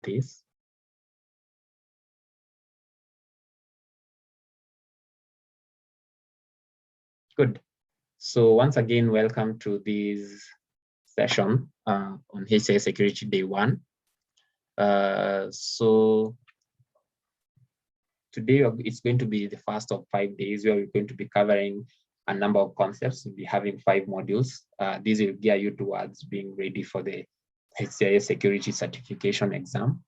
this. Good. So once again, welcome to this session on HCI Security Day 1. So today it's going to be the first of 5 days where we're going to be covering a number of concepts. We'll be having 5 modules. These will gear you towards being ready for the HCI Security Certification exam.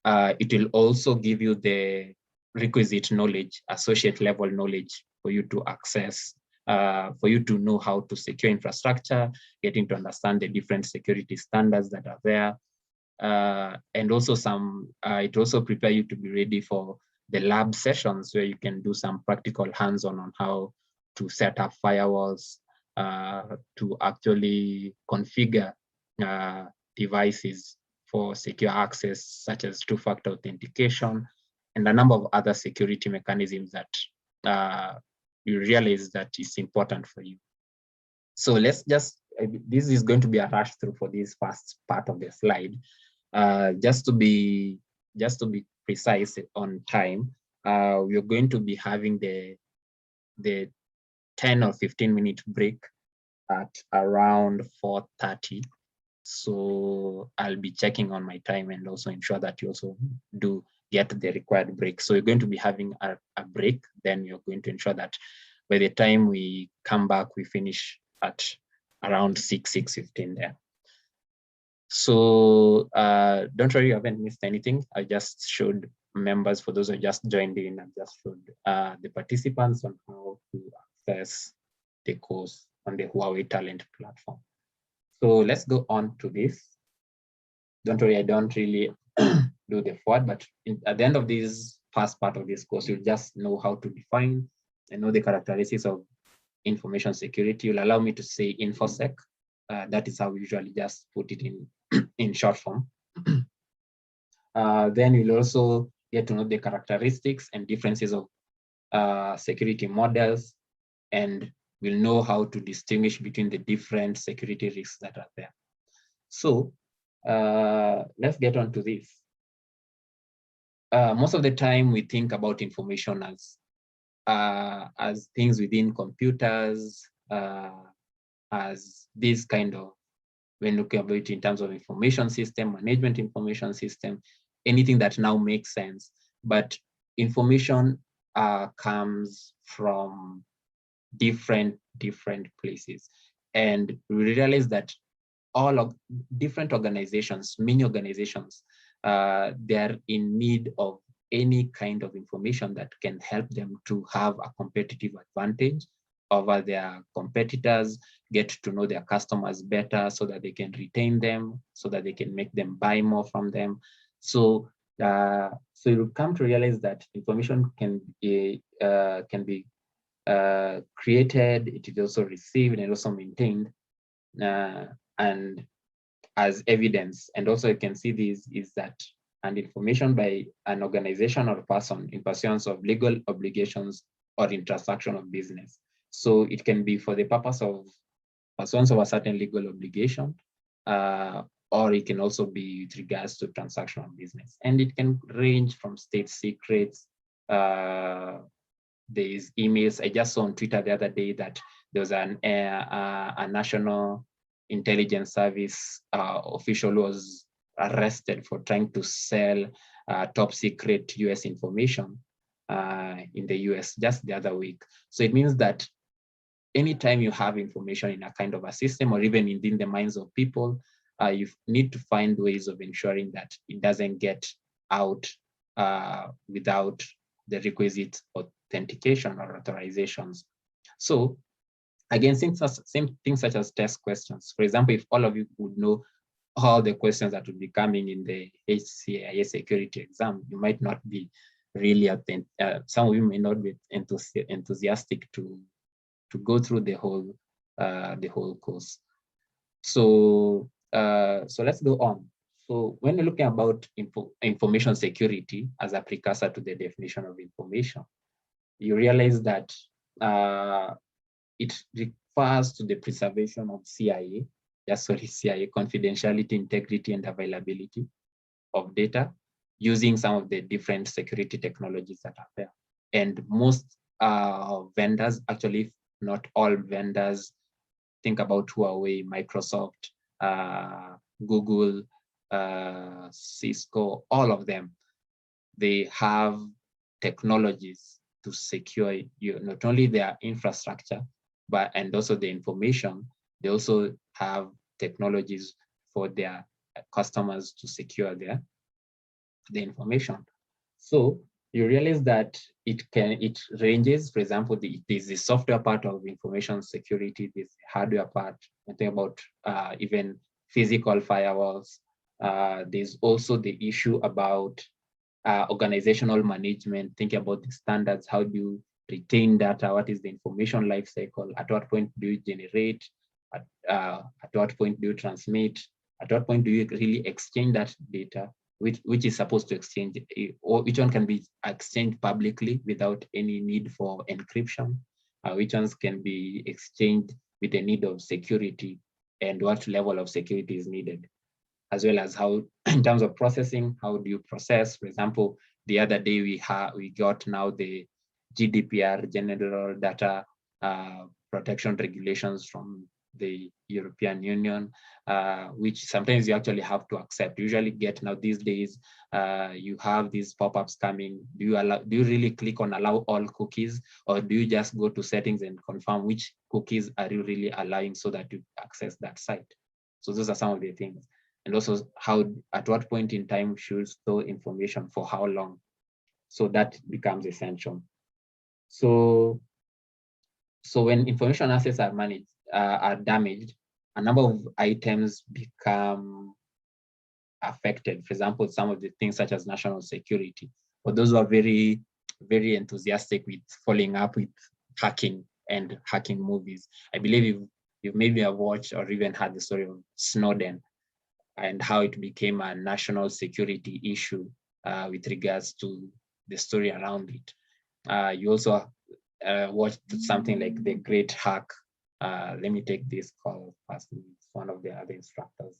It will also give you the requisite knowledge, associate level knowledge for you to access, for you to know how to secure infrastructure, getting to understand the different security standards that are there. And also it also prepare you to be ready for the lab sessions where you can do some practical hands-on on how to set up firewalls, to actually configure devices for secure access, such as two-factor authentication, and a number of other security mechanisms that you realize that is important for you. So let's just, this is going to be a rush through for this first part of the slide. Just to be precise on time, we're going to be having the 10 or 15-minute break at around 4:30. So I'll be checking on my time and also ensure that you also do get the required break. So you're going to be having a break, then you're going to ensure that by the time we come back, we finish at around 6:15 there. So don't worry, you haven't missed anything. I just showed members, for those who just joined in, I just showed the participants on how to access the course on the Huawei Talent platform. So let's go on to this. Don't worry, I don't really do the forward, but at the end of this first part of this course, you'll just know how to define and know the characteristics of information security. You'll allow me to say InfoSec. That is how we usually just put it in short form. Then you'll also get to know the characteristics and differences of security models, and we'll know how to distinguish between the different security risks that are there. So let's get on to this. Most of the time we think about information as things within computers, as this kind of, when looking about it in terms of information system, management information system, anything that now makes sense. But information comes from different places. And we realize that all of different organizations, many organizations, they're in need of any kind of information that can help them to have a competitive advantage over their competitors, get to know their customers better so that they can retain them, so that they can make them buy more from them. So you come to realize that information can be created, it is also received and also maintained, and as evidence. And also you can see this is that and information by an organization or person in pursuance of legal obligations or in transaction of business. So it can be for the purpose of pursuance of a certain legal obligation, or it can also be with regards to transaction of business. And it can range from state secrets. There's emails. I just saw on Twitter the other day that there was a national intelligence service official who was arrested for trying to sell top secret US information in the US just the other week. So it means that anytime you have information in a kind of a system or even within the minds of people, you need to find ways of ensuring that it doesn't get out without the requisite authentication or authorizations. So again, same things such as test questions. For example, if all of you would know all the questions that will be coming in the HCI security exam, you might not be really some of you may not be enthusiastic to go through the whole course. So let's go on. So when you're looking about information security as a precursor to the definition of information, you realize that it refers to the preservation of CIA, CIA, confidentiality, integrity, and availability. of data using some of the different security technologies that are there. And most vendors, actually not all vendors, think about Huawei, Microsoft, Google, Cisco, all of them, they have technologies to secure not only their infrastructure, but and also the information. They also have technologies for their customers to secure the information. So you realize that it ranges. For example, there's the software part of information security, this hardware part. I think about even physical firewalls. There's also the issue about organizational management. Think about the standards. How do you retain data? What is the information life cycle? At what point do you generate? At what point do you transmit? At what point do you really exchange that data? Which is supposed to exchange, or which one can be exchanged publicly without any need for encryption? Which ones can be exchanged with the need of security, and what level of security is needed? As well as how, in terms of processing, how do you process? For example, the other day we got now the GDPR, General Data Protection Regulations from the European Union, which sometimes you actually have to accept. You usually get now these days, you have these pop-ups coming. Do you really click on allow all cookies, or do you just go to settings and confirm which cookies are you really allowing so that you access that site? So those are some of the things. And also at what point in time should store information, for how long? So that becomes essential. So when information assets are managed, are damaged, a number of items become affected. For example, some of the things such as national security. For those who are very, very enthusiastic with following up with hacking and hacking movies, I believe you've maybe have watched or even heard the story of Snowden and how it became a national security issue with regards to the story around it. You also watched something like The Great Hack. Let me take this call first. It's one of the other instructors.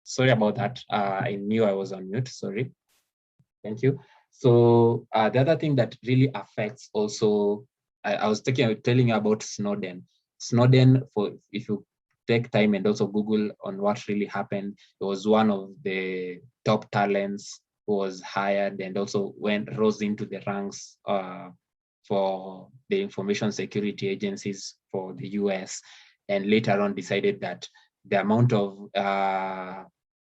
Sorry about that. I knew I was on mute. Sorry. Thank you. So the other thing that really affects also, I was telling you about Snowden. Snowden, if you take time and also Google on what really happened, it was one of the top talents who was hired and also rose into the ranks for the information security agencies for the US, and later on decided that the amount of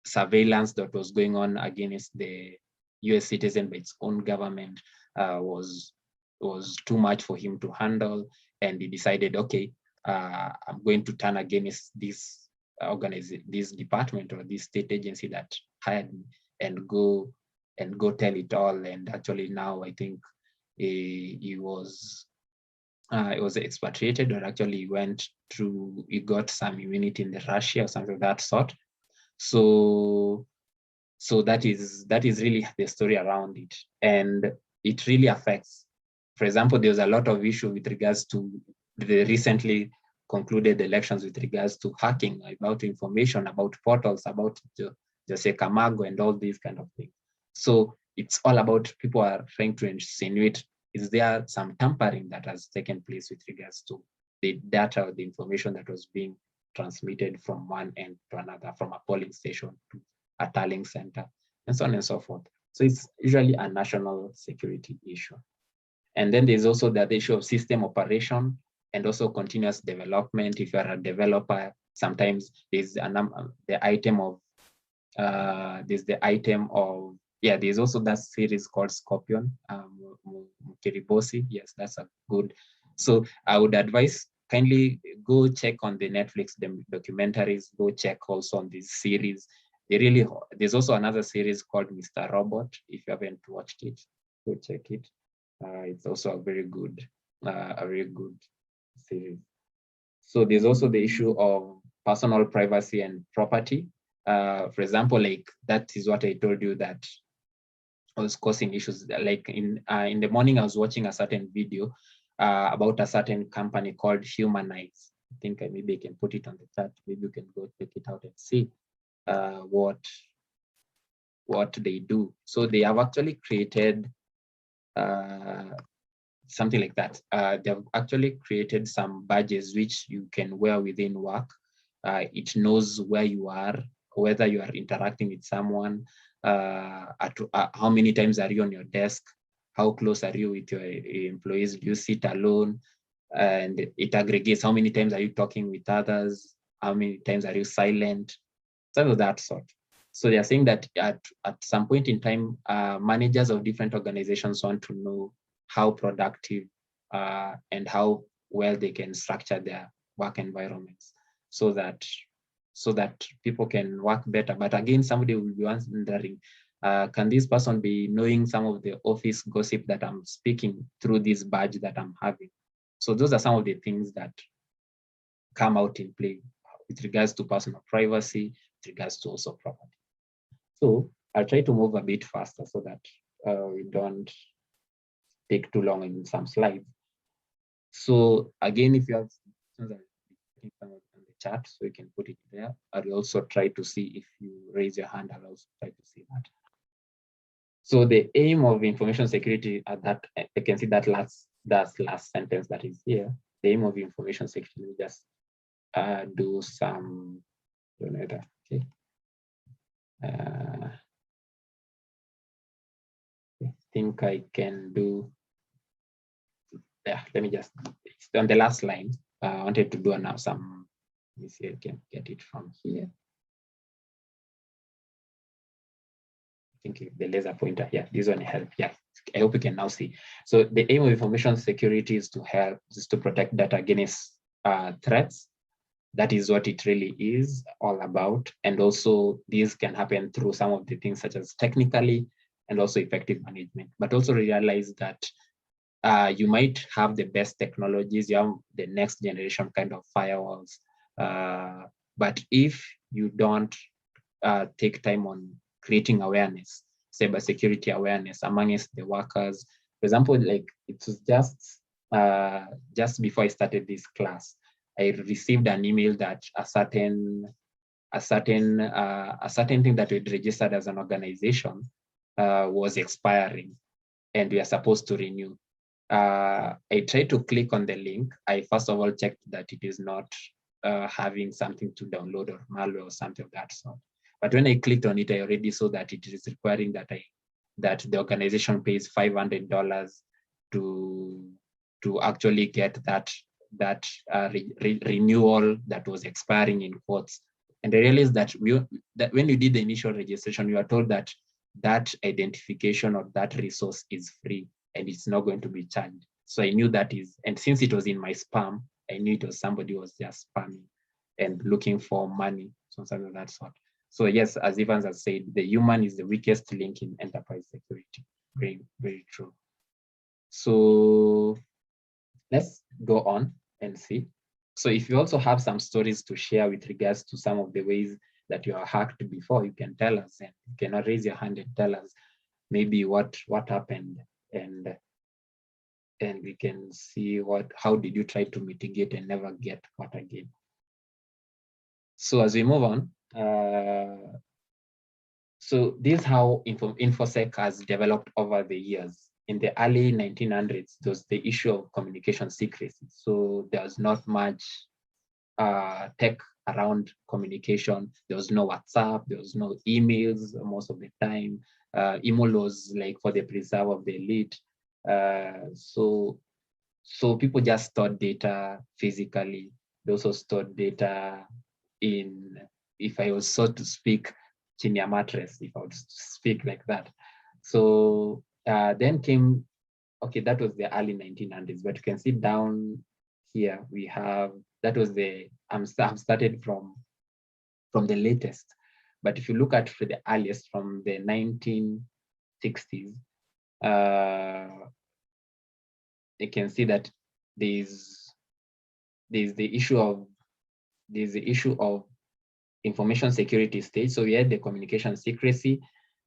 surveillance that was going on against the US citizen by its own government was too much for him to handle, and he decided, okay, I'm going to turn against this this department or this state agency that hired me, and go tell it all. And actually now I think he was expatriated, or actually he got some immunity in the Russia or something of that sort. So that is really the story around it, and it really affects. For example, there's a lot of issue with regards to the recently concluded elections with regards to hacking, about information, about portals, about Jose Camargo and all these kind of things. So it's all about, people are trying to insinuate, is there some tampering that has taken place with regards to the data or the information that was being transmitted from one end to another, from a polling station to a tallying center, and so on and so forth. So it's usually a national security issue. And then there's also the issue of system operation and also continuous development. If you're a developer, sometimes there's the item of there's also that series called Scorpion, Mukiribosi. Yes, that's a good. So I would advise kindly go check on the Netflix documentaries, go check also on this series. There's also another series called Mr. Robot. If you haven't watched it, go check it. It's also a very good series. So there's also the issue of personal privacy and property. For example, like that is what I told you that was causing issues. Like in the morning, I was watching a certain video about a certain company called Humanize. I think maybe I can put it on the chat. Maybe you can go check it out and see what they do. So they have actually created something like that. They've actually created some badges which you can wear within work. It knows where you are, whether you are interacting with someone, how many times are you on your desk, how close are you with your employees, do you sit alone, and it aggregates how many times are you talking with others, how many times are you silent, something of that sort. So they are saying that at some point in time, managers of different organizations want to know how productive and how well they can structure their work environments so that people can work better. But again, somebody will be wondering, can this person be knowing some of the office gossip that I'm speaking through this badge that I'm having? So those are some of the things that come out in play with regards to personal privacy, with regards to also property. So I'll try to move a bit faster so that we don't take too long in some slides. So again, if you have questions, I'll on the chat so you can put it there. I'll also try to see if you raise your hand, I'll also try to see that. So the aim of information security at that, I can see that last sentence that is here. The aim of information security, just do some, okay. I think I can do, yeah, let me just, on the last line, I wanted to do now some, let me see if I can get it from here. I think the laser pointer, yeah, this one helps, yeah. I hope you can now see. So the aim of information security is to protect data against threats. That is what it really is all about. And also these can happen through some of the things such as technically and also effective management, but also realize that you might have the best technologies, you have the next generation kind of firewalls. But if you don't take time on creating awareness, cybersecurity awareness amongst the workers. For example, like it was just before I started this class, I received an email that a certain thing that we'd registered as an organization was expiring, and we are supposed to renew. I tried to click on the link. I first of all checked that it is not having something to download or malware or something of that sort. But when I clicked on it, I already saw that it is requiring that the organization pays $500 to actually get that renewal that was expiring in quotes. And I realized that when you did the initial registration, you are told that identification or that resource is free and it's not going to be charged. So I knew that and since it was in my spam, I knew it was somebody who was just spamming and looking for money, something of that sort. So yes, as Evans has said, the human is the weakest link in enterprise security. Very, very true. So let's go on and see. So if you also have some stories to share with regards to some of the ways that you are hacked before, you can tell us, and you can raise your hand and tell us maybe what happened, and we can see how did you try to mitigate and never get caught again. So as we move on, so this is how InfoSec has developed over the years. In the early 1900s, there was the issue of communication secrecy. So there was not much tech around communication. There was no WhatsApp, there was no emails most of the time. emo laws, like for the preserve of the elite. So people just stored data physically. They also stored data in, if I was so to speak, in a mattress, if I would speak like that. So then came, okay, that was the early 1900s, but you can see down here, we have, that was the, I'm started from the latest. But if you look at the earliest, from the 1960s, you can see that there's the issue of information security stage. So we had the communication secrecy,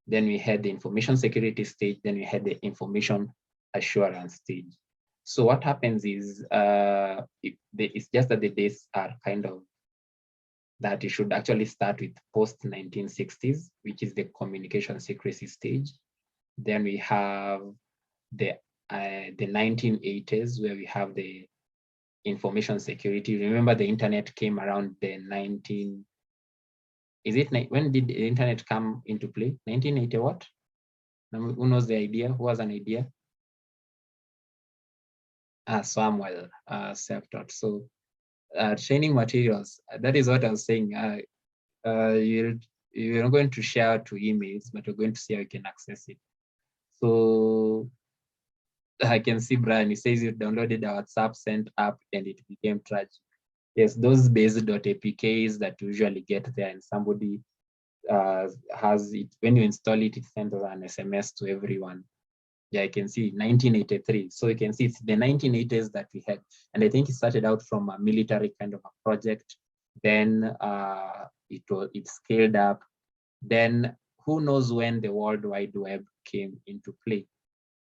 then we had the information security stage, then we had the information assurance stage. So what happens is, it's just that the days are kind of that you should actually start with post 1960s, which is the communication secrecy stage. Then we have the 1980s, where we have the information security. Remember, the internet came around the when did the internet come into play? 1980 what? Who knows the idea? Who has an idea? Samuel self-taught. So training materials, that is what I was saying. You're not going to share to emails, but you're going to see how you can access it. So I can see Brian, he says you downloaded our WhatsApp sent app and it became tragic. Yes, those base.apks that you usually get there, and somebody has it. When you install it, it sends an SMS to everyone. Yeah, I can see 1983. So you can see it's the 1980s that we had. And I think it started out from a military kind of a project. Then it scaled up. Then who knows when the World Wide Web came into play,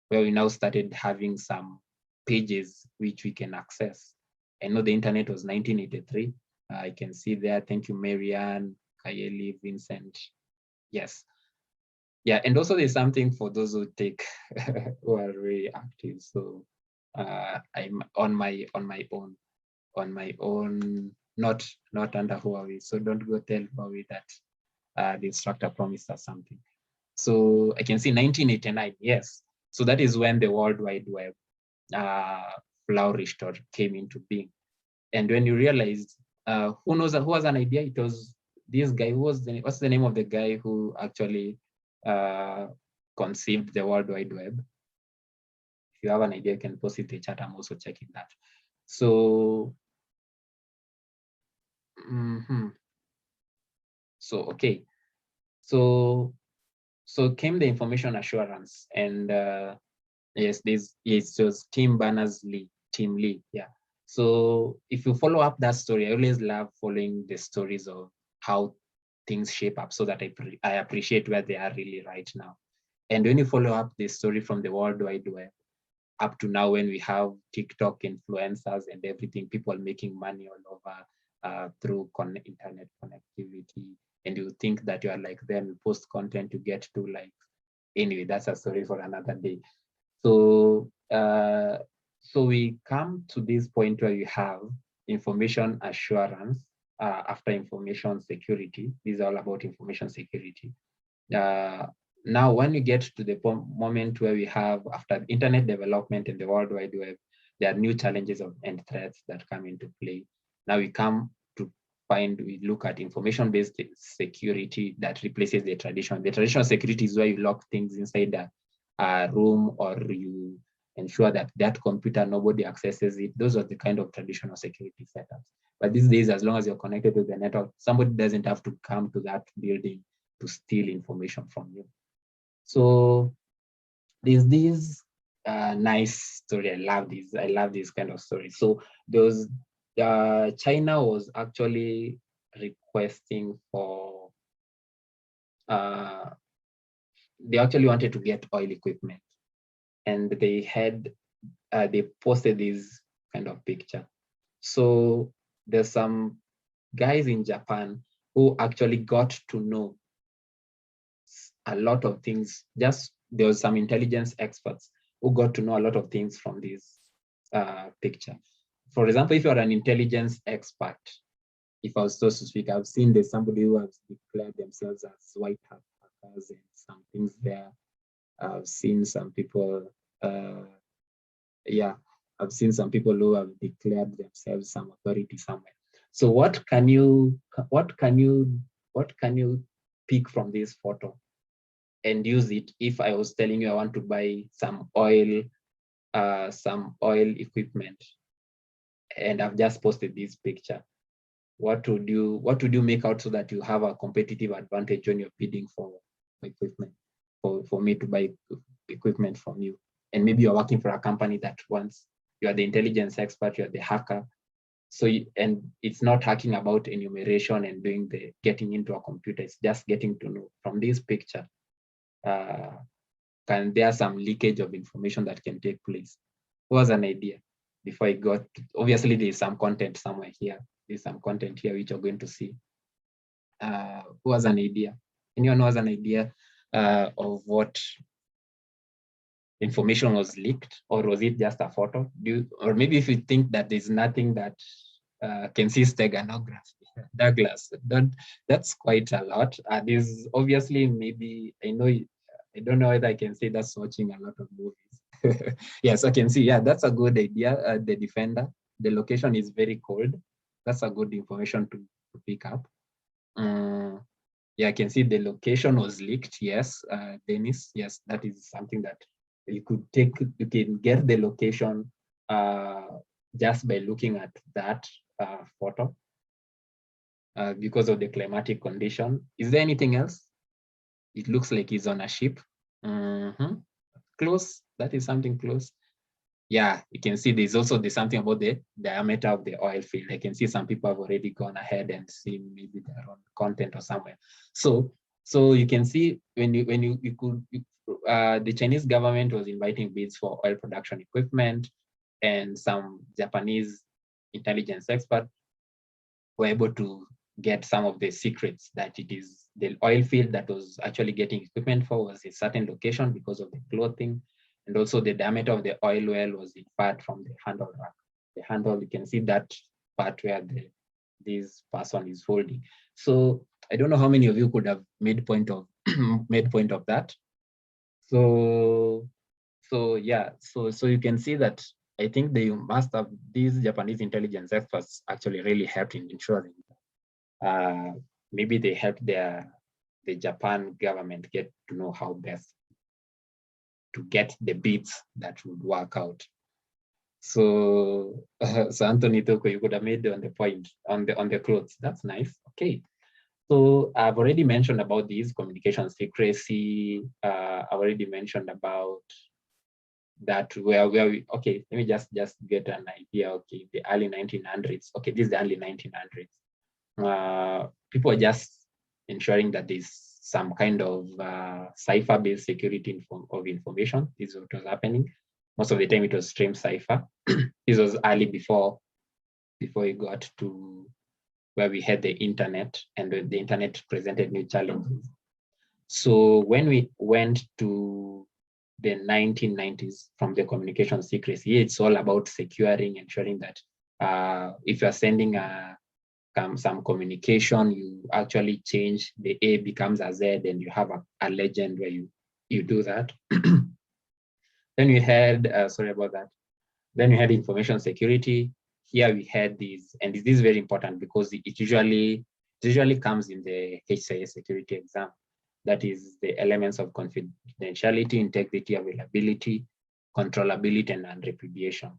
where we now started having some pages which we can access. I know the internet was 1983. I can see there. Thank you, Marianne, Kayeli, Vincent. Yes. Yeah, and also there's something for those who take who are very active. So I'm on my own, not under Huawei. So don't go tell Huawei that the instructor promised us something. So I can see 1989. Yes. So that is when the World Wide Web flourished or came into being. And when you realized, who has an idea? It was this guy. What's the name of the guy who actually conceived the World Wide Web? If you have an idea, you can post it in the chat. I'm also checking that. So, so okay. So came the information assurance, and yes, it was Tim Berners-Lee, Tim Lee, yeah. So if you follow up that story, I always love following the stories of how things shape up, so that I appreciate where they are really right now. And when you follow up the story from the World Wide Web up to now, when we have TikTok influencers and everything, people making money all over through internet connectivity, and you think that you are like them, you post content, you get to like, anyway, that's a story for another day. So we come to this point where you have information assurance after information security. These are all about information security. Now, when you get to the moment where we have, after internet development and the World Wide Web, there are new challenges and threats that come into play. Now we come to we look at information-based security that replaces the traditional. The traditional security is where you lock things inside a room, or you ensure that that computer, nobody accesses it. Those are the kind of traditional security setups. But these days, as long as you're connected to the network, somebody doesn't have to come to that building to steal information from you. So there's this nice story. I love this kind of story. So those China was actually requesting for they actually wanted to get oil equipment, and they posted this kind of picture. So there's some guys in Japan who actually got to know a lot of things. There was some intelligence experts who got to know a lot of things from this picture. For example, if you're an intelligence expert, if I was supposed to speak, I've seen there's somebody who has declared themselves as white hat hackers. workers and some things there. I've seen some people, yeah, I've seen some people who have declared themselves some authority somewhere. So what can you pick from this photo and use it? If I was telling you I want to buy some oil equipment, and I've just posted this picture, what would you make out so that you have a competitive advantage when you're bidding for equipment, for me to buy equipment from you? And maybe you're working for a company that wants, you are the intelligence expert, you're the hacker. So and it's not hacking about enumeration and doing the getting into a computer, it's just getting to know from this picture, can there some leakage of information that can take place? What was an idea before I got, obviously there's some content somewhere here. There's some content here which you're going to see. Who has an idea? Anyone who has an idea of what information was leaked, or was it just a photo? Or maybe if you think that there's nothing that can see steganography, Douglas, that's quite a lot. There's obviously, maybe, I don't know whether I can say that's watching a lot of movies. Yes, I can see. Yeah, that's a good idea. The Defender, the location is very cold. That's a good information to pick up. Yeah, I can see the location was leaked. Yes, Dennis. Yes, that is something that you could take. You can get the location just by looking at that photo because of the climatic condition. Is there anything else? It looks like he's on a ship. Close. That is something close. Yeah, you can see there's something about the diameter of the oil field. I can see some people have already gone ahead and seen maybe their own content or somewhere. So you can see the Chinese government was inviting bids for oil production equipment, and some Japanese intelligence experts were able to get some of the secrets that it is the oil field that was actually getting equipment for was a certain location because of the clothing. And also the diameter of the oil well was inferred from the handle rack. The handle, you can see that part where this person is holding. So I don't know how many of you could have made point of that. So yeah, so you can see that I think they must have, these Japanese intelligence experts actually really helped in ensuring maybe they helped the Japan government get to know how best to get the bids that would work out. So, so Anthony Toko, you could have made on the point on the clothes. That's nice. Okay. So I've already mentioned about these communication secrecy. I've already mentioned about that where we, okay, let me just get an idea. Okay, the early 1900s. Okay, this is the early 1900s. People are just ensuring that there's some kind of cipher-based security of information. This is what was happening. Most of the time it was stream cipher. This was early before we got to where we had the internet, and the internet presented new challenges. So when we went to the 1990s from the communication secrecy, it's all about securing, ensuring that if you're sending some communication, you actually change the A becomes a Z, and you have a legend where you do that. Then we had, sorry about that. Then we had information security. Here we had these, and this is very important because it usually comes in the HCIS security exam. That is the elements of confidentiality, integrity, availability, controllability, and non-repudiation.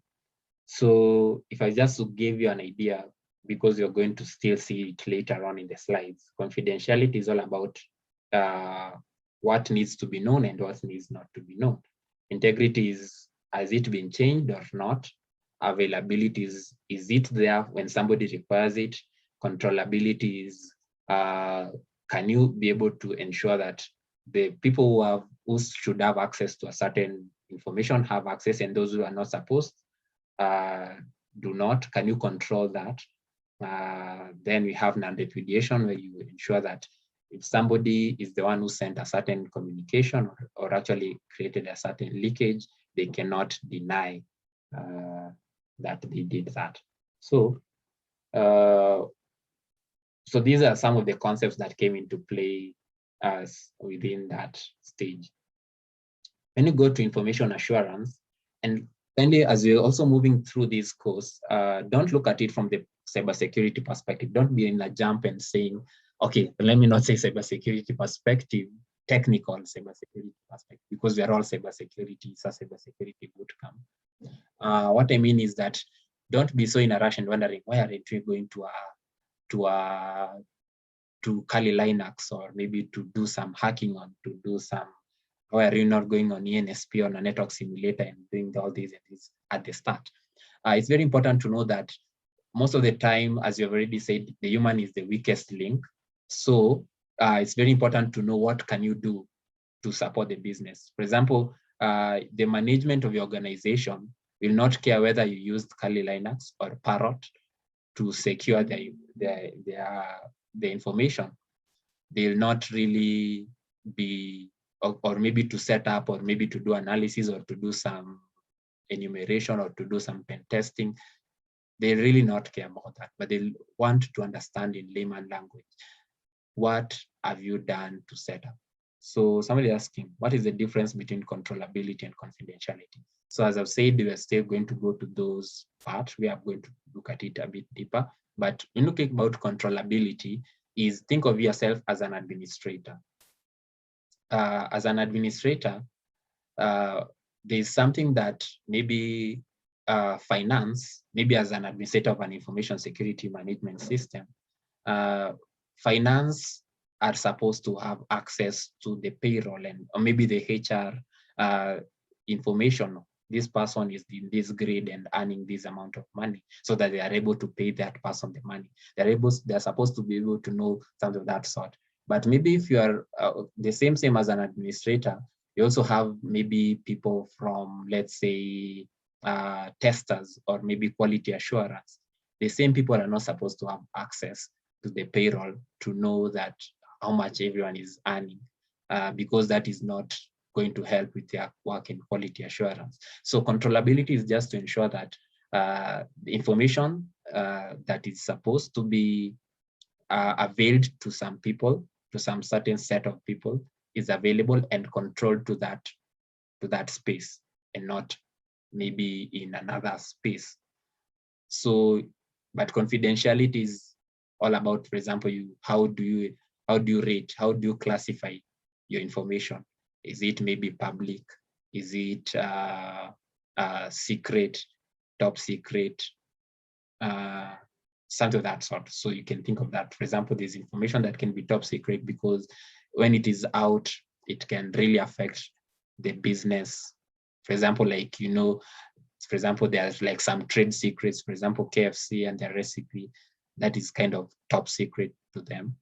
So if I just give you an idea, because you're going to still see it later on in the slides, confidentiality is all about what needs to be known and what needs not to be known. Integrity is, has it been changed or not? Availability is it there when somebody requires it? Controllability is, can you be able to ensure that the people who should have access to a certain information have access, and those who are not supposed do not? Can you control that? Then we have non-repudiation, where you ensure that if somebody is the one who sent a certain communication or actually created a certain leakage, they cannot deny that they did that. So, so these are some of the concepts that came into play as within that stage. When you go to information assurance, and finally, as we're also moving through this course, don't look at it from the cybersecurity perspective. Don't be in a jump and saying, okay, let me not say cybersecurity perspective, technical cybersecurity perspective, because we are all cybersecurity, it's a cybersecurity bootcamp. What I mean is that don't be so in a rush and wondering, why aren't we going to Kali Linux, or maybe to do some hacking on, to do some, why are you not going on ENSP on a network simulator and doing all these and this at the start? It's very important to know that most of the time, as you've already said, the human is the weakest link. So it's very important to know what can you do to support the business. For example, the management of your organization will not care whether you used Kali Linux or Parrot to secure the information. They'll not really be, or maybe to set up, or maybe to do analysis, or to do some enumeration, or to do some pen testing. They really not care about that, but they want to understand in layman language, what have you done to set up? So somebody asking, what is the difference between controllability and confidentiality? So as I've said, we are still going to go to those parts. We are going to look at it a bit deeper. But when looking about controllability, is think of yourself as an administrator. As an administrator, there's something that maybe finance, maybe as an administrator of an information security management system, finance are supposed to have access to the payroll and or maybe the HR information. This person is in this grade and earning this amount of money, so that they are able to pay that person the money. They're supposed to be able to know something of that sort. But maybe if you are the same as an administrator, you also have maybe people from, let's say, testers or maybe quality assurance. The same people are not supposed to have access to the payroll to know that how much everyone is earning, because that is not going to help with their work in quality assurance. So controllability is just to ensure that the information that is supposed to be availed to some people, to some certain set of people, is available and controlled to that space, and not maybe in another space. So, but confidentiality is all about, for example, how do you rate, how do you classify your information? Is it maybe public? Is it secret, top secret, something of that sort? So you can think of that. For example, there's information that can be top secret because when it is out, it can really affect the business. For example, like, for example, there's like some trade secrets, for example, KFC and their recipe, that is kind of top secret to them,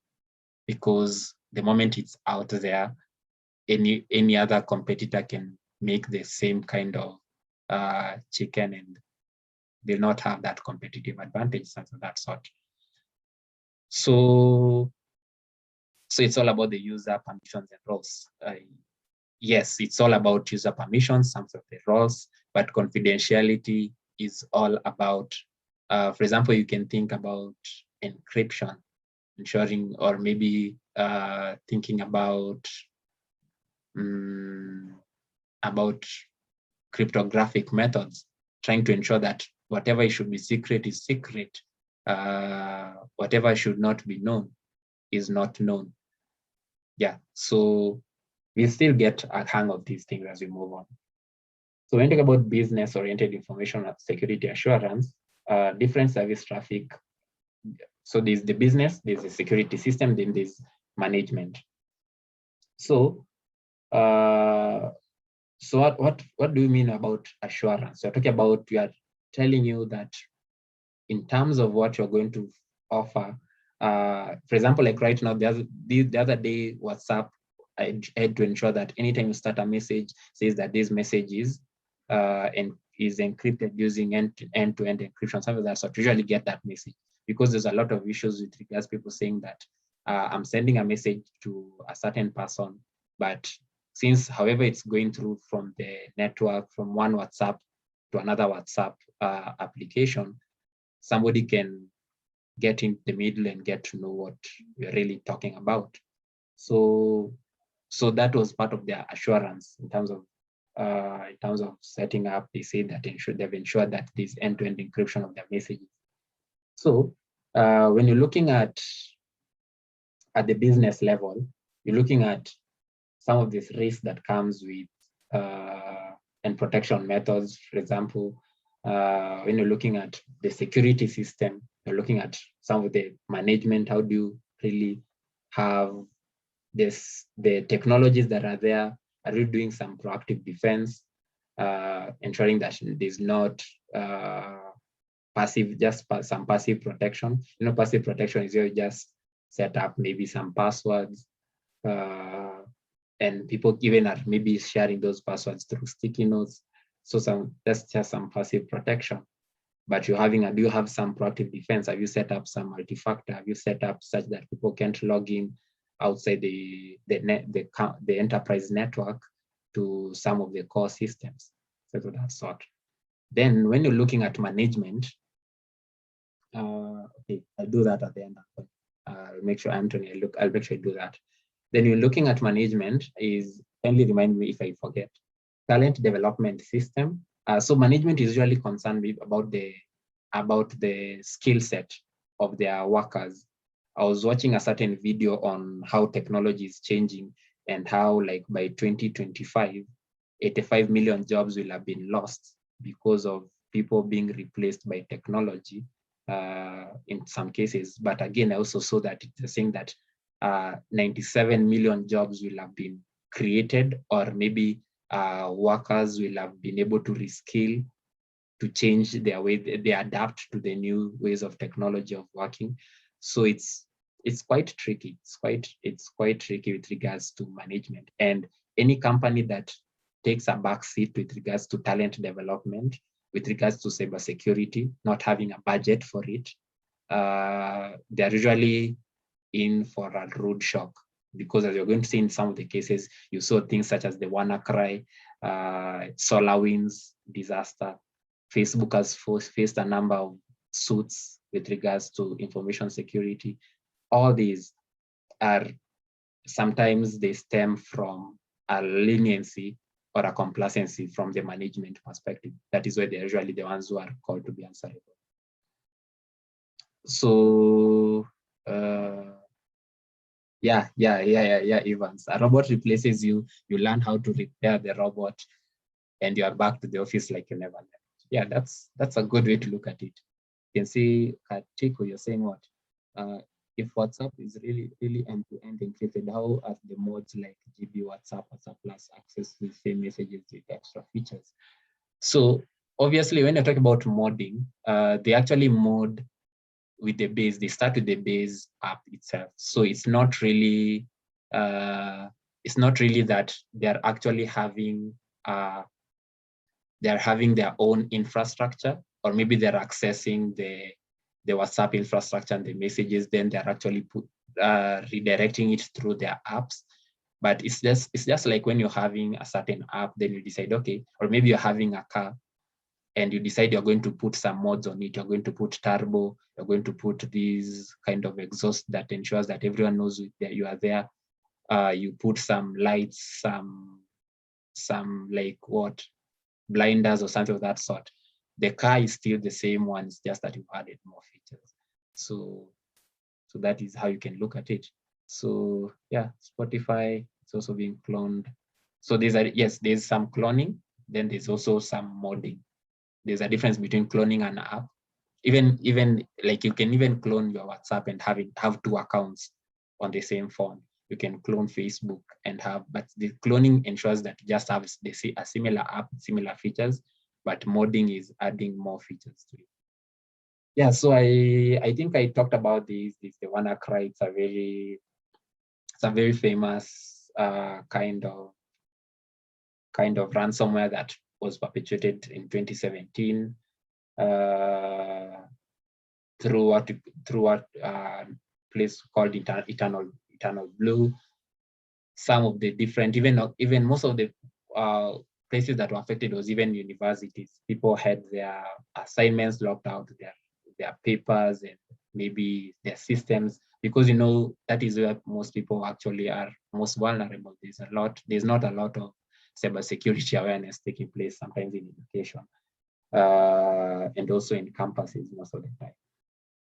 because the moment it's out there, any other competitor can make the same kind of chicken, and they'll not have that competitive advantage, something of that sort. So it's all about the user permissions and roles. Yes, it's all about user permissions, some of the roles, but confidentiality is all about, for example, you can think about encryption, ensuring, or maybe thinking about cryptographic methods, trying to ensure that whatever should be secret is secret, whatever should not be known is not known. Yeah, so we still get a hang of these things as we move on. So when we talk about business-oriented information security assurance, different service traffic. So there's the business, there's the security system, then there's management. So what do you mean about assurance? So talking about, we are telling you that in terms of what you're going to offer, for example, like right now, the other day, WhatsApp, I had to ensure that anytime you start a message, says that this message is encrypted using end-to-end encryption, something like that. So I usually get that message, because there's a lot of issues with regards people saying that I'm sending a message to a certain person, but since however it's going through from the network, from one WhatsApp to another WhatsApp application, somebody can get in the middle and get to know what we're really talking about. So that was part of their assurance in terms of setting up. They say that they've ensured that there's end-to-end encryption of their messages. So when you're looking at the business level, you're looking at some of these risks that comes with and protection methods. For example, when you're looking at the security system, you're looking at some of the management. How do you really have the technologies that are there? Are you doing some proactive defense, ensuring that there's not passive, just some passive protection? Passive protection is you just set up maybe some passwords, and people even are maybe sharing those passwords through sticky notes. So that's just some passive protection. But do you have some proactive defense? Have you set up some multi-factor? Have you set up such that people can't log in outside the enterprise network to some of the core systems? So that sort. Then when you're looking at management, okay, I'll do that at the end. I'll make sure, Anthony, I'll make sure I do that. Then you're looking at management is, kindly remind me if I forget, talent development system. So management is usually concerned about the skill set of their workers. I was watching a certain video on how technology is changing and how, like, by 2025, 85 million jobs will have been lost because of people being replaced by technology in some cases. But again, I also saw that it's saying that 97 million jobs will have been created, or maybe workers will have been able to reskill, to change their way, they adapt to the new ways of technology of working. So it's quite tricky. It's quite tricky with regards to management. And any company that takes a backseat with regards to talent development, with regards to cybersecurity, not having a budget for it, they're usually in for a rude shock, because as you're going to see in some of the cases, you saw things such as the WannaCry, SolarWinds disaster. Facebook has faced a number of suits with regards to information security. All these are, sometimes they stem from a leniency or a complacency from the management perspective. That is why they're usually the ones who are called to be answerable. So, yeah, Evans. A robot replaces you, you learn how to repair the robot, and you are back to the office like you never left. Yeah, that's a good way to look at it. You can see, Chico, you're saying what? If WhatsApp is really end-to-end encrypted, how are the modes like GB, WhatsApp Plus access the same messages with extra features? So obviously, when you're talking about modding, they actually mod with the base. They start with the base app itself. So it's not really that they're actually having their own infrastructure, or maybe they're accessing the WhatsApp infrastructure and the messages, then they're actually redirecting it through their apps. But it's just like when you're having a certain app, then you decide, okay, or maybe you're having a car and you decide you're going to put some mods on it. You're going to put turbo, you're going to put these kind of exhaust that ensures that everyone knows that you are there. You put some lights, some like what, blinders or something of that sort. The car is still the same one, it's just that you've added more features. So that is how you can look at it. So yeah, Spotify, it's also being cloned. So there's some cloning, then there's also some modding. There's a difference between cloning an app. Even like you can even clone your WhatsApp and have two accounts on the same phone. You can clone Facebook and but the cloning ensures that you just have a similar app, similar features, but modding is adding more features to it. Yeah, so I think I talked about this the WannaCry. It's a very famous kind of ransomware that was perpetuated in 2017 through what place called Eternal Blue. Some of the different, even most of the places that were affected was even universities. People had their assignments locked out, their papers, and maybe their systems, because you know that is where most people actually are most vulnerable. There's not a lot of cybersecurity awareness taking place sometimes in education, and also in campuses most of the time.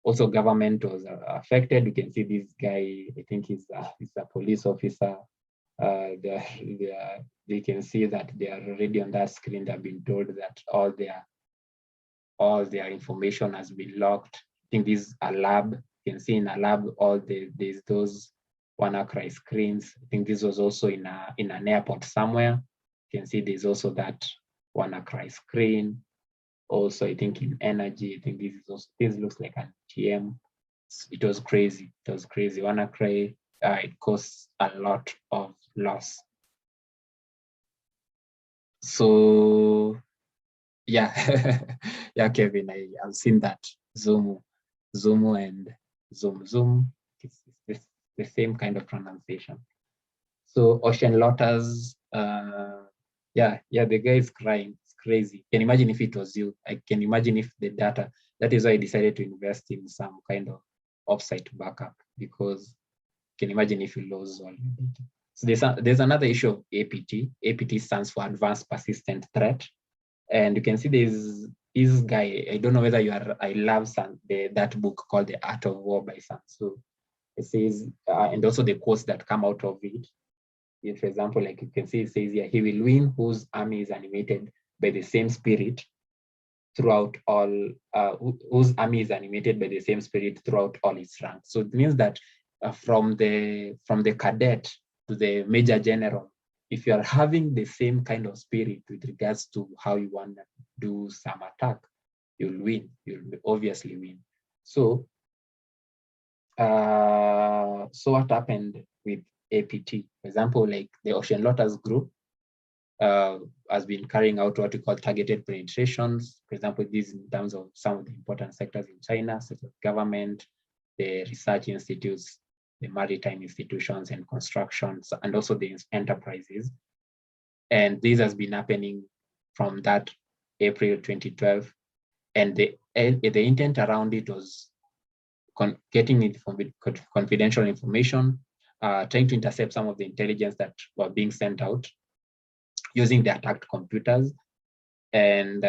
Also, government was affected. You can see this guy, I think he's a police officer. They can see that they are already on that screen. They've been told that all their information has been locked. I think this is a lab. You can see in a lab there's those WannaCry screens. I think this was also in an airport somewhere. You can see there's also that WannaCry screen. Also, I think in energy, I think this looks like an TM. It was crazy. It was crazy. WannaCry, it caused a lot of loss. So yeah, yeah, Kevin, I've seen that Zoom and Zoom. It's the same kind of pronunciation. So Ocean Lotus, yeah, the guy is crying. It's crazy. Can you imagine if it was you? I can imagine if the data. That is why I decided to invest in some kind of offsite backup, because can you imagine if you lose all your data? So there's another issue of APT. APT stands for Advanced Persistent Threat. And you can see there's this guy, I don't know whether I love that book called The Art of War by Sun Tzu. It says, and also the quotes that come out of it. For example, like you can see, it says here, he will win whose army is animated by the same spirit throughout all, whose army is animated by the same spirit throughout all its ranks. So it means that from the cadet to the major general, if you are having the same kind of spirit with regards to how you want to do some attack, you'll win. You'll obviously win. So, so what happened with APT? For example, like the Ocean Lotus group has been carrying out what we call targeted penetrations. For example, these in terms of some of the important sectors in China, such as government, the research institutes, the maritime institutions and constructions, and also the enterprises. And this has been happening from that April 2012. And the intent around it was getting confidential information, trying to intercept some of the intelligence that were being sent out using the attacked computers, and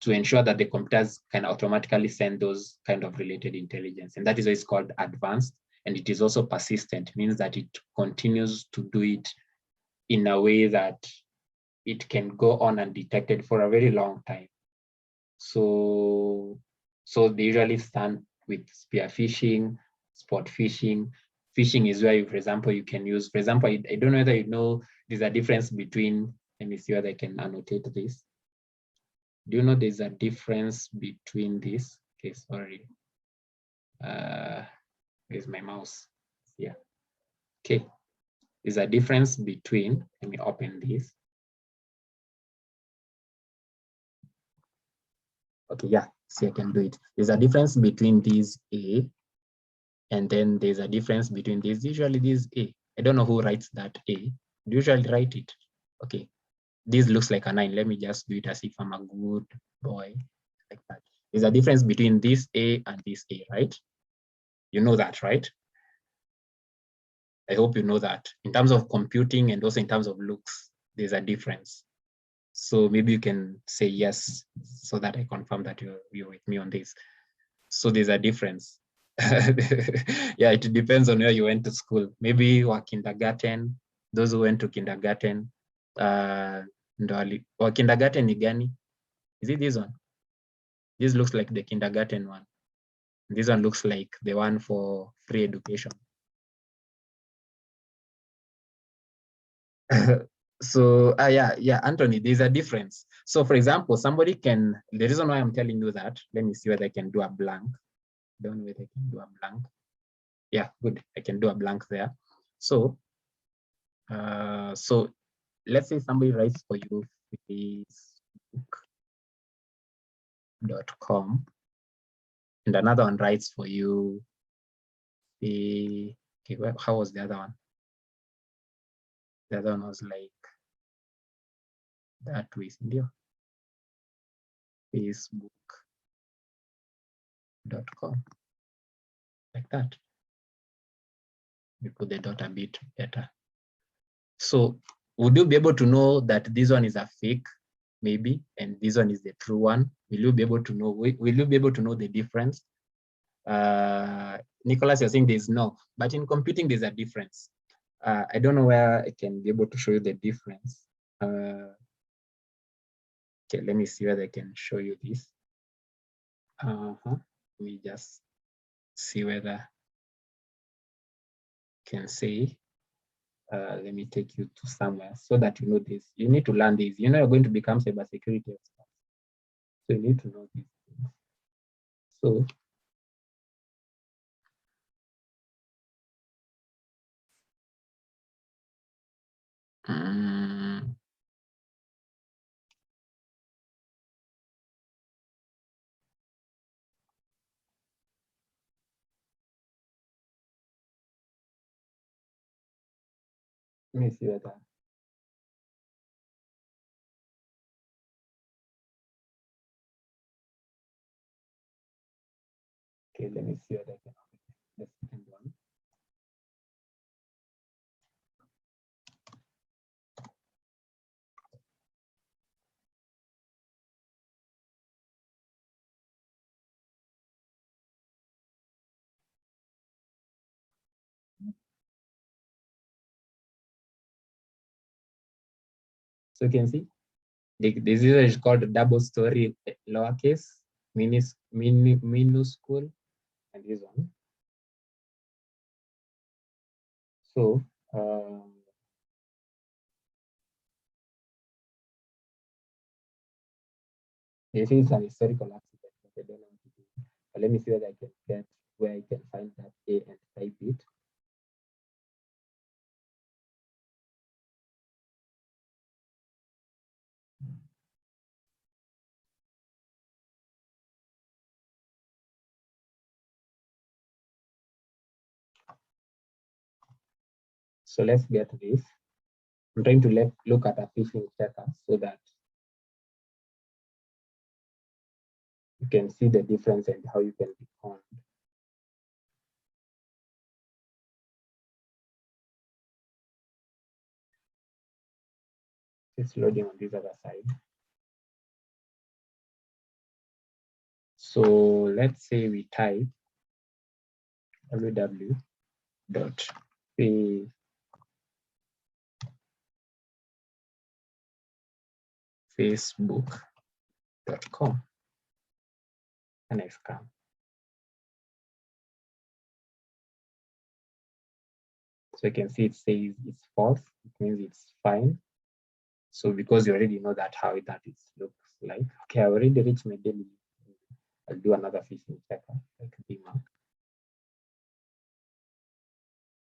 to ensure that the computers can automatically send those kind of related intelligence. And that is why it's called advanced. And it is also persistent, means that it continues to do it in a way that it can go on undetected for a very long time. So they usually stand with spear phishing, spot phishing. Phishing is where, for example, you can use, for example, I don't know whether you know, there's a difference between, let me see whether I can annotate this. Do you know there's a difference between this? Okay, sorry. Where's my mouse? Yeah. Okay. There's a difference between, let me open this. Okay, yeah, see, I can do it. There's a difference between these A, and then there's a difference between these. Usually this A. I don't know who writes that A. Usually write it. Okay, this looks like a 9. Let me just do it as if I'm a good boy, like that. There's a difference between this A and this A, right? You know that, right? I hope you know that. In terms of computing and also in terms of looks, there's a difference. So maybe you can say yes, so that I confirm that you're with me on this. So there's a difference. Yeah, it depends on where you went to school. Maybe you were kindergarten, those who went to kindergarten. Or kindergarten ni gani? Is it this one? This looks like the kindergarten one. This one looks like the one for free education. So yeah, Anthony, there's a difference. So for example, somebody can, the reason why I'm telling you that, let me see whether I can do a blank. Don't know whether I can do a blank. Yeah, good. I can do a blank there. So, so let's say somebody writes for you facebook.com, and another one writes for you. Okay, how was the other one? The other one was like that way, Facebook. .com, like that. We put the dot a bit better. So would you be able to know that this one is a fake, maybe, and this one is the true one? Will you be able to know? Will you be able to know the difference? Nicholas, you're saying there's no, but in computing there's a difference. I don't know where I can be able to show you the difference. Okay, let me see whether I can show you this. Let me just see whether I can say. Let me take you to somewhere so that you know this. You need to learn this. You know, you're going to become cybersecurity expert. So you need to know these things. So let me see whether. Okay, let me see whether I can open the second one. So you can see this is called double story lowercase minuscule, and this one. So this is an historical accident, but I don't know what to do. But let me see whether I can get where I can find that A and type it. So let's get this. I'm trying to look at a phishing checker so that you can see the difference and how you can be conned. It's loading on this other side. So let's say we type www.facebook.com and I scan. So you can see it says it's false. It means it's fine. So because you already know that how that it looks like. Okay, I already reached my daily. I'll do another phishing checker like DMARC.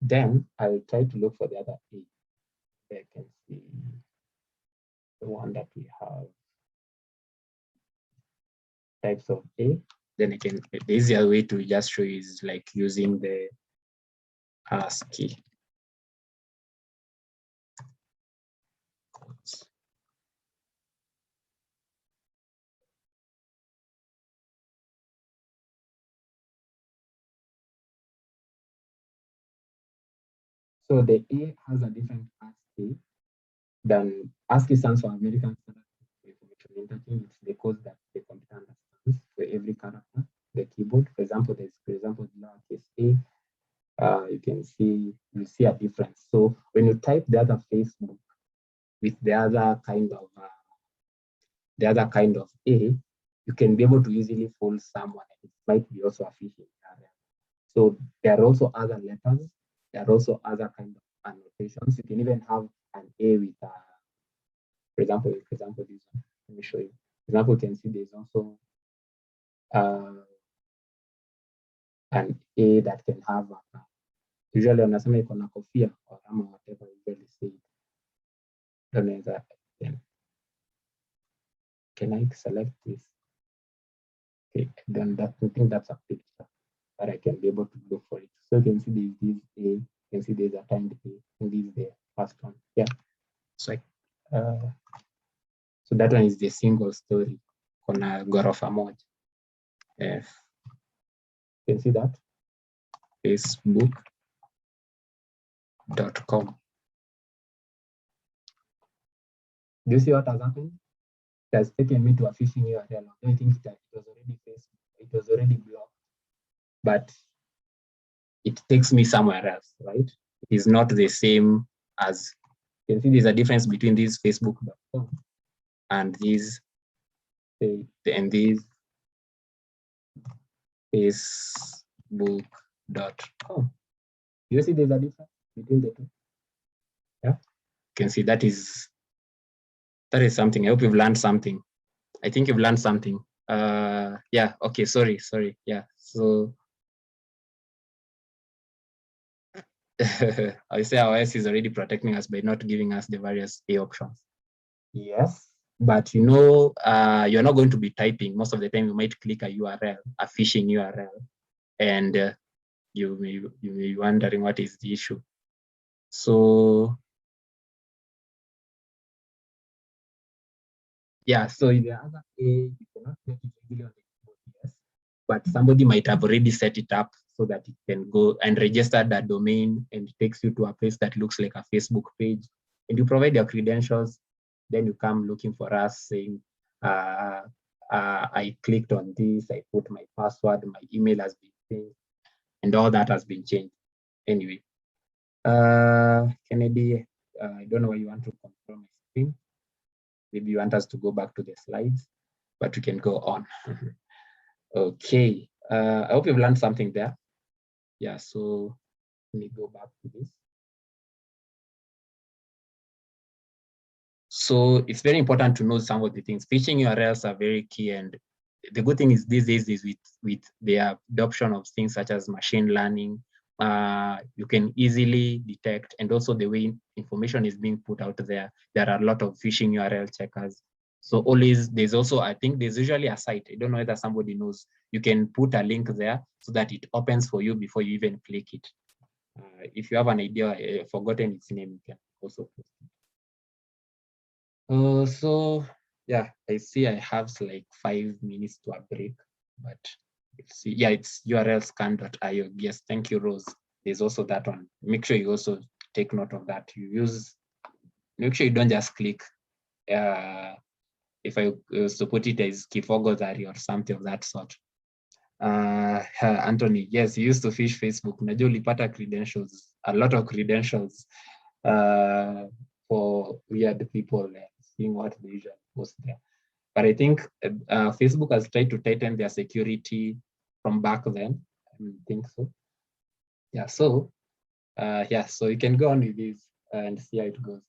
Then I'll try to look for the other A. I can see the one that we have types of A. Then I can, the easier way to just show you is like using the ASCII. So the A has a different ASCII than ASCII stands for American Standard Information Interchange. It's the code that the computer understands for every character. The keyboard, for example, there's lowercase a. You can see a difference. So when you type the other Facebook with the other kind of A, you can be able to easily fool someone. It might be also a phishing area. So there are also other letters. There are also other kind of annotations. You can even have an A with for example, this one. Let me show you. For example, you can see there's also an A that can have usually wanasema iko na kofia or whatever you usually say. Don't know that. Can I select this? Okay, then I think that's a picture, but I can be able to look for it. So you can see there's this A, you can see there's a timed A, and this is the first one. Yeah. So so that one is the single story. Kuna ghorofa moja. Yes. You can see that facebook.com. Do you see what has happened? It has taken me to a phishing URL. I don't think that it was already Facebook. It was already blocked, but it takes me somewhere else, right? It is not the same as, you can see there's a difference between this facebook.com and these facebook.com. You see there's a difference between the two? Yeah, you can see that is something. I hope you've learned something. I think you've learned something. Yeah, okay, sorry. Yeah, so I say our OS is already protecting us by not giving us the various A options. Yes, but you're not going to be typing. Most of the time you might click a URL, a phishing URL, and you may be wondering what is the issue. So yeah, so the other A, you cannot get it easily on the keyboard, yes, but somebody might have already set it up so that it can go and register that domain, and it takes you to a place that looks like a Facebook page, and you provide your credentials. Then you come looking for us saying, I clicked on this, I put my password, my email has been changed, and all that has been changed. Anyway, Kennedy, I don't know why you want to control my screen. Maybe you want us to go back to the slides, but we can go on. Okay, I hope you've learned something there. Yeah, so let me go back to this. So it's very important to know some of the things. Phishing URLs are very key, and the good thing is these days is with the adoption of things such as machine learning, you can easily detect, and also the way information is being put out there are a lot of phishing URL checkers. So always, there's also, I think there's usually a site, I don't know whether somebody knows, you can put a link there so that it opens for you before you even click it. If you have an idea, forgotten its name, you can also post it. So yeah, I see I have like 5 minutes to a break, but let's see. Yeah, it's urlscan.io. Yes, thank you, Rose. There's also that one. Make sure you also take note of that. Make sure you don't just click. If I was to put it as Kifogodari or something of that sort. Anthony, yes, you used to fish Facebook. Najua ulipata credentials, a lot of credentials for weird people seeing what they usually post there. But I think Facebook has tried to tighten their security from back then. I think so. Yeah, so so you can go on with this and see how it goes.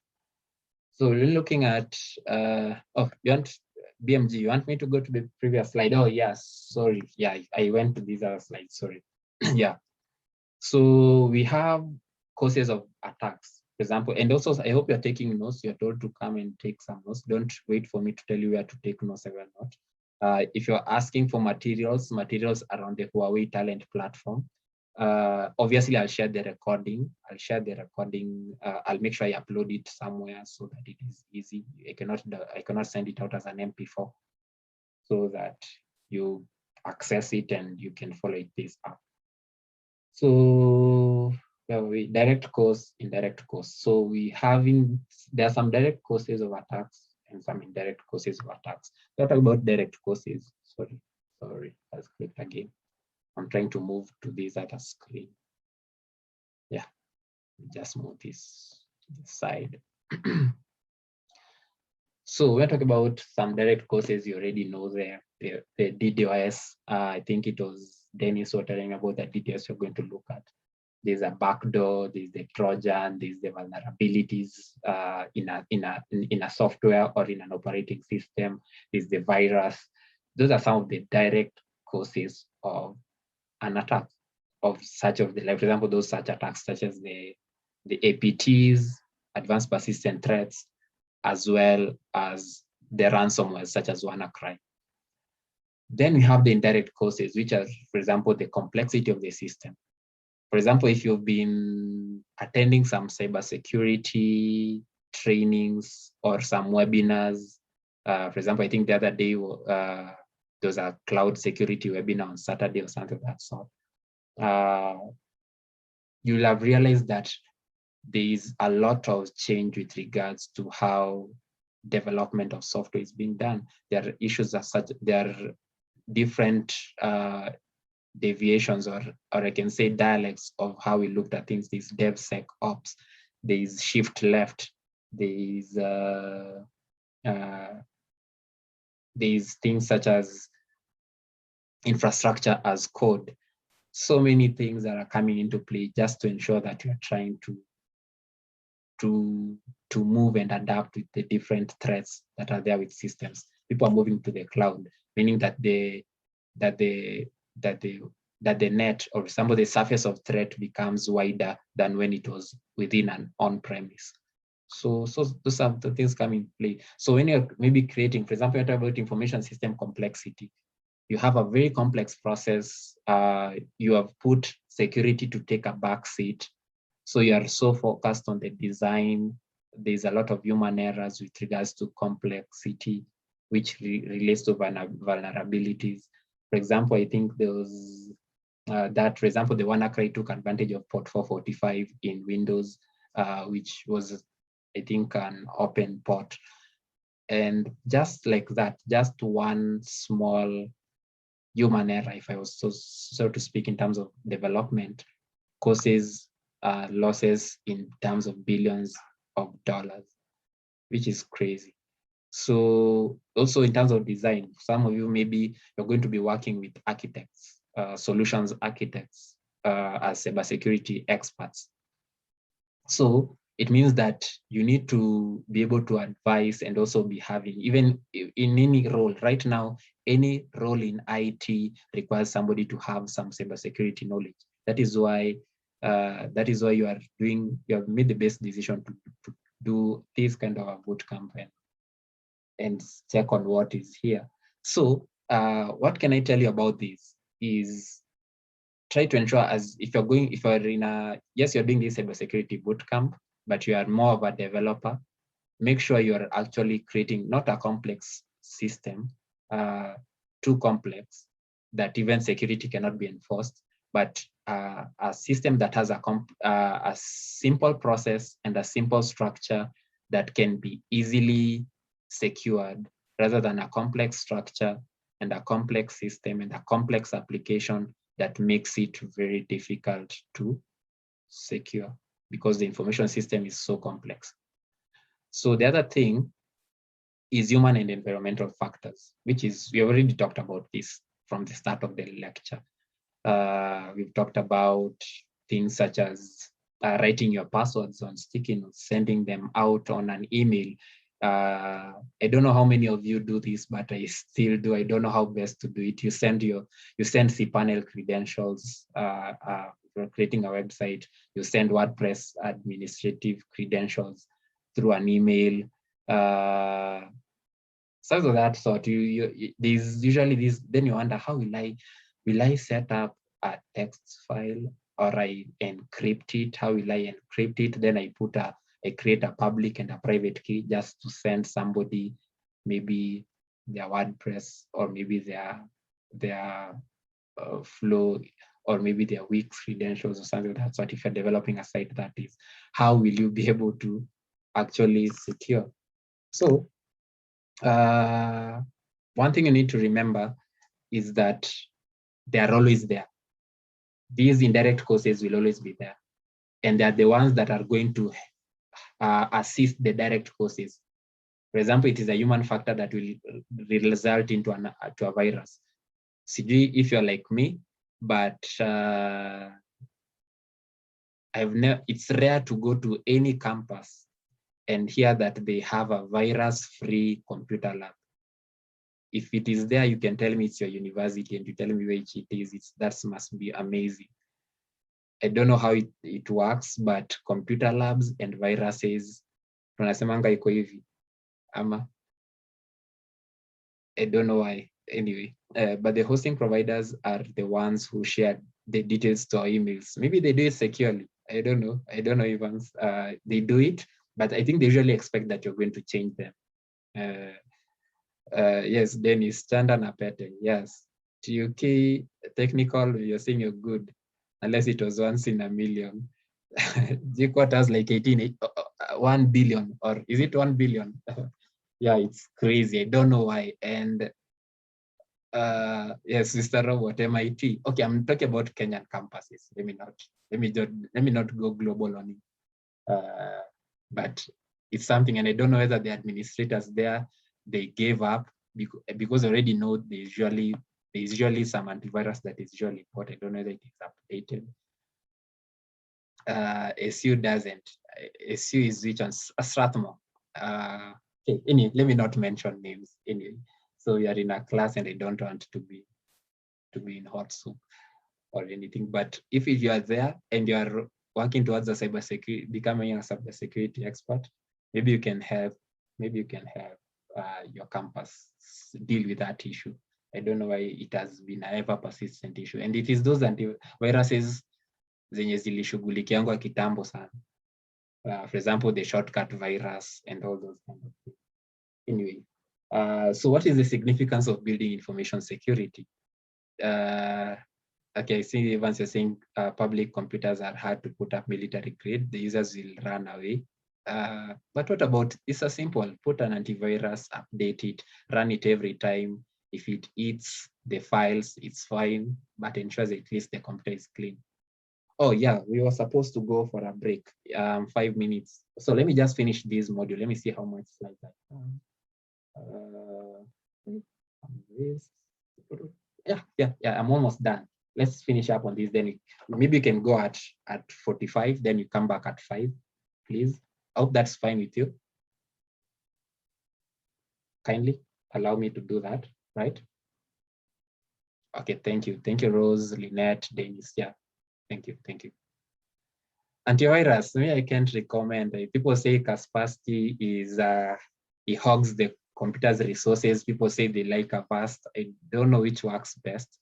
So we're looking at, BMG, you want me to go to the previous slide? Oh, yes, sorry. Yeah, I went to these other slides, sorry. Yeah. So we have causes of attacks, for example, and also I hope you're taking notes. You're told to come and take some notes. Don't wait for me to tell you where to take notes. I will not. If you're asking for materials around the Huawei Talent platform, obviously I'll share the recording. I'll make sure I upload it somewhere so that it is easy. I cannot send it out as an MP4, so that you access it and you can follow it this up. So direct cause, indirect cause. So there are some direct causes of attacks and some indirect causes of attacks. Let's talk about direct causes. Sorry, I clicked again. I'm trying to move to this other screen. Yeah, just move this to the side. So we're talking about some direct causes you already know there. The DDoS, I think it was Dennis was telling about the DDoS you're going to look at. There's a backdoor, there's the Trojan, there's the vulnerabilities in a software or in an operating system, there's the virus. Those are some of the direct causes of an attack of such of the, like for example, those such attacks such as the APTs, advanced persistent threats, as well as the ransomware such as WannaCry. Then we have the indirect causes, which are, for example, the complexity of the system. For example, if you've been attending some cybersecurity trainings or some webinars, for example, I think the other day there was a cloud security webinar on Saturday or something of that sort. you'll have realized that there is a lot of change with regards to how development of software is being done. There are issues as such, there are different deviations, or I can say dialects of how we looked at things. There's DevSecOps, there is shift left, there's things such as infrastructure as code. So many things that are coming into play just to ensure that you're trying to move and adapt with the different threats that are there with systems. People are moving to the cloud, meaning that the net, or some of the surface of threat, becomes wider than when it was within an on-premise. So those are the things coming in play. So when you're maybe creating, for example, you're talking about information system complexity, you have a very complex process. You have put security to take a back seat. So you are so focused on the design. There's a lot of human errors with regards to complexity, which relates to vulnerabilities. For example, I think there was that, for example, the WannaCry took advantage of port 445 in Windows, which was, I think, an open port. And just like that, just one small human error, if I was so to speak, in terms of development, causes losses in terms of billions of dollars, which is crazy. So also in terms of design, some of you, maybe you're going to be working with architects, solutions architects, as cybersecurity experts. So it means that you need to be able to advise and also be having, even in any role right now, any role in IT requires somebody to have some cybersecurity knowledge. That is why you have made the best decision to do this kind of a bootcamp and check on what is here. So what can I tell you about this is, try to ensure, as if you're doing this cybersecurity bootcamp, but you are more of a developer, make sure you're actually creating not a complex system, too complex that even security cannot be enforced, but a system that has a simple process and a simple structure that can be easily secured, rather than a complex structure and a complex system and a complex application that makes it very difficult to secure, because the information system is so complex. So the other thing is human and environmental factors, which is, we already talked about this from the start of the lecture. We've talked about things such as writing your passwords on sticky notes, sending them out on an email. I don't know how many of you do this, but I still do. I don't know how best to do it. You send cPanel credentials. You're creating a website, you send WordPress administrative credentials through an email. Stuff of that sort. There's usually this. Then you wonder, how will I set up a text file, or I encrypt it? How will I encrypt it? Then I create a public and a private key just to send somebody maybe their WordPress, or maybe their flow, or maybe their Wix credentials or something like that. So if you're developing a site, that is, how will you be able to actually secure? So one thing you need to remember is that they are always there. These indirect causes will always be there, and they're the ones that are going to assist the direct causes. For example, it is a human factor that will result into a virus. See, if you're like me, but it's rare to go to any campus and hear that they have a virus-free computer lab. If it is there, you can tell me it's your university, and you tell me which it is. That must be amazing. I don't know how it works, but computer labs and viruses, tunasemanga iko hivi, ama I don't know why. Anyway, but the hosting providers are the ones who share the details to our emails. Maybe they do it securely. I don't know. I don't know even they do it, but I think they usually expect that you're going to change them. Yes, Dennis, standard Apete. Yes. TUK technical, you're saying you're good. unless it was once in a million. G-quarters like 1 billion, or is it 1 billion? Yeah, it's crazy. I don't know why. And yes, Mr. Robot, MIT. Okay, I'm talking about Kenyan campuses. Let me not go global on it. But it's something, and I don't know whether the administrators there, they gave up because I already know there's usually some antivirus that is usually important. I don't know whether it is updated. SU doesn't. SU is which one? Strathmore. Okay, anyway, let me not mention names. Anyway, so we are in a class, and I don't want to be in hot soup or anything. But if you are there and you are working towards a cybersecurity, becoming a cybersecurity expert, maybe you can have your campus deal with that issue. I don't know why it has been an ever persistent issue, and it is those antiviruses zenye zilishughulikiangwa kitambo sana. For example, the shortcut virus and all those kind of things. Anyway, so what is the significance of building information security? Okay, I see Evans, you're saying public computers are hard to put up military grade. The users will run away. But what about, it's a simple, put an antivirus, update it, run it every time. If it eats the files, it's fine, but ensures at least the computer is clean. Oh yeah, we were supposed to go for a break, 5 minutes. So let me just finish this module. Let me see how much slides I have. Yeah, I'm almost done. Let's finish up on this. Then maybe you can go at 45, then you come back at 5, please. I hope that's fine with you. Kindly allow me to do that, right? Okay, thank you. Thank you, Rose, Lynette, Dennis. Yeah, thank you. Antivirus, me, I can't recommend. People say Kaspersky is, he hogs the computer's resources. People say they like Avast. I don't know which works best,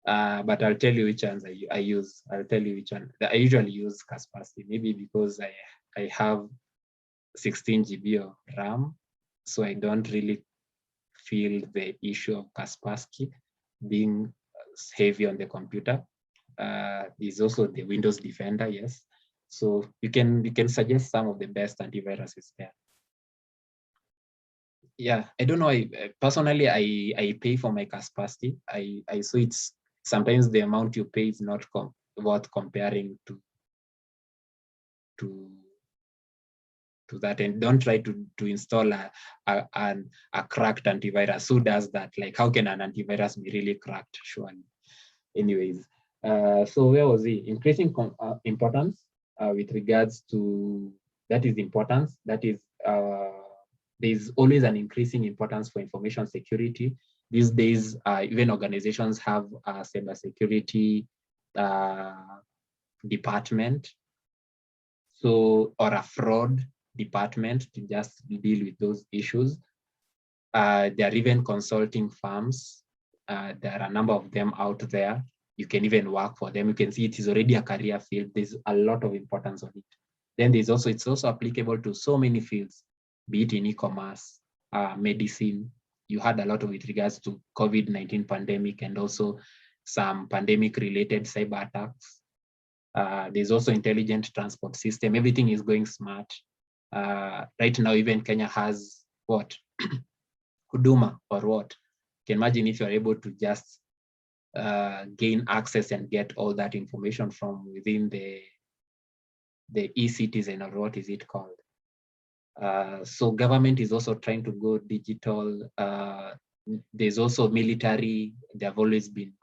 but I'll tell you which ones I use. I'll tell you which one. I usually use Kaspersky, maybe because I have 16 GB of RAM, so I don't really feel the issue of Kaspersky being heavy on the computer. There's also the Windows Defender, yes. So you can suggest some of the best antiviruses there. Yeah, I don't know. Personally, I pay for my Kaspersky. I so it's sometimes the amount you pay is not worth comparing to that, and don't try to install a cracked antivirus. Who does that? Like, how can an antivirus be really cracked? Surely. Anyways, so where was he? Increasing importance with regards to, that is importance. That is, there's always an increasing importance for information security. These days, even organizations have a cybersecurity department, so, or a fraud department to just deal with those issues. There are even consulting firms. There are a number of them out there. You can even work for them. You can see it is already a career field. There's a lot of importance on it. Then it's also applicable to so many fields, be it in e-commerce, medicine. You had a lot of with regards to COVID-19 pandemic and also some pandemic-related cyber attacks. There's also intelligent transport system. Everything is going smart. Right now, even Kenya has what? Huduma or what? You can imagine if you're able to just gain access and get all that information from within the e-citizen, or what is it called? So government is also trying to go digital. There's also military. They've always been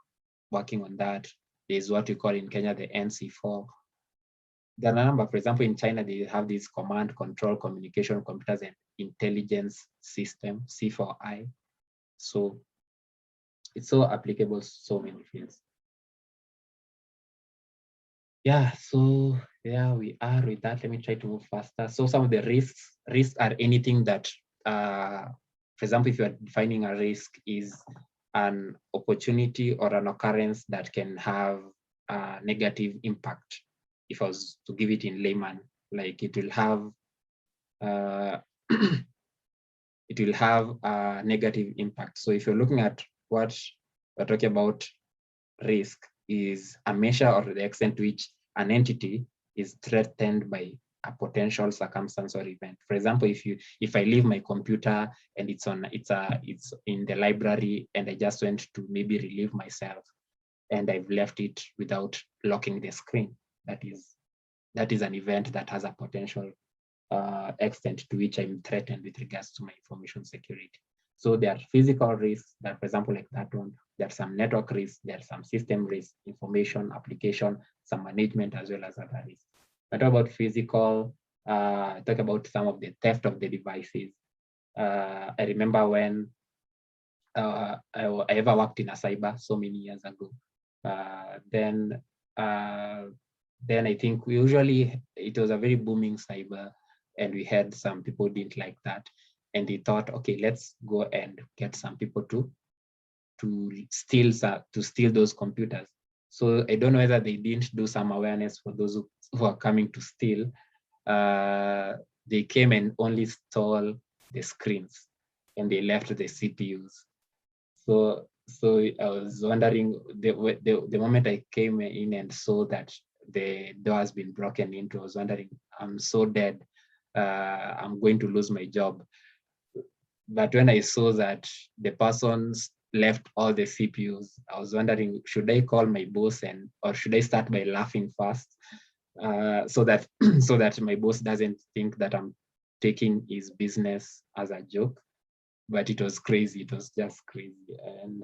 working on that. There's what we call in Kenya the NC4. There are a number, for example, in China, they have this command, control, communication, computers, and intelligence system, C4I. So it's so applicable to so many fields. Yeah, so there we are with that. Let me try to move faster. So some of the risks are anything that, for example, if you're defining a risk, is an opportunity or an occurrence that can have a negative impact. If I was to give it in layman, like it will have it will have a negative impact. So if you're looking at what we're talking about risk, is a measure or the extent to which an entity is threatened by a potential circumstance or event. For example, if I leave my computer and it's in the library and I just went to maybe relieve myself and I've left it without locking the screen, that is an event that has a potential extent to which I'm threatened with regards to my information security. So there are physical risks that, for example, like that one, there are some network risks, there are some system risks, information, application, some management, as well as other risks. I talk about physical, talk about some of the theft of the devices. I remember when I ever worked in a cyber so many years ago. Then I think it was a very booming cyber, and we had some people didn't like that, and they thought, okay, let's go and get some people to steal those computers. So I don't know whether they didn't do some awareness for those who are coming to steal. They came and only stole the screens, and they left the CPUs. So I was wondering, the moment I came in and saw that the door has been broken into, I was wondering, I'm so dead, I'm going to lose my job. But when I saw that the persons left all the CPUs, I was wondering, should I call my boss or should I start by laughing first, so that my boss doesn't think that I'm taking his business as a joke. But it was crazy. It was just crazy. And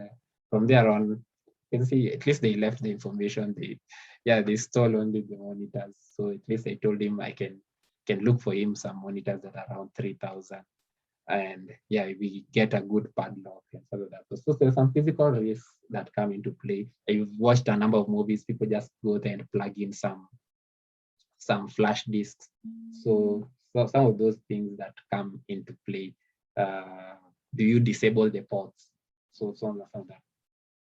from there on, you can see at least they left the information. They stole only the monitors. So at least I told him I can look for him some monitors that are around 3,000. And we get a good padlock and stuff like that. So there's some physical risks that come into play. I've watched a number of movies. People just go there and plug in some flash disks. So some of those things that come into play. Do you disable the ports? So on and that.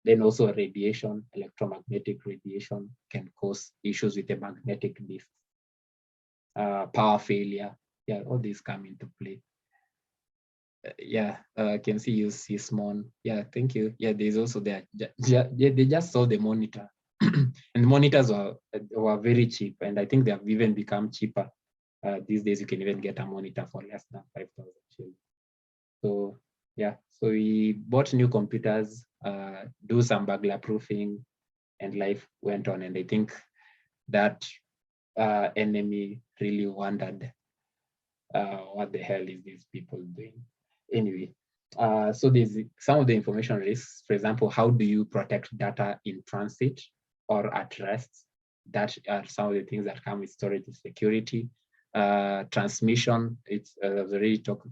Then also radiation, electromagnetic radiation can cause issues with the magnetic disk. Power failure, all these come into play. Can see you see Simon. Thank you. There's also they just saw the monitor, and the monitors were very cheap, and I think they have even become cheaper. These days you can even get a monitor for less than 5,000 shillings. So so we bought new computers, do some burglar proofing, and life went on. And I think that enemy really wondered, what the hell is these people doing? Anyway, so there's some of the information risks. For example, how do you protect data in transit or at rest? That are some of the things that come with storage security. Transmission, it's I've already talked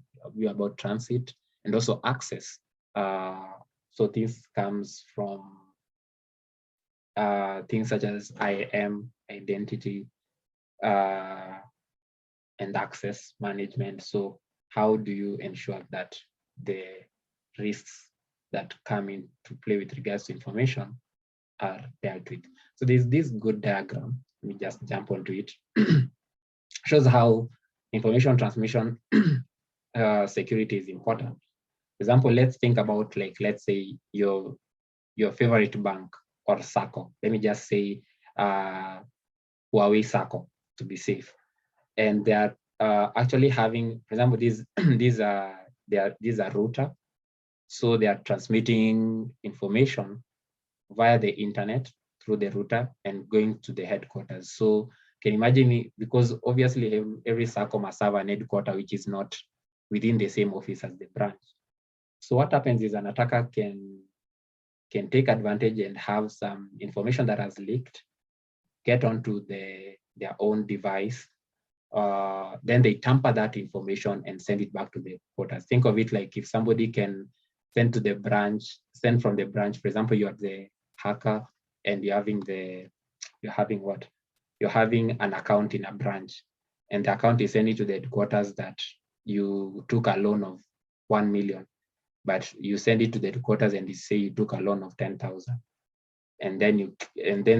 about transit, and also access. So things comes from things such as IAM, identity, and access management. So how do you ensure that the risks that come into play with regards to information are dealt with? So there's this good diagram. Let me just jump onto it. Shows how information transmission security is important. For example, let's think about, let's say your favorite bank or SACCO. Let me just say Huawei SACCO to be safe. And they are actually having, for example, these are router. So they are transmitting information via the internet through the router and going to the headquarters. So can you imagine, because obviously every SACCO must have an headquarter which is not within the same office as the branch. So what happens is an attacker can take advantage and have some information that has leaked, get onto their own device. Then they tamper that information and send it back to the headquarters. Think of it like if somebody can send from the branch, for example, you are the hacker and you're having an account in a branch, and the account is sending to the headquarters that you took a loan of 1 million, but you send it to the headquarters and you say you took a loan of 10,000. And then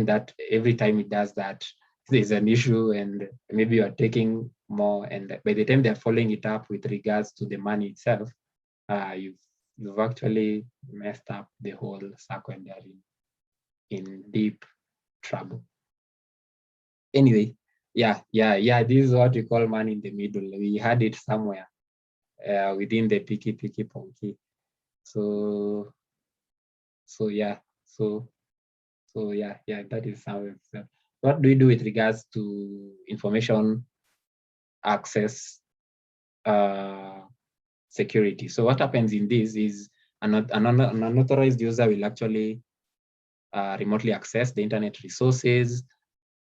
that every time it does that, there's an issue, and maybe you are taking more. And by the time they're following it up with regards to the money itself, you've actually messed up the whole circle, and they're in deep trouble. Anyway, yeah, this is what we call man in the middle. We had it somewhere within the picky ponky. So yeah, that is how it's. What do we do with regards to information access security? So what happens in this is an unauthorized user will actually remotely access the internet resources.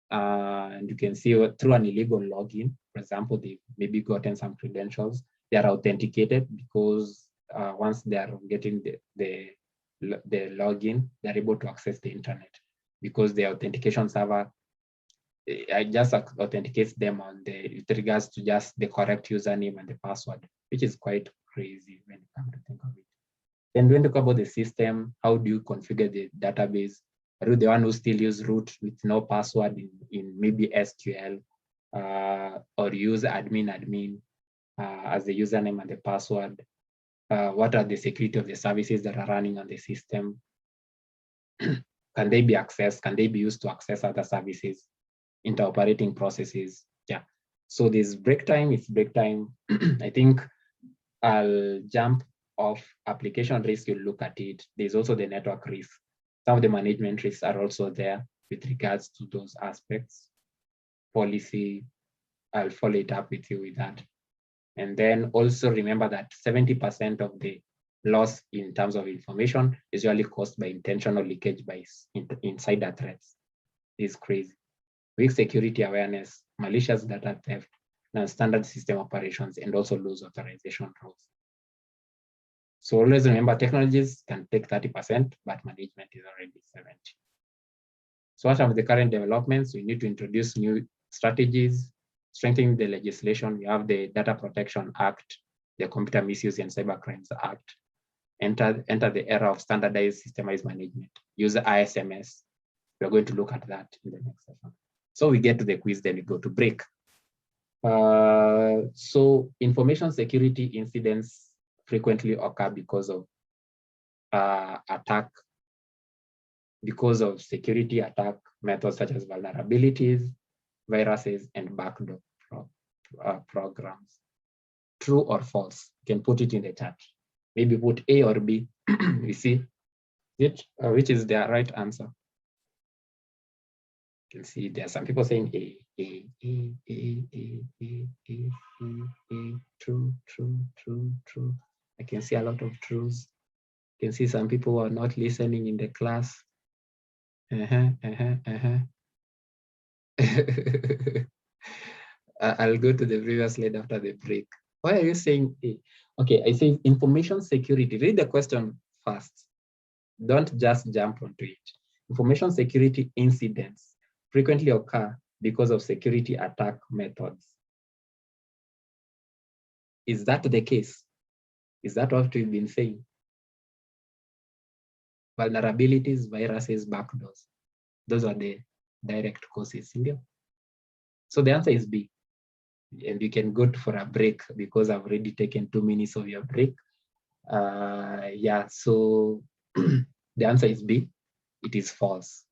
And you can see through an illegal login, for example, they maybe gotten some credentials. They are authenticated because once they are getting the login, they're able to access the internet because the authentication server just authenticates them with regards to just the correct username and the password, which is quite crazy when you come to think of it. Then when you talk about the system, how do you configure the database? Are you the one who still use root with no password in maybe SQL, or use admin as the username and the password? What are the security of the services that are running on the system? Can they be accessed? Can they be used to access other services, interoperating processes? Yeah. So this break time, it's break time. I think I'll jump off application risk, you look at it. There's also the network risk. Some of the management risks are also there with regards to those aspects. Policy, I'll follow it up with you with that. And then also remember that 70% of the loss in terms of information is usually caused by intentional leakage by insider threats. It's crazy. Weak security awareness, malicious data theft, non-standard system operations, and also loose authorization rules. So always remember, technologies can take 30%, but management is already 70%. So what are the current developments? We need to introduce new strategies, strengthen the legislation. We have the Data Protection Act, the Computer Misuse and Cybercrimes Act. Enter the era of standardized systemized management. Use ISMS. We're going to look at that in the next session. So we get to the quiz, then we go to break. So information security incidents frequently occur because of because of security attack methods such as vulnerabilities, viruses, and backdoor programs. True or false? You can put it in the chat. Maybe put A or B. We see it, which is the right answer. You can see there are some people saying A, true. I can see a lot of truths. You can see some people who are not listening in the class. I'll go to the previous slide after the break. Why are you saying A? Okay, I say information security. Read the question first. Don't just jump onto it. Information security incidents frequently occur because of security attack methods. Is that the case? Is that what we've been saying? Vulnerabilities, viruses, backdoors. Those are the direct causes. So the answer is B. And you can go for a break because I've already taken 2 minutes of your break. Yeah, so the answer is B. It is false.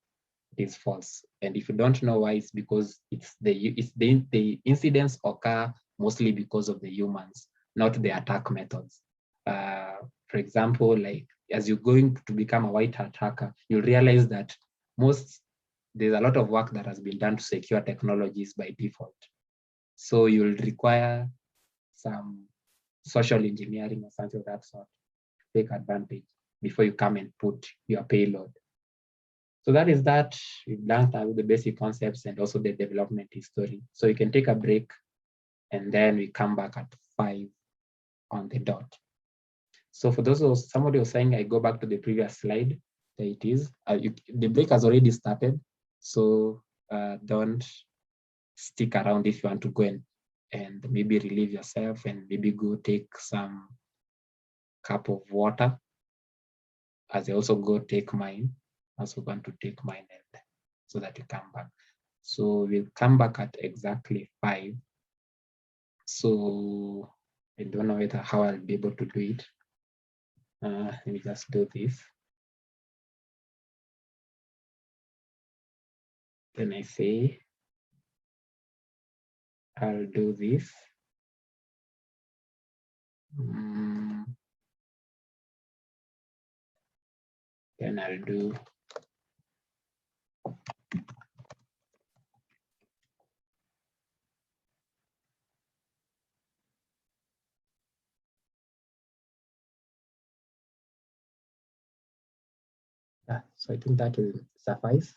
It is false. And if you don't know why, it's because the incidents occur mostly because of the humans, not the attack methods. For example, like as you're going to become a white hat hacker, you'll realize that there's a lot of work that has been done to secure technologies by default. So you'll require some social engineering or something of that sort to take advantage before you come and put your payload. So that is that. We've learned the basic concepts and also the development history. So you can take a break and then we come back at 5 on the dot. So for those who, somebody was saying, I go back to the previous slide. There it is. The break has already started. So don't stick around if you want to go and maybe relieve yourself and maybe go take some cup of water. As I also go take mine. Also going to take mine and so that you come back. So we'll come back at exactly 5. So I don't know how I'll be able to do it. Let me just do this. Then I say, I'll do this. Then I'll do so I think that will suffice.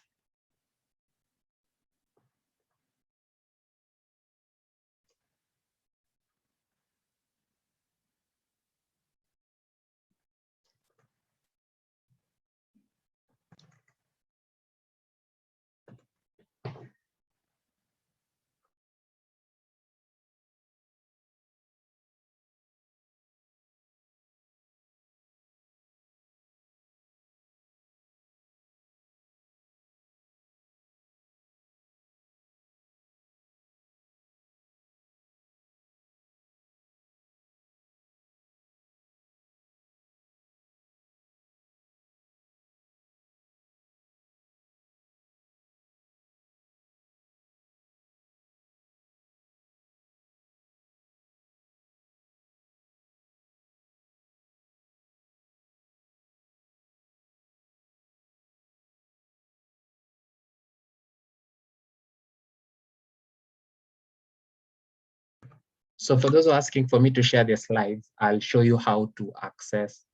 So for those who are asking for me to share the slides, I'll show you how to access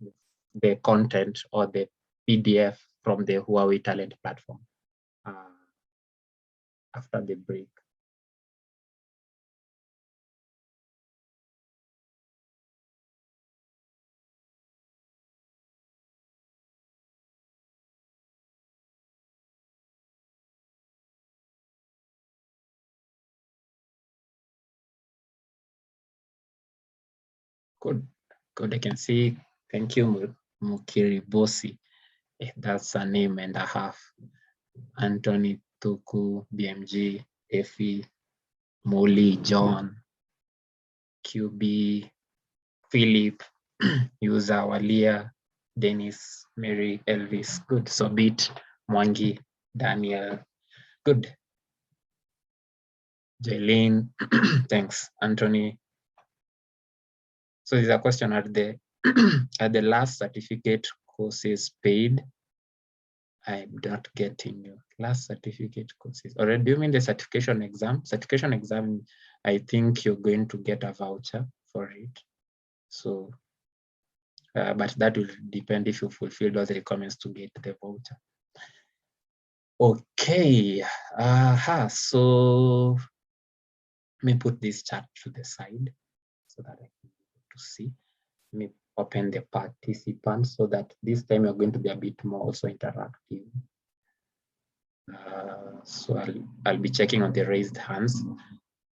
the content or the PDF from the Huawei Talent platform after the break. Good, good. I can see. Thank you, Mukiri Bosi. That's a name and a half. Anthony, Tuku, BMG, Effie, Molly, John, QB, Philip, User, Walia, Dennis, Mary, Elvis. Good. Sobit, Mwangi, Daniel. Good. Jaylene, thanks. Anthony. So there's a question, are the last certificate courses paid? I'm not getting you. Last certificate courses. Or do you mean the certification exam? Certification exam, I think you're going to get a voucher for it. So, but that will depend if you fulfill those requirements to get the voucher. Okay. So let me put this chart to the side so that I can be able to see. Let me open the participants so that this time you're going to be a bit more also interactive. So I'll be checking on the raised hands.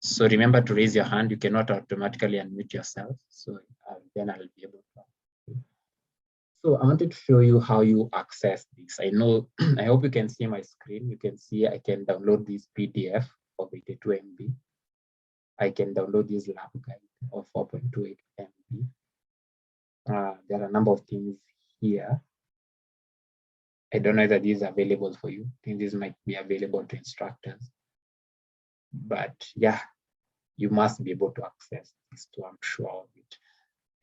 So remember to raise your hand. You cannot automatically unmute yourself. So then I'll be able to. So I wanted to show you how you access this. I know, I hope you can see my screen. You can see I can download this PDF of 82 MB. I can download this lab guide of 4.28 MB. There are a number of things here. I don't know that these are available for you. I think these might be available to instructors. But yeah, you must be able to access this too, I'm sure of it.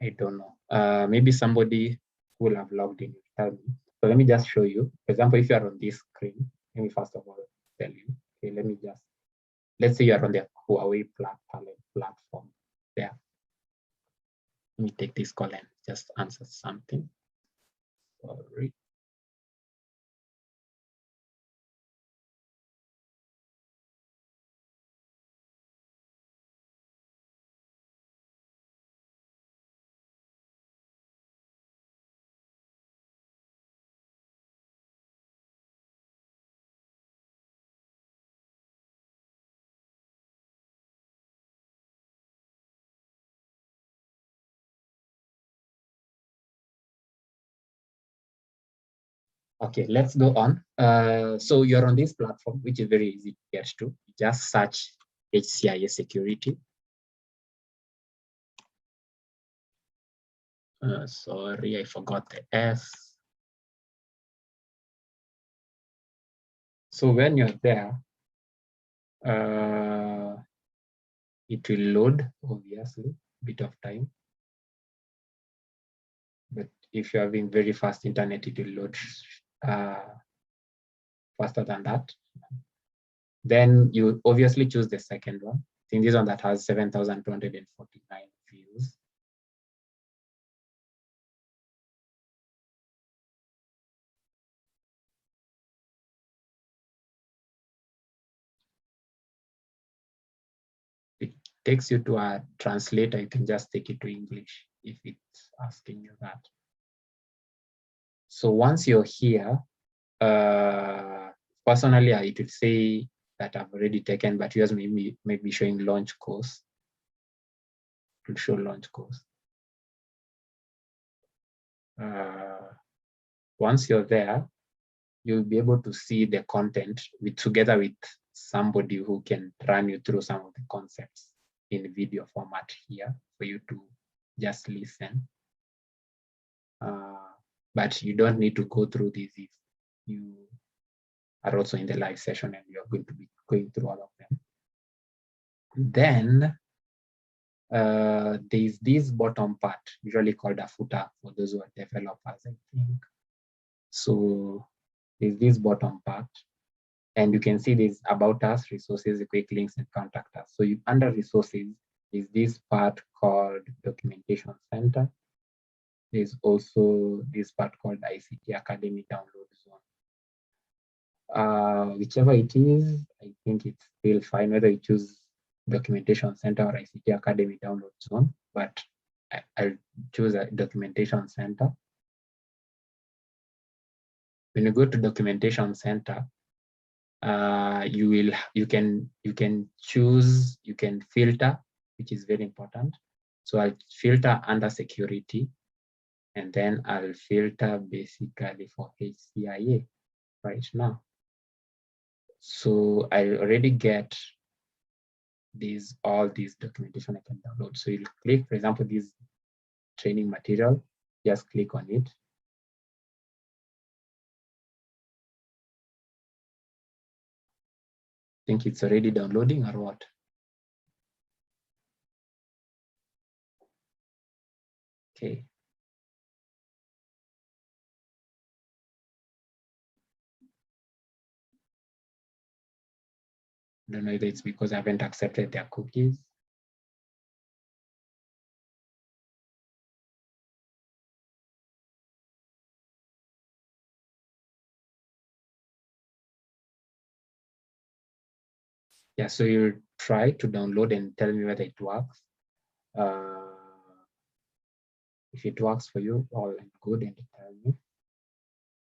I don't know. Maybe somebody who will have logged in will tell me. So let me just show you. For example, if you are on this screen, let me first of all tell you. Okay, let's say you are on the Huawei platform there. Let me take this call and just answer something. Sorry. Okay, let's go on. So you're on this platform, which is very easy to get to. Just search HCIA security. Sorry, I forgot the S. So when you're there, It will load, obviously, bit of time. But if you're having very fast internet, it will load faster than that. Then you obviously choose the second one. I think this one that has 7,249 views. It takes you to a translator. You can just take it to English if it's asking you that. So once you're here, personally, it would say that I've already taken, but yours may be showing launch course. It will show launch course. Once you're there, you'll be able to see the content together with somebody who can run you through some of the concepts in video format here for you to just listen. But you don't need to go through this if you are also in the live session and you're going to be going through all of them. Then there's this bottom part, usually called a footer for those who are developers, I think. So there's this bottom part, and you can see this about us, resources, quick links, and contact us. So under resources is this part called documentation center. There's also this part called ICT Academy download zone. Whichever it is, I think it's still fine whether you choose documentation center or ICT Academy download zone, but I'll choose a documentation center. When you go to documentation center, you can choose, you can filter, which is very important. So I'll filter under security, and then I'll filter basically for HCIA right now. So I already get all these documentation I can download. So you'll click, for example, this training material, just click on it. Think it's already downloading or what? Okay. I don't know if it's because I haven't accepted their cookies. Yeah, so you try to download and tell me whether it works. If it works for you, all good, and tell me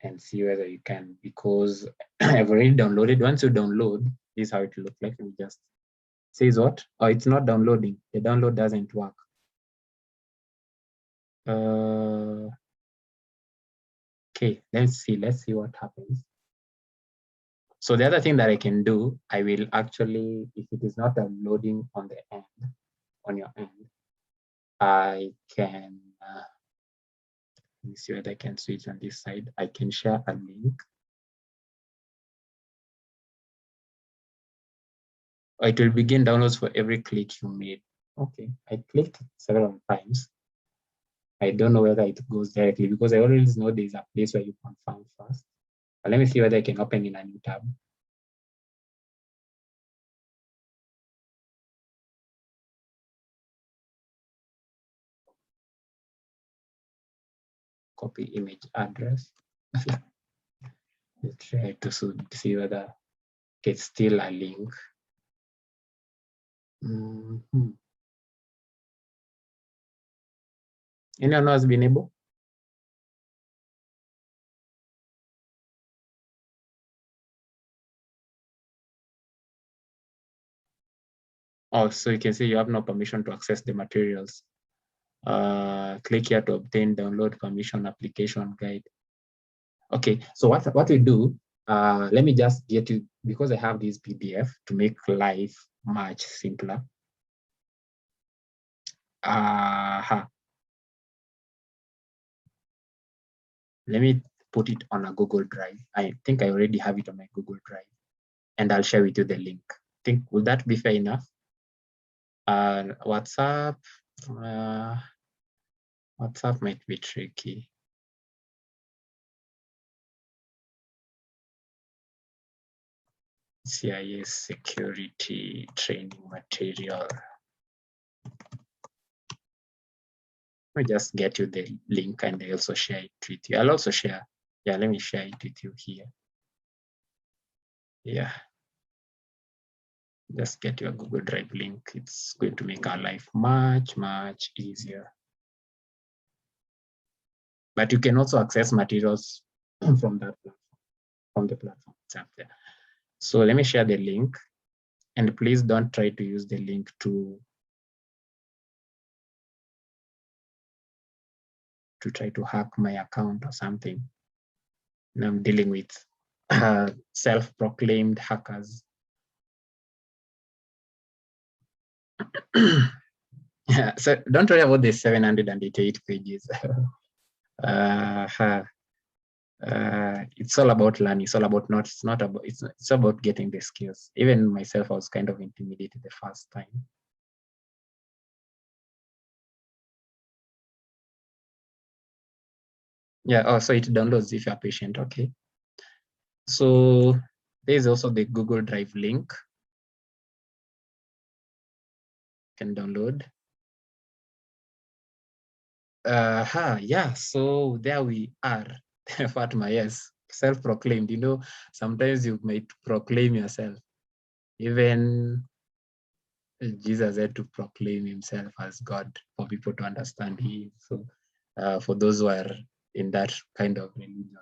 and see whether you can, because I've already downloaded. Once you download, this is how it looks like. It just says what? Oh, it's not downloading. The download doesn't work. Okay, let's see what happens. So the other thing that I can do, I will actually, if it is not downloading on the end, on your end, I can, let me see whether I can switch on this side. I can share a link. It will begin downloads for every click you made. Okay, I clicked several times. I don't know whether it goes directly because I always know there's a place where you confirm first. But let me see whether I can open in a new tab. Copy image address. Let's try to see whether it's still a link. Anyone has been able? Oh, so you can see you have no permission to access the materials. Click here to obtain download permission application guide. Okay, so what we do, let me just get you, because I have this PDF to make life much simpler. Let me put it on a Google Drive. I think I already have it on my Google Drive, and I'll share with you the link. think, would that be fair enough? WhatsApp, WhatsApp might be tricky. CIS security training material. Let me just get you the link and I also share it with you. I'll also share. Yeah, let me share it with you here. Yeah. Just get your Google Drive link. It's going to make our life much, much easier. But you can also access materials from that platform, from the platform itself there. So let me share the link, and please don't try to use the link to try to hack my account or something. And I'm dealing with self-proclaimed hackers. Yeah, so don't worry about the 788 pages. It's all about learning. It's all about it's about getting the skills. Even myself, I was kind of intimidated the first time. Yeah, oh, so it downloads if you're patient, okay. So there's also the Google Drive link. You can download. Yeah, so there we are. Fatma, yes, self-proclaimed. You know, sometimes you might proclaim yourself. Even Jesus had to proclaim himself as God for people to understand him. So for those who are in that kind of religion.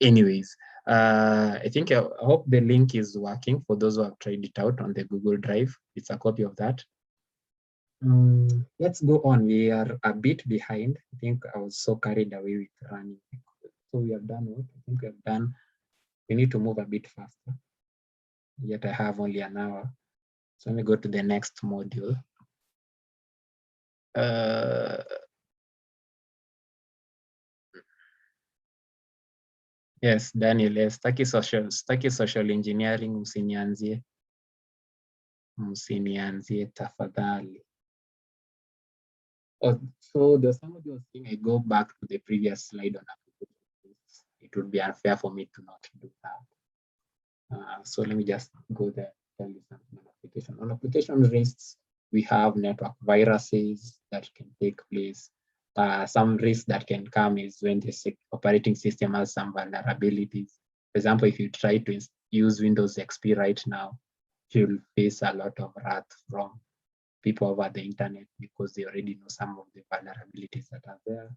Anyways, I think I hope the link is working for those who have tried it out on the Google Drive. It's a copy of that. Let's go on. We are a bit behind. I think I was so carried away with running. So we have done what? I think we have done. We need to move a bit faster. Yet I have only an hour. So let me go to the next module. Yes, Daniel, yes, staki social engineering, msinianzie tafadhali. Oh, so there's somebody was saying I go back to the previous slide on application. It would be unfair for me to not do that. So let me just go there, tell you something on application. On application risks, we have network viruses that can take place. Some risks that can come is when the operating system has some vulnerabilities. For example, if you try to use Windows XP right now, you'll face a lot of wrath from people over the internet because they already know some of the vulnerabilities that are there.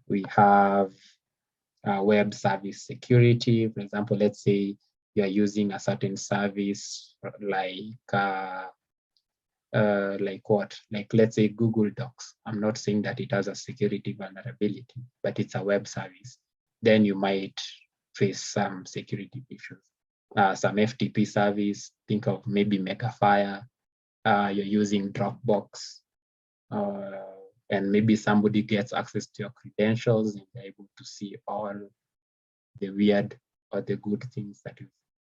We have web service security. For example, let's say you are using a certain service like what? Like let's say Google Docs. I'm not saying that it has a security vulnerability, but it's a web service. Then you might face some security issues. Some FTP service, think of maybe Megafire. You're using Dropbox, and maybe somebody gets access to your credentials and they're able to see all the weird or the good things that you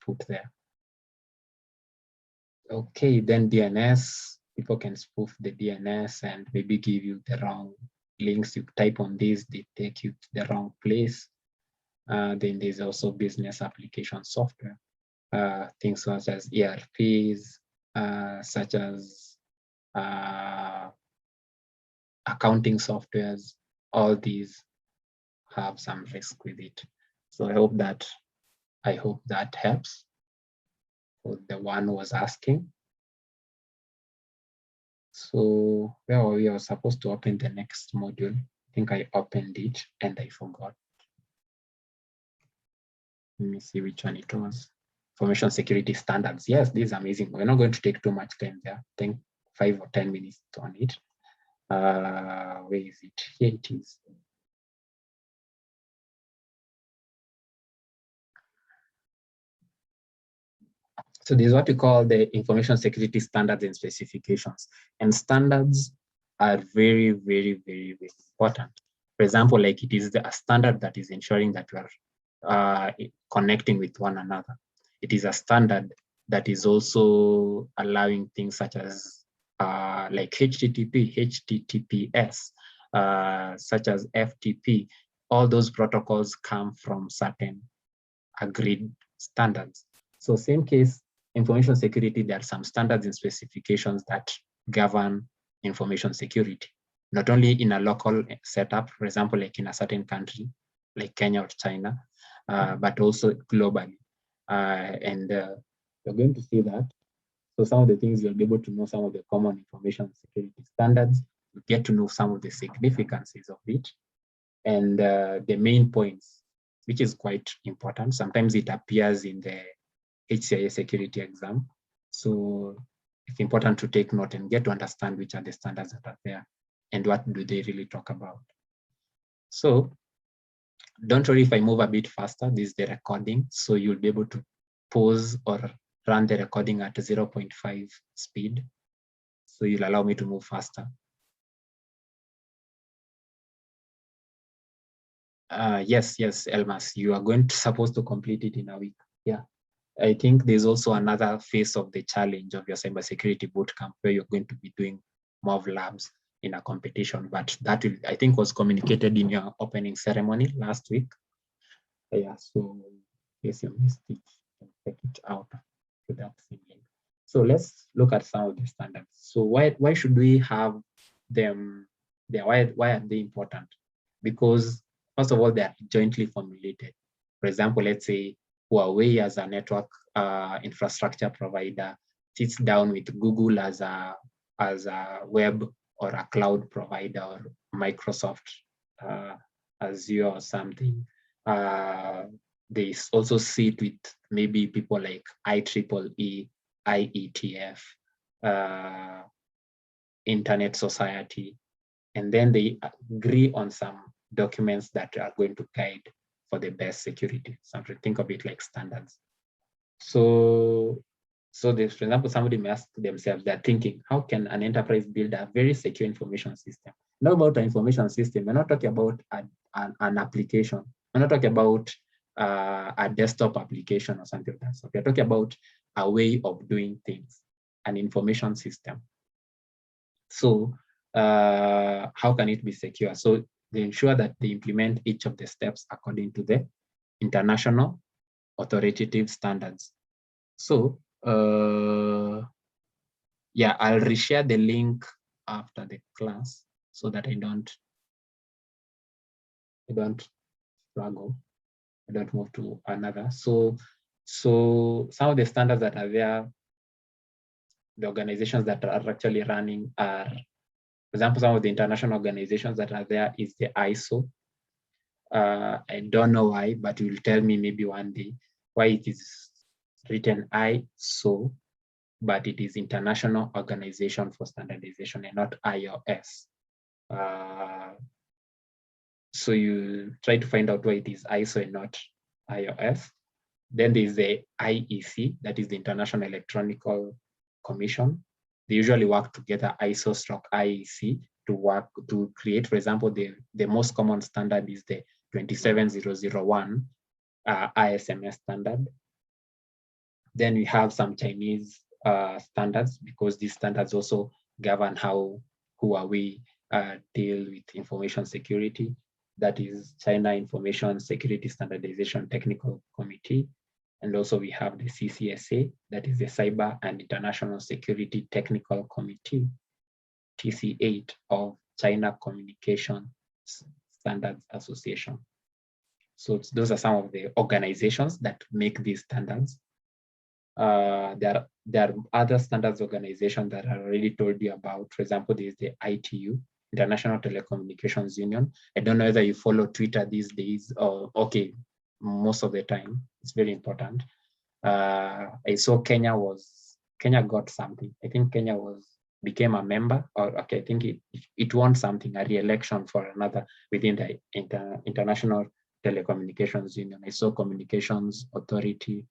put there. Okay, then DNS, people can spoof the DNS and maybe give you the wrong links. You type on this, they take you to the wrong place. Then there's also business application software, things such as ERPs, such as accounting softwares. All these have some risk with it. So I hope that helps for the one who was asking. So where we are supposed to open the next module. I think I opened it and I forgot. Let me see which one it was. Information security standards. Yes, this is amazing. We're not going to take too much time there. I think 5 or 10 minutes on it. Where is it? Here it is. So this is what we call the information security standards and specifications. And standards are very, very, very, very important. For example, like it is a standard that is ensuring that you are connecting with one another. It is a standard that is also allowing things such as like HTTP, HTTPS, such as FTP. All those protocols come from certain agreed standards. So same case, information security, there are some standards and specifications that govern information security, not only in a local setup, for example, like in a certain country, like Kenya or China, but also globally. You're going to see that. So some of the things you'll be able to know some of the common information security standards, you get to know some of the significances of it, and the main points, which is quite important. Sometimes it appears in the HCIA security exam. So it's important to take note and get to understand which are the standards that are there and what do they really talk about. So don't worry if I move a bit faster. This is the recording. So you'll be able to pause or run the recording at 0.5 speed. So you'll allow me to move faster. Yes, Elmas, you are supposed to complete it in a week. Yeah. I think there's also another phase of the challenge of your cybersecurity bootcamp where you're going to be doing more of labs in a competition, but that will, I think, was communicated in your opening ceremony last week. Yeah, so in case you missed it, you can check it out to that same link. So let's look at some of the standards. So why should we have them there? Why are they important? Because first of all, they are jointly formulated. For example, let's say Huawei as a network infrastructure provider sits down with Google as a web or a cloud provider, or Microsoft Azure or something. They also sit with maybe people like IEEE, IETF, Internet Society, and then they agree on some documents that are going to guide for the best security. So to think of it like standards. So for example, somebody may ask themselves, they're thinking, how can an enterprise build a very secure information system? Not about an information system. We're not talking about an application. We're not talking about a desktop application or something like that. So we're talking about a way of doing things, an information system. So how can it be secure? So they ensure that they implement each of the steps according to the international authoritative standards. So yeah, I'll reshare the link after the class so that I don't struggle. I don't move to another. So some of the standards that are there, the organizations that are actually running are, for example, some of the international organizations that are there is the ISO. I don't know why, but you'll tell me maybe one day why it is written ISO, but it is International Organization for Standardization and not IOS. So you try to find out why it is ISO and not IOS. Then there's the IEC, that is the International Electronical Commission. They usually work together, ISO/IEC, to create, for example, the most common standard is the 27001 ISMS standard. Then we have some Chinese standards, because these standards also govern how Huawei deal with information security. That is China Information Security Standardization Technical Committee. And also we have the CCSA, that is the Cyber and International Security Technical Committee, TC8 of China Communication Standards Association. So those are some of the organizations that make these standards. There are other standards organizations that I already told you about. For example, there is the ITU, International Telecommunications Union. I don't know whether you follow Twitter these days, or okay, most of the time. It's very important. I saw Kenya got something. I think Kenya became a member, or okay, I think it won something, a re-election for another within the International Telecommunications Union. I saw Communications Authority,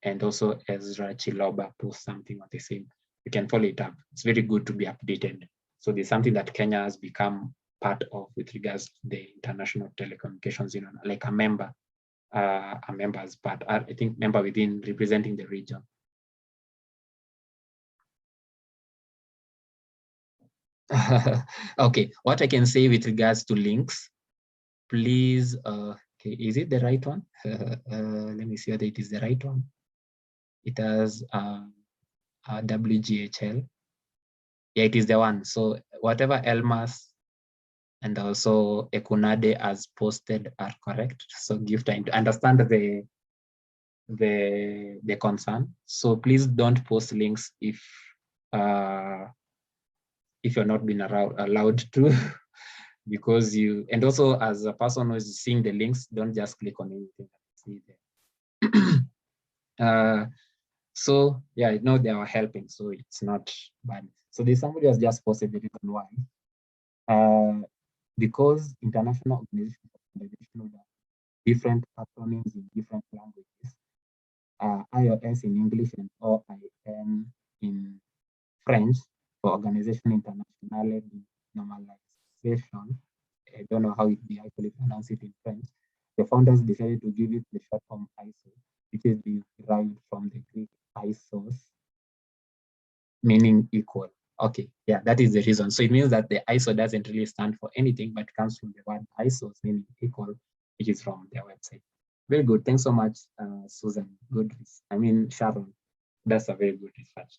and also Ezra Chiloba post something on the same. You can follow it up. It's very good to be updated. So there's something that Kenya has become part of with regards to the International Telecommunications Union, like a member. a members, but I think member within representing the region. Okay, what I can say with regards to links, please, okay, is it the right one? Let me see whether it is the right one. It has WGHL. Yeah, it is the one. So whatever Elmas and also Ekunade has posted are correct. So give time to understand the concern. So please don't post links if you're not being allowed to, because you, and also as a person who is seeing the links, don't just click on anything that you see there. So yeah, I know they are helping, so it's not bad. So there's somebody has just posted the reason why. Because international organizations have different acronyms in different languages, IOS in English and OIN in French for Organisation Internationale de Normalisation. I don't know how they actually pronounce it in French. The founders decided to give it the short form ISO, which is derived from the Greek isos, meaning equal. Okay, yeah, that is the reason. So it means that the ISO doesn't really stand for anything, but comes from the word isos, meaning equal, which is from their website. Very good. Thanks so much, Susan. Good. I mean, Sharon. That's a very good research.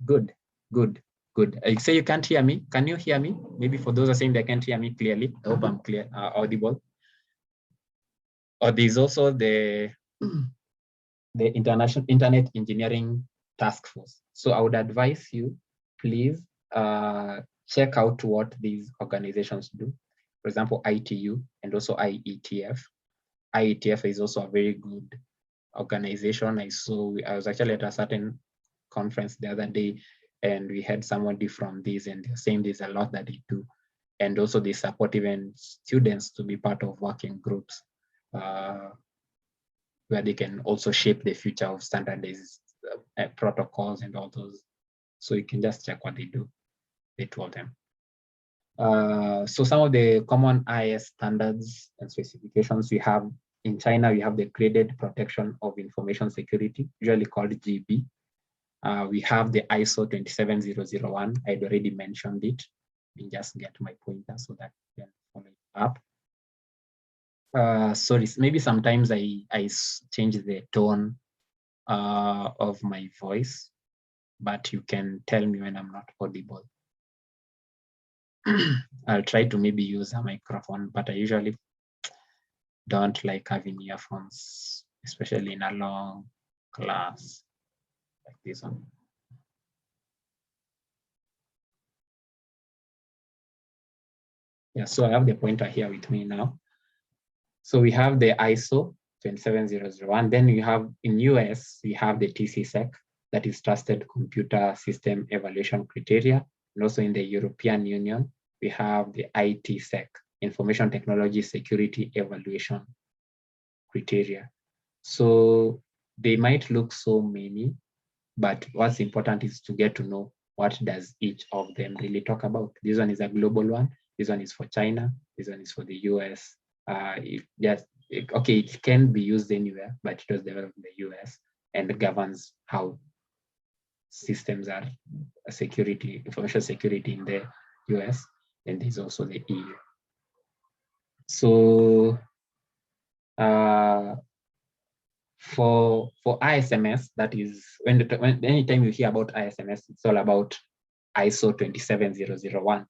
Good, good, good. You say you can't hear me. Can you hear me? Maybe for those who are saying they can't hear me clearly. I hope I'm clear, audible. Or there's also the International Internet Engineering Task Force. So I would advise you, please check out what these organizations do. For example, ITU and also IETF. IETF is also a very good organization. I was actually at a certain conference the other day, and we had somebody from this, and they're saying there's a lot that they do. And also they support even students to be part of working groups where they can also shape the future of standardized protocols and all those. So you can just check what they do. They told them. So some of the common IS standards and specifications we have in China, we have the Graded Protection of Information Security, usually called GB. We have the ISO 27001. I'd already mentioned it. Let me just get my pointer so that you can follow it up. Sorry, maybe sometimes I change the tone of my voice, but you can tell me when I'm not audible. I'll try to maybe use a microphone, but I usually don't like having earphones, especially in a long class like this one. Yeah, so I have the pointer here with me now. So we have the ISO 27001. Then we have in US, we have the TCSEC, that is Trusted Computer System Evaluation Criteria. And also in the European Union, we have the ITSEC, Information Technology Security Evaluation Criteria. So they might look so many, but what's important is to get to know what does each of them really talk about. This one is a global one. This one is for China. This one is for the US. Okay, it can be used anywhere, but it was developed in the US and governs how systems are security, information security in the US, and there's also the EU. So for ISMS, that is anytime you hear about ISMS, it's all about ISO 27001.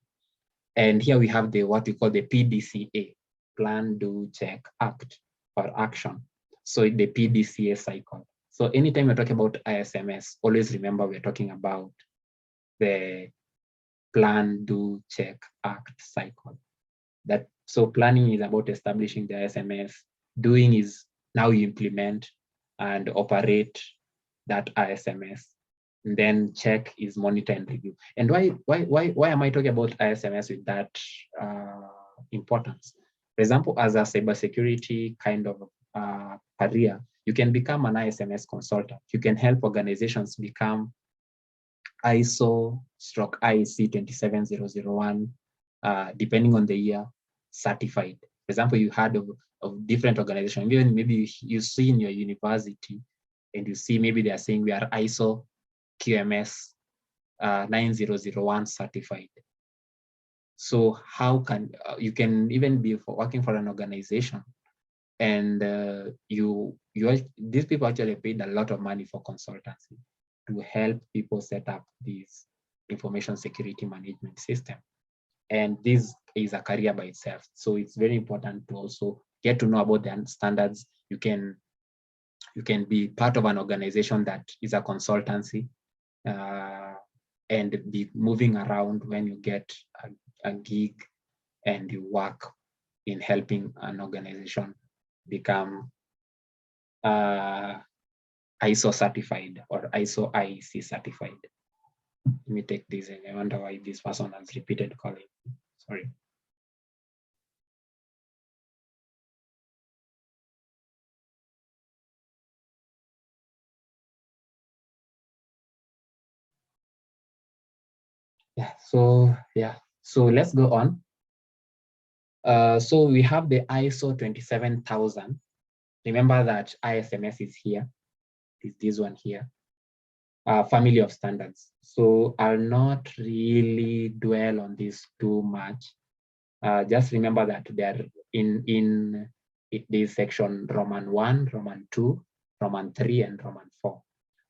And here we have the what we call the PDCA, Plan, Do, Check, Act, or Action. So the PDCA cycle. So anytime we're talking about ISMS, always remember we're talking about the Plan, Do, Check, Act cycle. So planning is about establishing the ISMS. Doing is now you implement and operate that ISMS. And then check is monitor and review. And why am I talking about ISMS with that importance? For example, as a cybersecurity kind of career, you can become an ISMS consultant. You can help organizations become ISO/IEC 27001, depending on the year, certified. For example, you heard of different organizations. Even maybe you see in your university and you see maybe they are saying we are ISO QMS 9001 certified. So how can you can even be working for an organization and these people actually paid a lot of money for consultancy to help people set up these information security management system. And this is a career by itself. So it's very important to also get to know about the standards. You can be part of an organization that is a consultancy and be moving around when you get a gig and you work in helping an organization become ISO certified or ISO IEC certified. Let me take this, and I wonder why this person has repeated calling. Sorry. So let's go on. So we have the ISO 27000. Remember that ISMS is here, is this one here, family of standards. So I'll not really dwell on this too much. Just remember that they're in this section Roman 1, Roman 2, Roman 3, and Roman 4.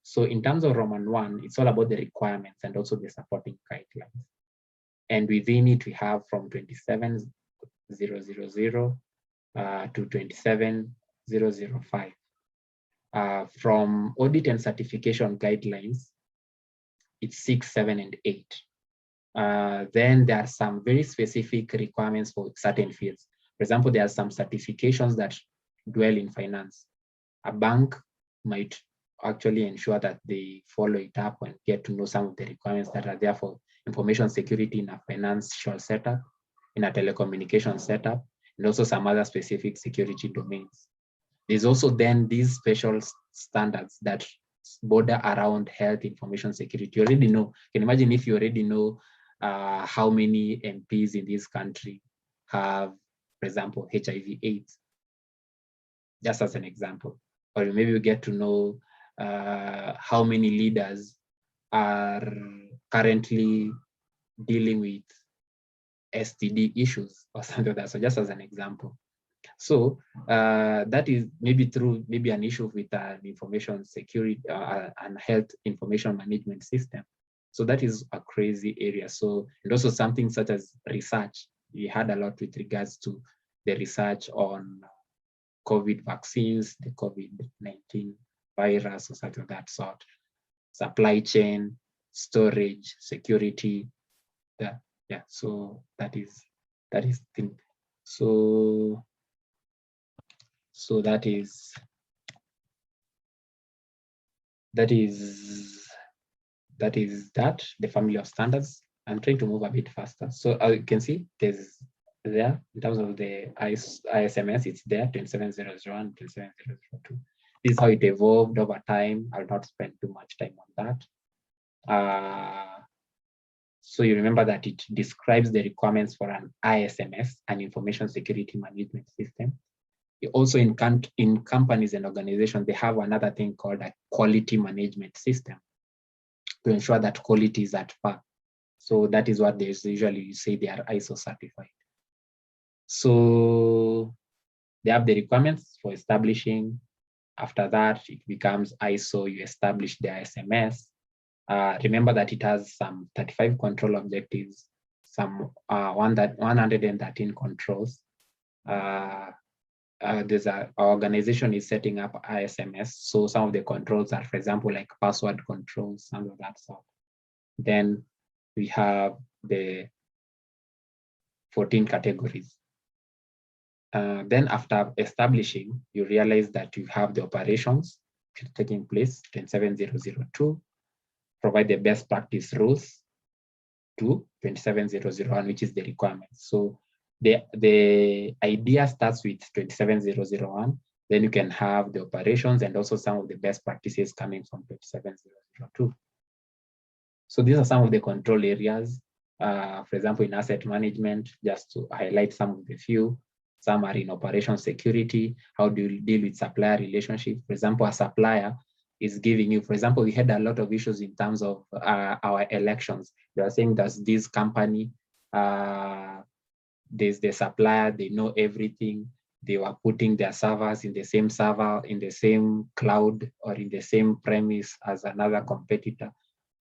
So in terms of Roman 1, it's all about the requirements and also the supporting guidelines. And within it, we have from 27000 to 27005. From audit and certification guidelines, it's 6, 7, and 8. Then there are some very specific requirements for certain fields. For example, there are some certifications that dwell in finance. A bank might actually ensure that they follow it up and get to know some of the requirements that are there for information security in a financial setup, in a telecommunication setup, and also some other specific security domains. There's also then these special standards that border around health information security. You already know, you can imagine if you already know how many MPs in this country have, for example, HIV/AIDS, just as an example. Or maybe you get to know how many leaders are currently dealing with STD issues or something like that. So just as an example. So that is maybe through maybe an issue with an information security and health information management system. So that is a crazy area. So, and also something such as research. We had a lot with regards to the research on COVID vaccines, the COVID-19 virus or something of that sort. Supply chain, storage, security. Yeah, so that is thing. So that is the family of standards. I'm trying to move a bit faster. So you can see there's there in terms of the ISMS, it's there 27001, 27002. This is how it evolved over time. I'll not spend too much time on that. So you remember that it describes the requirements for an ISMS, an information security management system. Also in companies and organizations, they have another thing called a quality management system to ensure that quality is at par. So that is what they usually say they are ISO certified. So they have the requirements for establishing. After that, it becomes ISO, you establish the ISMS. Remember that it has some 35 control objectives, some 113 controls. There's our organization is setting up ISMS. So some of the controls are, for example, like password controls, some of that sort. Then we have the 14 categories. Then after establishing, you realize that you have the operations taking place, 27002, provide the best practice rules to 27001, which is the requirement. So the idea starts with 27001, then you can have the operations and also some of the best practices coming from 27002. So these are some of the control areas. For example, in asset management, just to highlight some of the few, Some are in operation security. How do you deal with supplier relationship? For example, a supplier is giving you, for example, we had a lot of issues in terms of our elections. They are saying that this company, there's the supplier, they know everything. They were putting their servers in the same server, in the same cloud, or in the same premise as another competitor.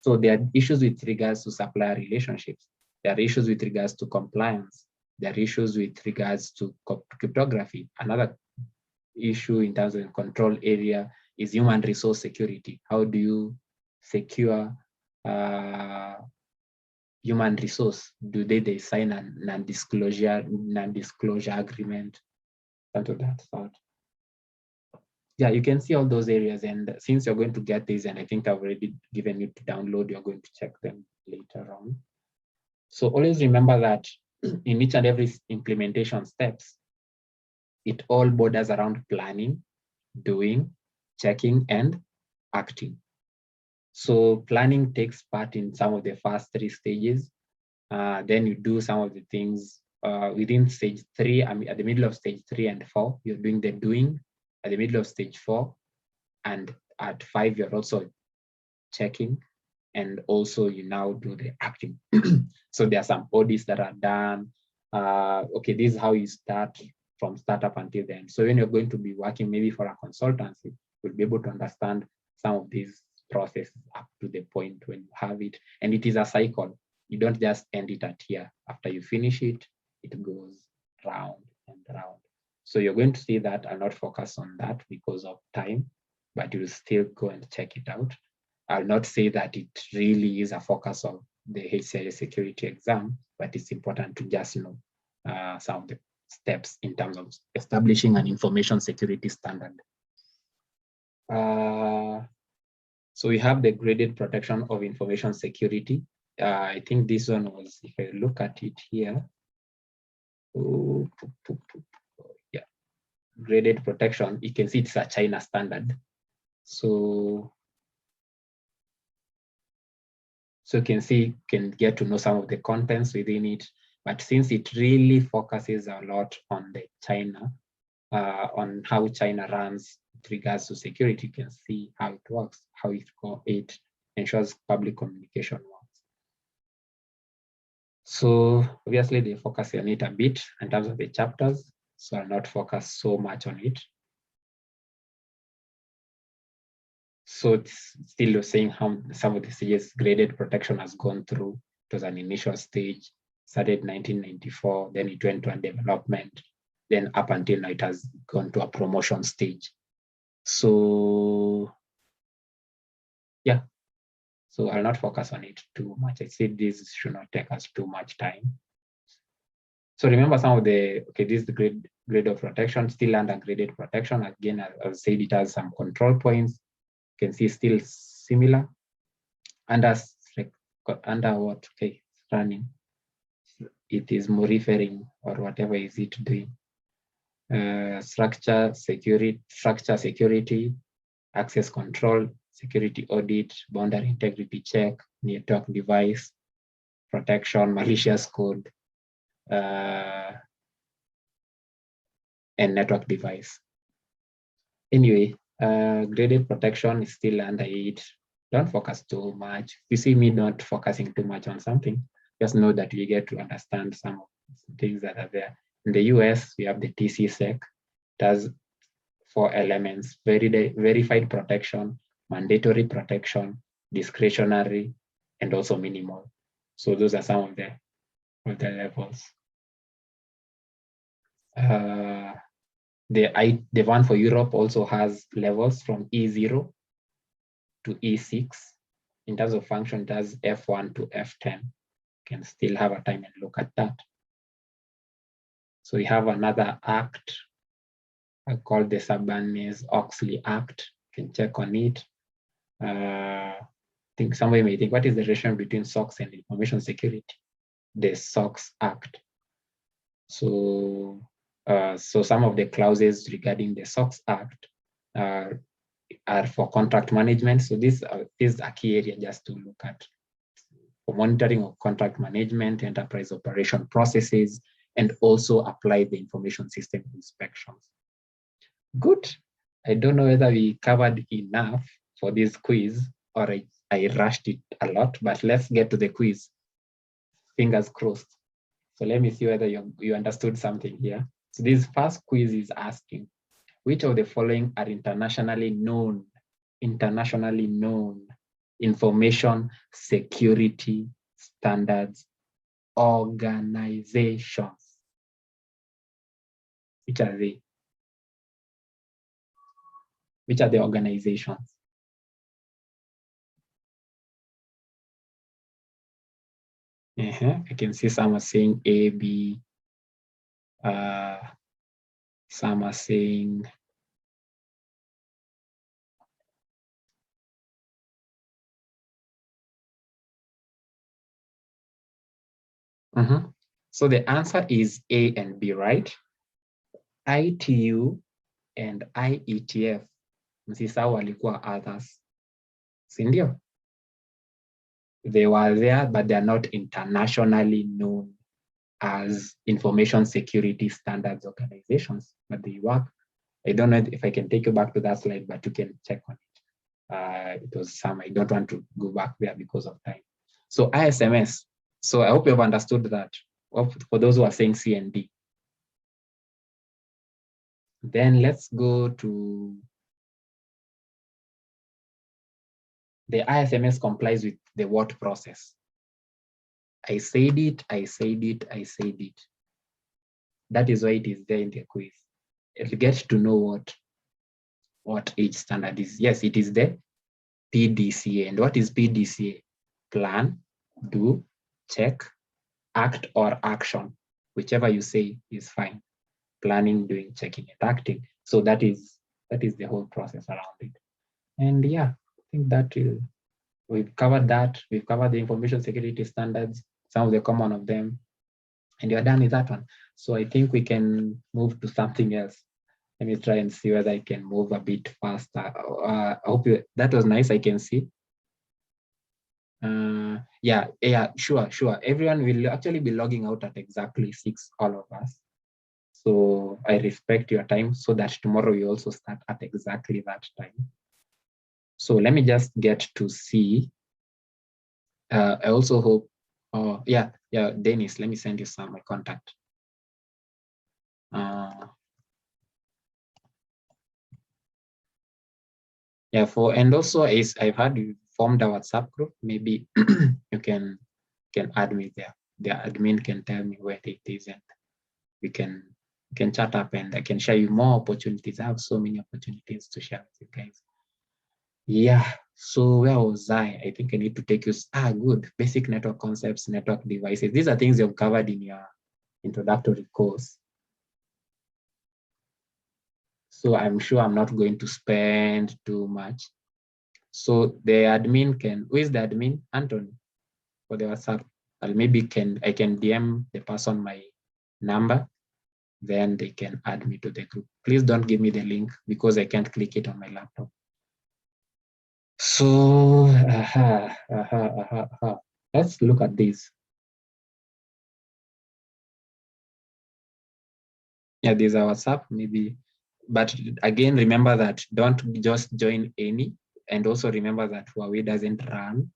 So there are issues with regards to supplier relationships. There are issues with regards to compliance. There are issues with regards to cryptography. Another issue in terms of control area is human resource security. How do you secure human resource? Do they sign a non-disclosure agreement? Something of that sort. Yeah, you can see all those areas. And since you're going to get these, and I think I've already given you to download, you're going to check them later on. So always remember that in each and every implementation steps, it all borders around planning, doing, checking, and acting. So planning takes part in some of the first 3 stages. Then you do some of the things within stage 3. I mean, at the middle of stage 3 and 4, you're doing the doing. At the middle of stage 4, and at 5, you're also checking, and also you now do the acting. So there are some audits that are done. Okay, this is how you start from startup until the end. So when you're going to be working maybe for a consultancy, you'll be able to understand some of these processes up to the point when you have it. And it is a cycle. You don't just end it at here. After you finish it, it goes round and round. So you're going to see that. I'll not focus on that because of time, but you'll still go and check it out. I'll not say that it really is a focus of the HCIA security exam, but it's important to just know some of the steps in terms of establishing an information security standard. So we have the graded protection of information security. I think this one was, if I look at it here, yeah, graded protection, you can see it's a China standard. So you can see, can get to know some of the contents within it, but since it really focuses a lot on the China, on how China runs with regards to security, you can see how it works, how it ensures public communication works. So obviously they focus on it a bit in terms of the chapters, so I'll not focus so much on it. So it's still saying how some of the stages graded protection has gone through. It was an initial stage, started 1994, then it went to a development, then up until now it has gone to a promotion stage. So yeah, so I'll not focus on it too much. I said this should not take us too much time. So remember some of the, okay, this is the grade of protection, still under graded protection. Again, I've said it has some control points. You can see still similar. Under what, okay, it's running. It is more referring or whatever is it doing. Structure security, access control, security audit, boundary integrity check, network device protection, malicious code, and network device. Anyway, graded protection is still under it. Don't focus too much. You see me not focusing too much on something, just know that you get to understand some of the things that are there. In the US, we have the TCSec. It has 4 elements: verified protection, mandatory protection, discretionary, and also minimal. So those are some of the levels. The one for Europe also has levels from E0 to E6. In terms of function, it has F1 to F10. You can still have a time and look at that. So we have another act called the Sarbanes-Oxley Act. You can check on it. I think somebody may think, what is the relation between SOX and information security? The SOX Act. So some of the clauses regarding the SOX Act are for contract management. So this is a key area just to look at. For monitoring of contract management, enterprise operation processes, and also apply the information system inspections. Good. I don't know whether we covered enough for this quiz or I rushed it a lot, but let's get to the quiz. Fingers crossed. So let me see whether you understood something here. So this first quiz is asking, which of the following are internationally known information security standards organizations? Which are they? Which are the organizations? I can see some are saying A, B. Some are saying So the answer is A and B, right? ITU and IETF. Msisahau walikuwa others. Sindio? They were there, but they are not internationally known as information security standards organizations, but they work. I don't know if I can take you back to that slide, but you can check on it. It was some, I don't want to go back there because of time. So ISMS. So I hope you've understood that. For those who are saying C and D. Then let's go to the ISMS complies with the what process? I said it. That is why it is there in the quiz. It'll get to know what each standard is. Yes, it is the PDCA. And what is PDCA? Plan, do, check, act, or action. Whichever you say is fine. Planning, doing, checking, and acting. So that is the whole process around it. And yeah, I think that we've covered that. We've covered the information security standards, some of the common of them, and you're done with that one. So I think we can move to something else. Let me try and see whether I can move a bit faster. I hope that was nice. I can see. Yeah, sure. Everyone will actually be logging out at exactly 6, all of us. So I respect your time so that tomorrow we also start at exactly that time. So let me just get to see. I also hope, yeah, Dennis, let me send you my contact. Yeah, and also I've heard you formed a WhatsApp group. Maybe you can add me there. The admin can tell me where it is, and we can chat up, and I can share you more opportunities. I have so many opportunities to share with you guys. Yeah. So where was I? I think I need to take you. Good. Basic network concepts, network devices. These are things you've covered in your introductory course. So I'm sure I'm not going to spend too much. So the admin who is the admin? Anthony, for the WhatsApp. I can DM the person my number, then they can add me to the group. Please don't give me the link because I can't click it on my laptop. So, let's look at this. Yeah, there's a WhatsApp maybe, but again, remember that don't just join any, and also remember that Huawei doesn't run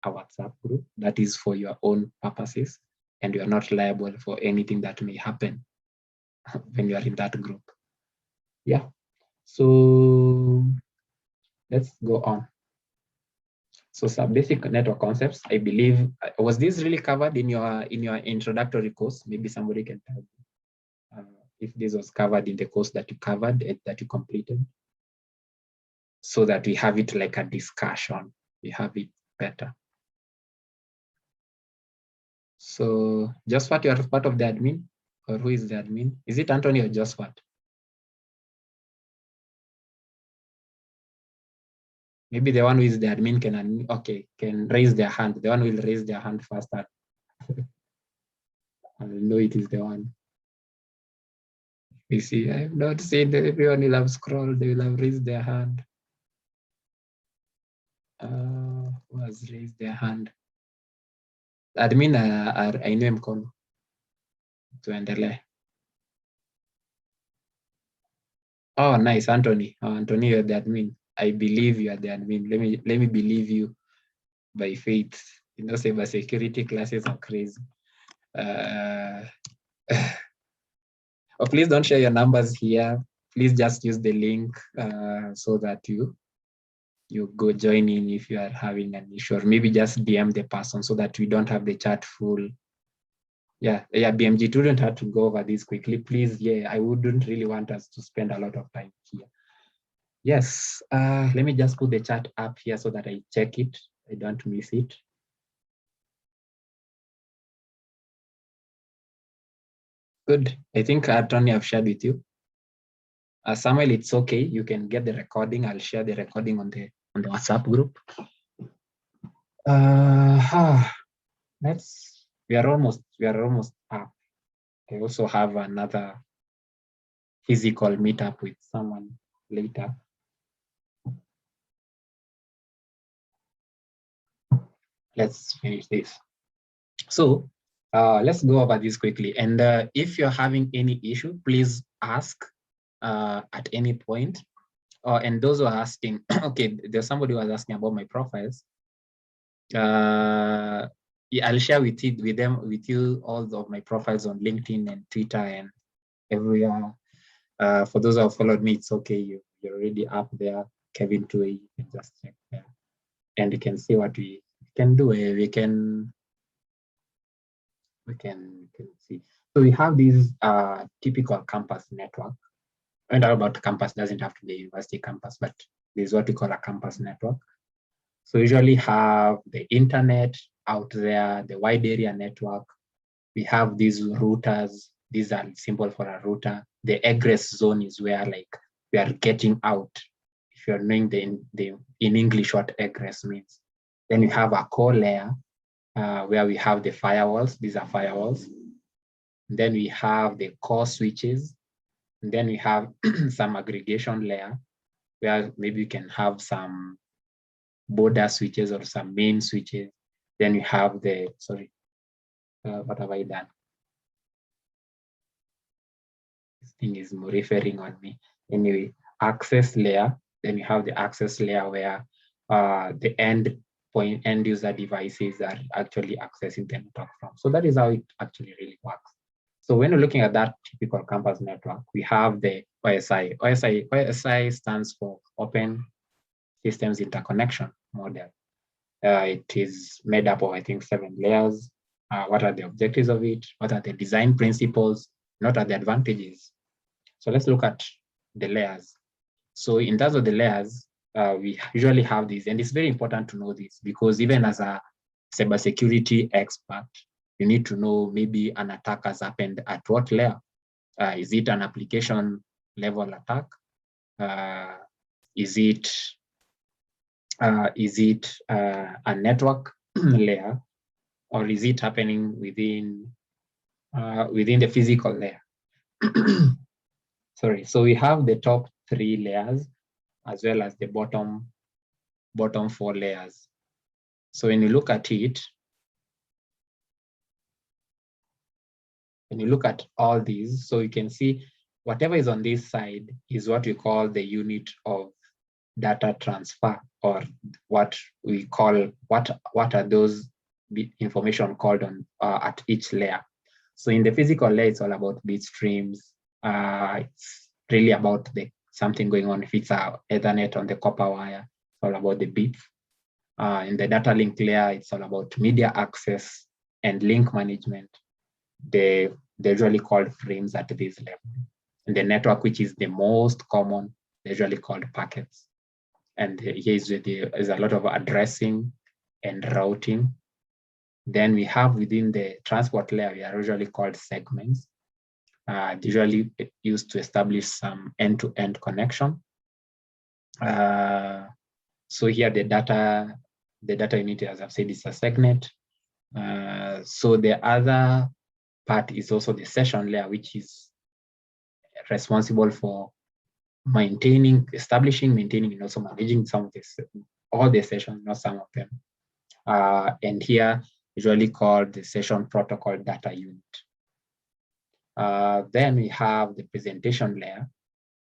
a WhatsApp group. That is for your own purposes, and you are not liable for anything that may happen when you are in that group. Yeah, so let's go on. So some basic network concepts, I believe, was this really covered in your introductory course? Maybe somebody can tell me if this was covered in the course that you covered, that you completed, so that we have it like a discussion. We have it better. So just what, you are part of the admin, or who is the admin? Is it Anthony or just what? Maybe the one who is the admin can raise their hand. The one who will raise their hand first. I know it is the one. You see, I have not seen that everyone will have scrolled, they will have raised their hand. Who has raised their hand? Admin, I know him. tuendelee. Oh, nice, Anthony. Oh, Anthony, you're the admin. I believe you are the admin. Let me believe you by faith. You know, cybersecurity classes are crazy. Oh, please don't share your numbers here. Please just use the link so that you go join in if you are having an issue, or maybe just DM the person so that we don't have the chat full. Yeah, BMG wouldn't have to go over this quickly, please. Yeah, I wouldn't really want us to spend a lot of time here. Yes, let me just put the chat up here so that I check it. I don't miss it. Good. I think Tony, I've shared with you. Samuel, it's okay. You can get the recording. I'll share the recording on the WhatsApp group. We are almost up. I also have another physical meetup with someone later. Let's finish this. So let's go over this quickly. And if you're having any issue, please ask at any point. And those who are asking, okay, there's somebody who was asking about my profiles. Yeah, I'll share with you all of my profiles on LinkedIn and Twitter and everywhere. For those who have followed me, it's okay. You're already up there. Kevin Tui, you can just check there, and you can see what we can do. We can see. So we have this typical campus network. And about campus doesn't have to be a university campus, but this is what we call a campus network. So usually have the internet out there, the wide area network. We have these routers. These are simple for a router. The egress zone is where like we are getting out. If you're knowing in English what egress means. Then we have a core layer where we have the firewalls. These are firewalls. And then we have the core switches. And then we have some aggregation layer where maybe you can have some border switches or some main switches. Then we have the, what have I done? This thing is referring on me. Anyway, access layer. Then we have the access layer where the end user devices are actually accessing the network from. So that is how it actually really works. So when we're looking at that typical campus network, we have the OSI. OSI stands for Open Systems Interconnection Model. It is made up of, I think, 7 layers. What are the objectives of it? What are the design principles? What are the advantages? So let's look at the layers. So in terms of the layers, we usually have these, and it's very important to know this because even as a cybersecurity expert, you need to know maybe an attack has happened at what layer. Is it an application level attack? Is it a network layer, or is it happening within the physical layer? Sorry. So we have the top 3 layers as well as the bottom 4 layers. So when you look at it, when you look at all these, so you can see whatever is on this side is what we call the unit of data transfer, or what we call, what are those information called on at each layer. So in the physical layer, it's all about bit streams. It's really about something going on. If it's a Ethernet on the copper wire, it's all about the bits. In the data link layer, it's all about media access and link management. They're usually called frames at this level. In the network, which is the most common, they're usually called packets. And here is a lot of addressing and routing. Then we have within the transport layer, we are usually called segments. Usually used to establish some end-to-end connection. So here the data unit, as I've said, is a segment. So the other part is also the session layer, which is responsible for establishing, maintaining, and also managing some of this, all the sessions, not some of them. And here, usually called the session protocol data unit. Then we have the presentation layer,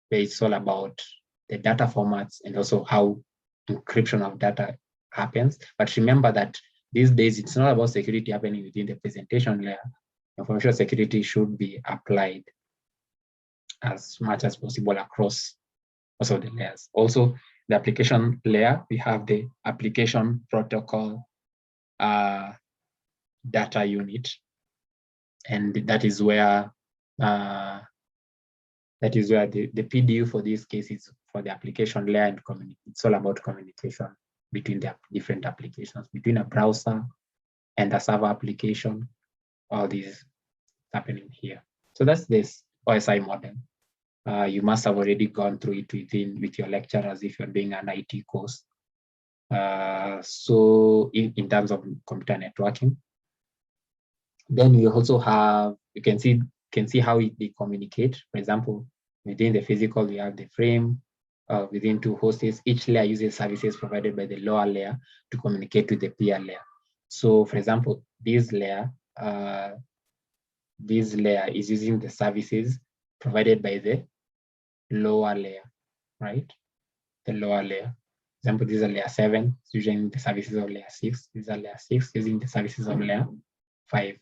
where it's all about the data formats and also how encryption of data happens. But remember that these days, it's not about security happening within the presentation layer. Information security should be applied as much as possible across also the layers. Also, the application layer, we have the application protocol data unit, and that is where the PDU for this case is for the application layer, and it's all about communication between the different applications, between a browser and a server application. All these happening here. So that's this OSI model. You must have already gone through it with your lecturers if you're doing an IT course. So in terms of computer networking, then we also have, you can see how they communicate. For example, within the physical, we have the frame. Within two hosts, each layer uses services provided by the lower layer to communicate with the peer layer. So for example, this layer is using the services provided by the lower layer, right? The lower layer. For example, this is a layer 7 using the services of layer 6. This is a layer 6 using the services of layer 5.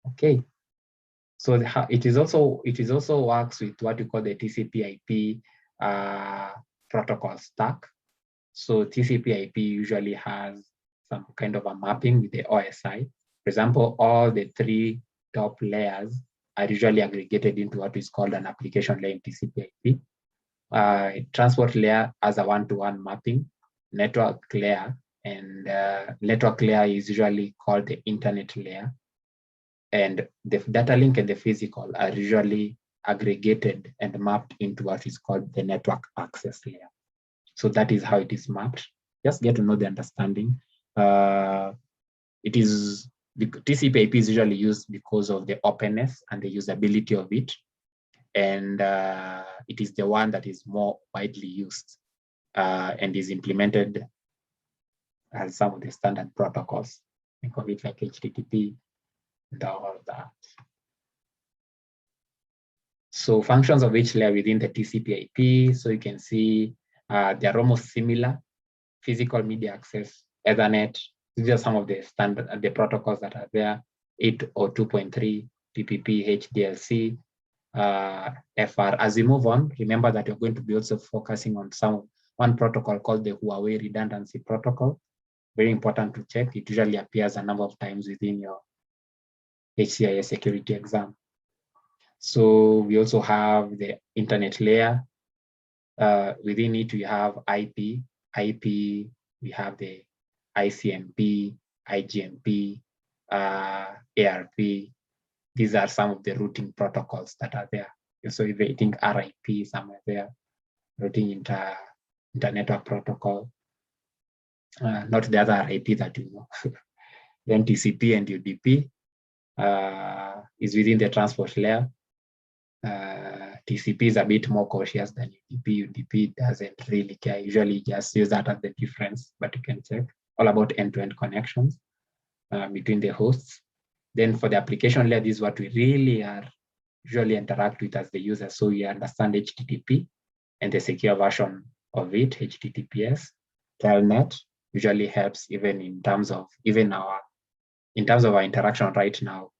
Okay. So it is also works with what we call the TCP/IP protocol stack. So TCP/IP usually has some kind of a mapping with the OSI. For example, all the 3 top layers are usually aggregated into what is called an application layer in TCP/IP. Transport layer has a one-to-one mapping. Network layer is usually called the internet layer. And the data link and the physical are usually aggregated and mapped into what is called the network access layer. So that is how it is mapped. Just get to know the understanding. The TCP/IP is usually used because of the openness and the usability of it. And it is the one that is more widely used and is implemented as some of the standard protocols. Think of it like HTTP and all of that. So functions of each layer within the TCP/IP. So you can see they're almost similar. Physical media access, Ethernet. These are some of the standard protocols that are there. 802.3, TPP, HDLC, FR. As we move on, remember that you're going to be also focusing on one protocol called the Huawei redundancy protocol. Very important to check. It usually appears a number of times within your HCIS security exam. So we also have the internet layer. Within it, we have IP. We have the ICMP, IGMP, ARP. These are some of the routing protocols that are there. So if you think RIP somewhere there, routing inter-network protocol, not the other RIP that you know. Then TCP and UDP is within the transport layer. TCP is a bit more cautious than UDP. UDP doesn't really care. Usually just use that as the difference, but you can check. All about end-to-end connections between the hosts. Then for the application layer, this is what we really are usually interact with as the user. So you understand HTTP and the secure version of it, HTTPS. Telnet usually helps even in terms of our interaction right now,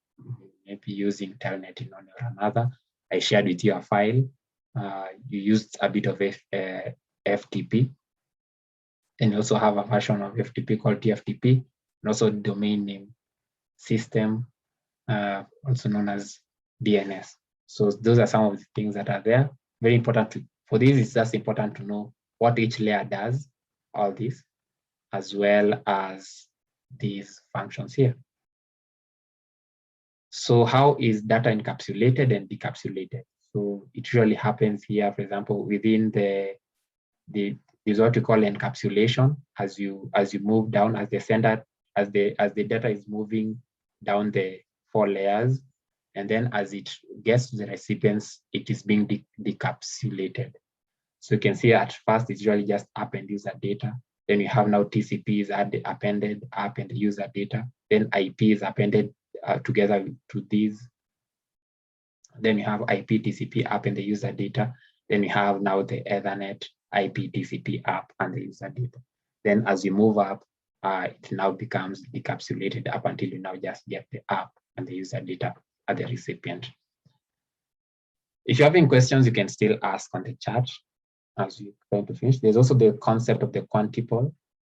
maybe using Telnet in one or another. I shared with you a file. You used a bit of FTP. And you also have a version of FTP called TFTP, and also domain name system, also known as DNS. So those are some of the things that are there. Very important for this, it's just important to know what each layer does, all this, as well as these functions here. So how is data encapsulated and decapsulated? So it usually happens here, for example, within the is what we call encapsulation. As you move down, as the data is moving down the 4 layers, and then as it gets to the recipients, it is being decapsulated. So you can see at first it's usually just app and user data. Then we have now TCP is appended app and user data. Then IP is appended together to these. Then we have IP TCP app and the user data. Then we have now the Ethernet IP TCP app and the user data. Then as you move up, it now becomes encapsulated up until you now just get the app and the user data at the recipient. If you have any questions, you can still ask on the chat as we try to finish. There's also the concept of the quantipole.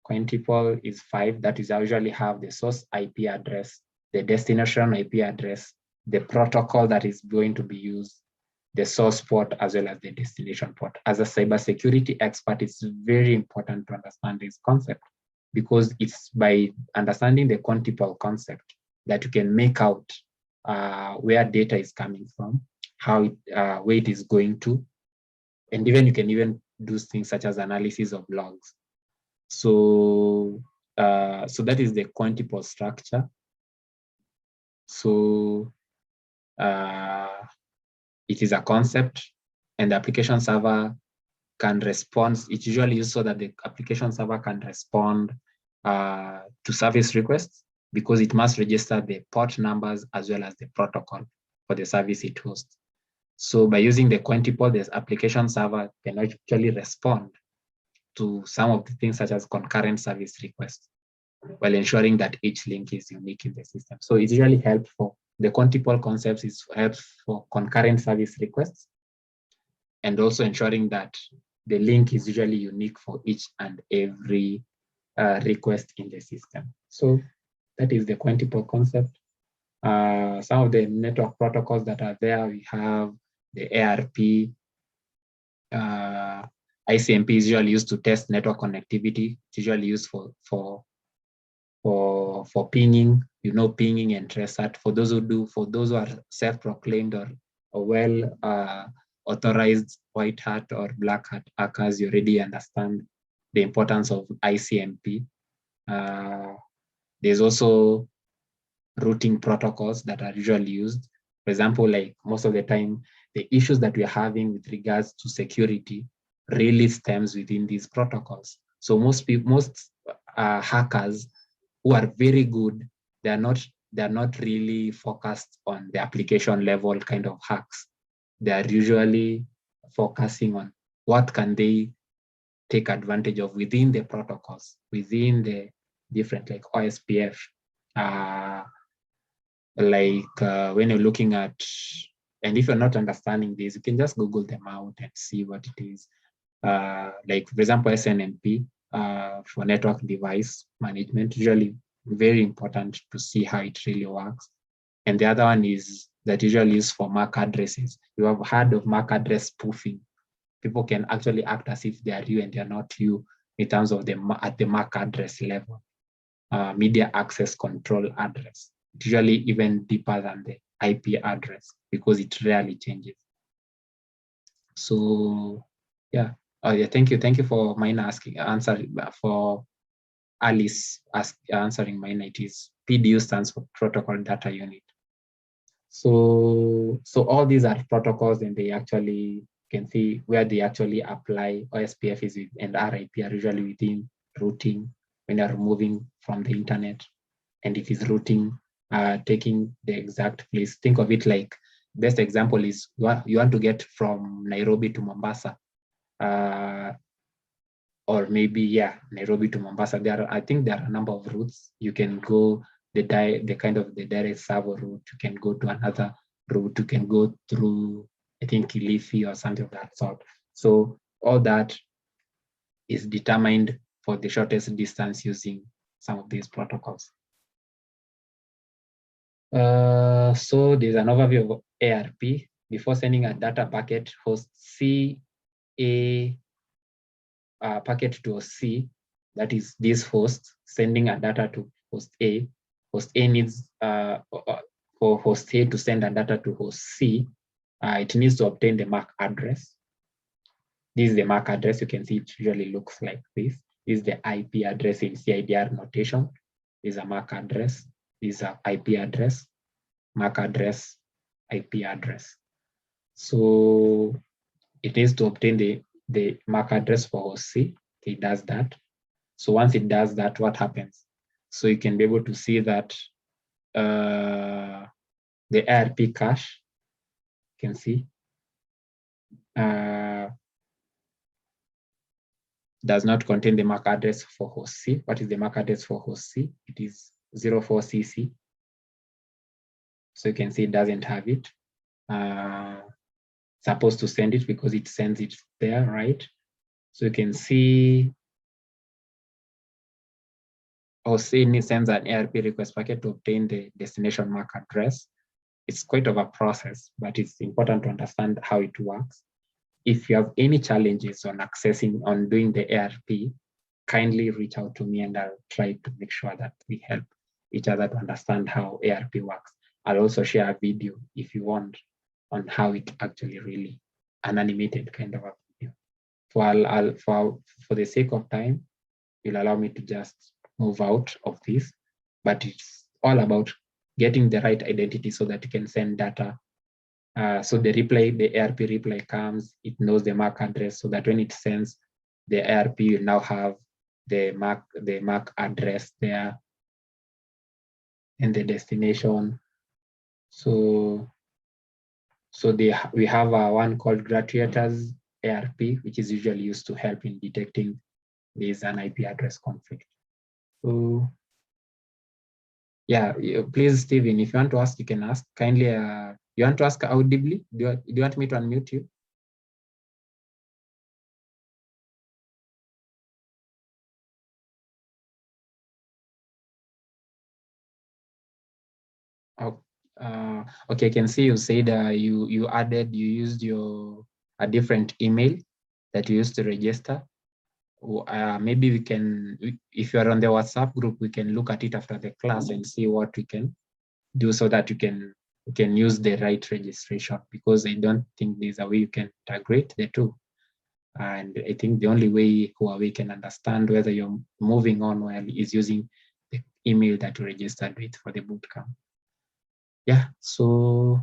Quantipole is 5. That is, I usually have the source IP address, the destination IP address, the protocol that is going to be used, the source port, as well as the destination port. As a cybersecurity expert, it's very important to understand this concept, because it's by understanding the quantipole concept that you can make out where data is coming from, how where it is going to, and even you can even do things such as analysis of logs. So, so that is the quantipole structure. So it is a concept, and the application server can respond. It's usually used so that the application server can respond to service requests, because it must register the port numbers as well as the protocol for the service it hosts. So by using the quantipole, this application server can actually respond to some of the things such as concurrent service requests, while ensuring that each link is unique in the system. So it usually helps for the quantipole concepts, helps for concurrent service requests, and also ensuring that the link is usually unique for each and every request in the system. So that is the quantipole concept. Some of the network protocols that are there, we have the ARP. ICMP is usually used to test network connectivity. It's usually used for pinging, pinging and TRESAT. For those who are self-proclaimed or well authorized white hat or black hat hackers, you already understand the importance of ICMP. There's also routing protocols that are usually used. For example, like most of the time, the issues that we're having with regards to security really stems within these protocols. So most hackers who are very good, they're not really focused on the application level kind of hacks. They are usually focusing on what can they take advantage of within the protocols, within the different, like OSPF. When you're looking at, and if you're not understanding this, you can just Google them out and see what it is. Like, for example, SNMP for network device management, usually very important to see how it really works. And the other one is that usually used for MAC addresses. You have heard of MAC address spoofing. People can actually act as if they are you and they are not you in terms of at the MAC address level. Media access control address, usually even deeper than the IP address, because it rarely changes. So yeah. Oh yeah, thank you for mine for Alice answering mine. It is PDU stands for Protocol Data Unit. So all these are protocols, and they actually can see where they actually apply. OSPF is with, and RIP are usually within routing when you're moving from the internet, and it is routing, taking the exact place. Think of it like, best example is you want to get from Nairobi to Mombasa. Or maybe, Nairobi to Mombasa. I think there are a number of routes. You can go the direct servo route. You can go to another route. You can go through, I think, Kilifi or something of that sort. So all that is determined for the shortest distance using some of these protocols. So there's an overview of ARP. Before sending a data packet, host C a packet to host C, that is this host sending a data to host A. Host A needs for host A to send a data to host C, it needs to obtain the MAC address. This is the MAC address. You can see it usually looks like this. This is the IP address in CIDR notation. This is a MAC address. This is an IP address, MAC address, IP address. So it needs to obtain the MAC address for host C. It does that. So once it does that, what happens? So you can be able to see that the ARP cache, you can see, does not contain the MAC address for host C. What is the MAC address for host C? It is 04CC. So you can see it doesn't have it. Supposed to send it because it sends it there, right? So you can see host C sends an ARP request packet to obtain the destination MAC address. It's quite of a process, but it's important to understand how it works. If you have any challenges on doing the ARP, kindly reach out to me and I'll try to make sure that we help each other to understand how ARP works. I'll also share a video if you want on how it actually really, an animated kind of a video. For the sake of time, you'll allow me to just move out of this, but it's all about getting the right identity so that you can send data. So the ARP reply comes, it knows the MAC address so that when it sends, the ARP will now have the MAC address there and the destination. So we have one called gratuitous ARP, which is usually used to help in detecting there's an IP address conflict. So yeah, please, Stephen, if you want to ask, you can ask. Kindly, you want to ask audibly? Do you want me to unmute you? Oh, okay, I can see you said you used a different email that you used to register. Maybe we can, if you are on the WhatsApp group, we can look at it after the class and see what we can do so that you can use the right registration, because I don't think there's a way you can integrate the two. And I think the only way Huawei can understand whether you're moving on well is using the email that you registered with for the bootcamp. Yeah, so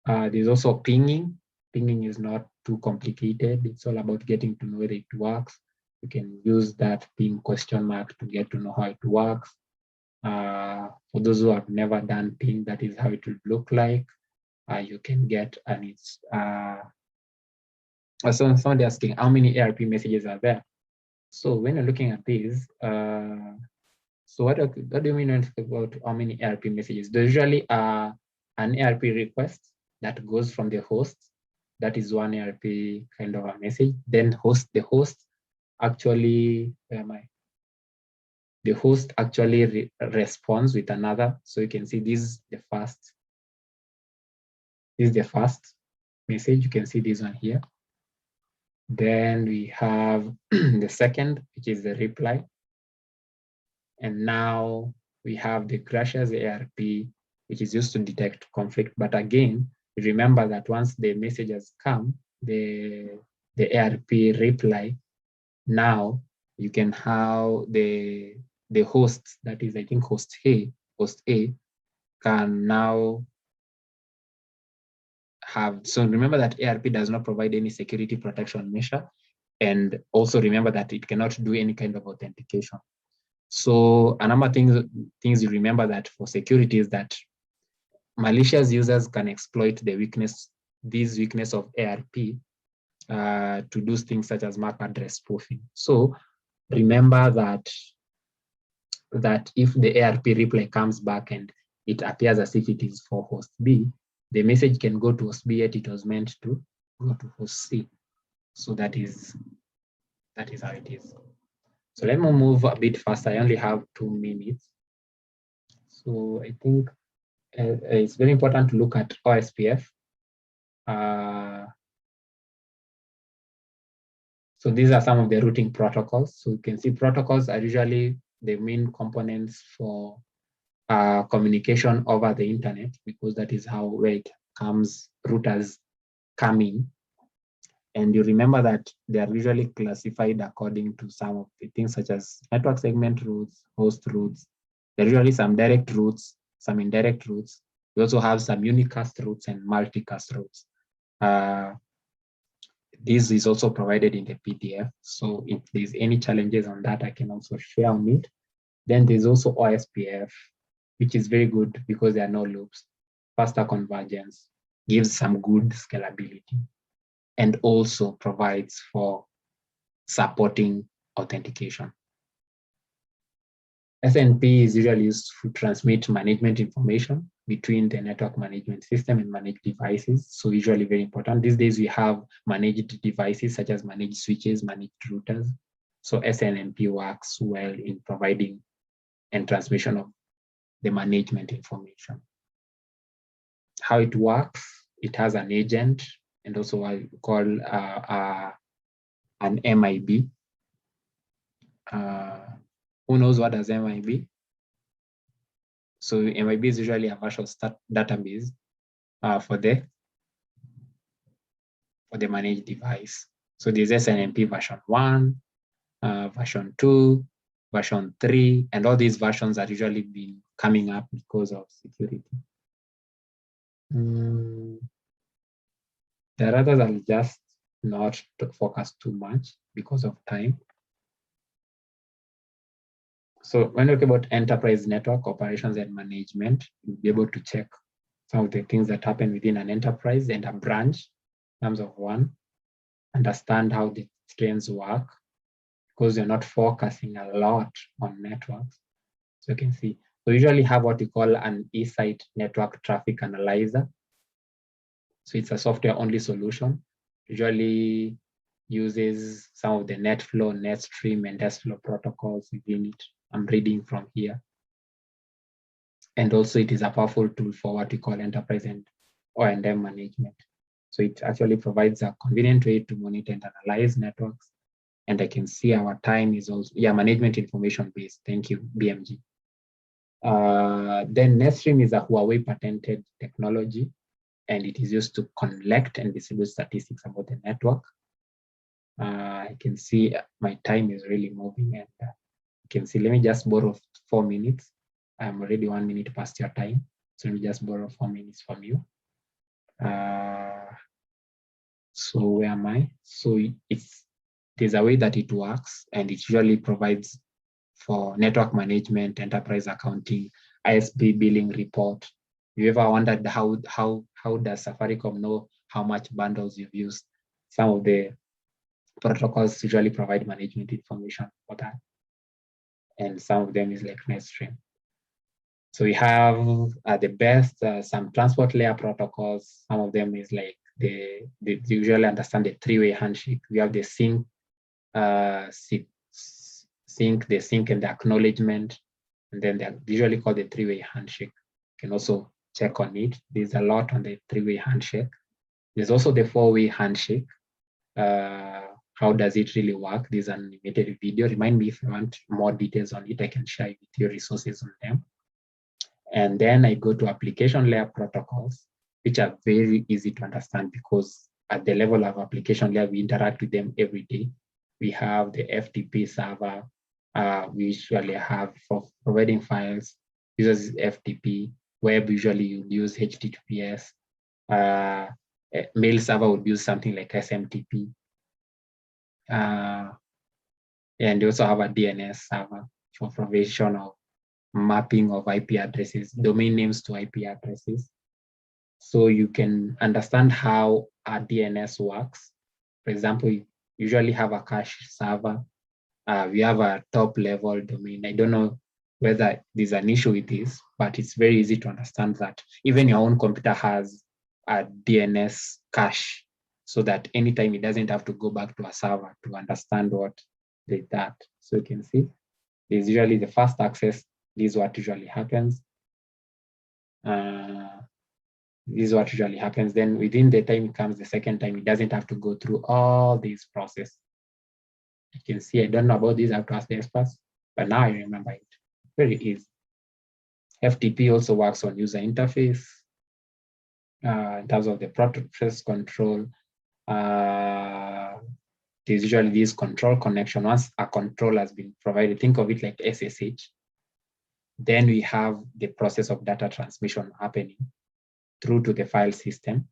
there's also pinging. Pinging is not too complicated. It's all about getting to know whether it works. You can use that ping question mark to get to know how it works. For those who have never done ping, that is how it would look like. You can get, and it's so somebody asking how many ARP messages are there. So when you're looking at these, so what do you mean when you talk about how many ARP messages? There's usually an ARP request that goes from the host. That is one ARP kind of a message. Then the host actually, where am I? The host actually responds with another. So you can see this is the first. This is the first message. You can see this one here. Then we have the second, which is the reply. And now we have the crashes ARP, which is used to detect conflict. But again, remember that once the message has come, the ARP reply, now you can have the host, that is, I think host A can now have, so remember that ARP does not provide any security protection measure. And also remember that it cannot do any kind of authentication. So another things you remember that for security is that malicious users can exploit this weakness of ARP to do things such as MAC address spoofing. So remember that if the ARP reply comes back and it appears as if it is for host B, the message can go to host B, yet it was meant to go to host C. So that is how it is. So let me move a bit faster. I only have 2 minutes. So I think it's very important to look at OSPF. So these are some of the routing protocols. So you can see protocols are usually the main components for communication over the internet, because that is where it comes, routers come in. And you remember that they are usually classified according to some of the things such as network segment routes, host routes. There are usually some direct routes, some indirect routes. We also have some unicast routes and multicast routes. This is also provided in the PDF. So if there's any challenges on that, I can also share on it. Then there's also OSPF. which is very good because there are no loops. Faster convergence gives some good scalability and also provides for supporting authentication. SNP is usually used to transmit management information between the network management system and managed devices. So usually very important. These days we have managed devices such as managed switches, managed routers. So SNMP works well in providing and transmission of the management information. How it works, it has an agent and also what we call an MIB. Who knows what does MIB? So MIB is usually a virtual database for the managed device. So there's SNMP version 1, version 2, version 3, and all these versions are usually been coming up because of security. The others I'll just not focus too much because of time. So when we talk about enterprise network operations and management, you'll be able to check some of the things that happen within an enterprise and a branch in terms of one, understand how the trends work, because you're not focusing a lot on networks. So you can see, so we usually have what we call an eSite network traffic analyzer. So it's a software only solution, usually uses some of the NetFlow, NetStream, and SFlow protocols within it. I'm reading from here. And also it is a powerful tool for what we call enterprise and O&M management. So it actually provides a convenient way to monitor and analyze networks. And I can see our time is also, management information based. Thank you, BMG. Then NetStream is a Huawei patented technology, and it is used to collect and distribute statistics about the network. I can see my time is really moving, and you can see, let me just borrow 4 minutes. I'm already 1 minute past your time. So let me just borrow 4 minutes from you. So where am I? So there's a way that it works, and it usually provides for network management, enterprise accounting, ISP billing report. You ever wondered how does Safaricom know how much bundles you've used? Some of the protocols usually provide management information for that. And some of them is like NetStream. So we have the best, some transport layer protocols. Some of them is like they usually understand the three-way handshake. We have the sync, the sync and the acknowledgement, and then they're usually called the three-way handshake. You can also check on it. There's a lot on the three-way handshake. There's also the four-way handshake. How does it really work? There's an animated video. Remind me if you want more details on it, I can share with you resources on them. And then I go to application layer protocols, which are very easy to understand because at the level of application layer, we interact with them every day. We have the FTP server. We usually have for providing files, uses FTP. Web usually you use HTTPS. Mail server would use something like SMTP. And you also have a DNS server for provision of mapping of IP addresses, domain names to IP addresses. So you can understand how a DNS works. For example, you usually have a cache server. We have a top level domain. I don't know whether there's an issue with this, but it's very easy to understand that even your own computer has a DNS cache so that anytime it doesn't have to go back to a server to understand what did that. So you can see there's usually the first access. This is what usually happens. This is what usually happens. Then within the time it comes the second time, it doesn't have to go through all these process. You can see, I don't know about this, I have to ask the experts, but now I remember it. Very easy. FTP also works on user interface in terms of the process control. There's usually this control connection. Once a control has been provided, think of it like SSH. Then we have the process of data transmission happening through to the file system.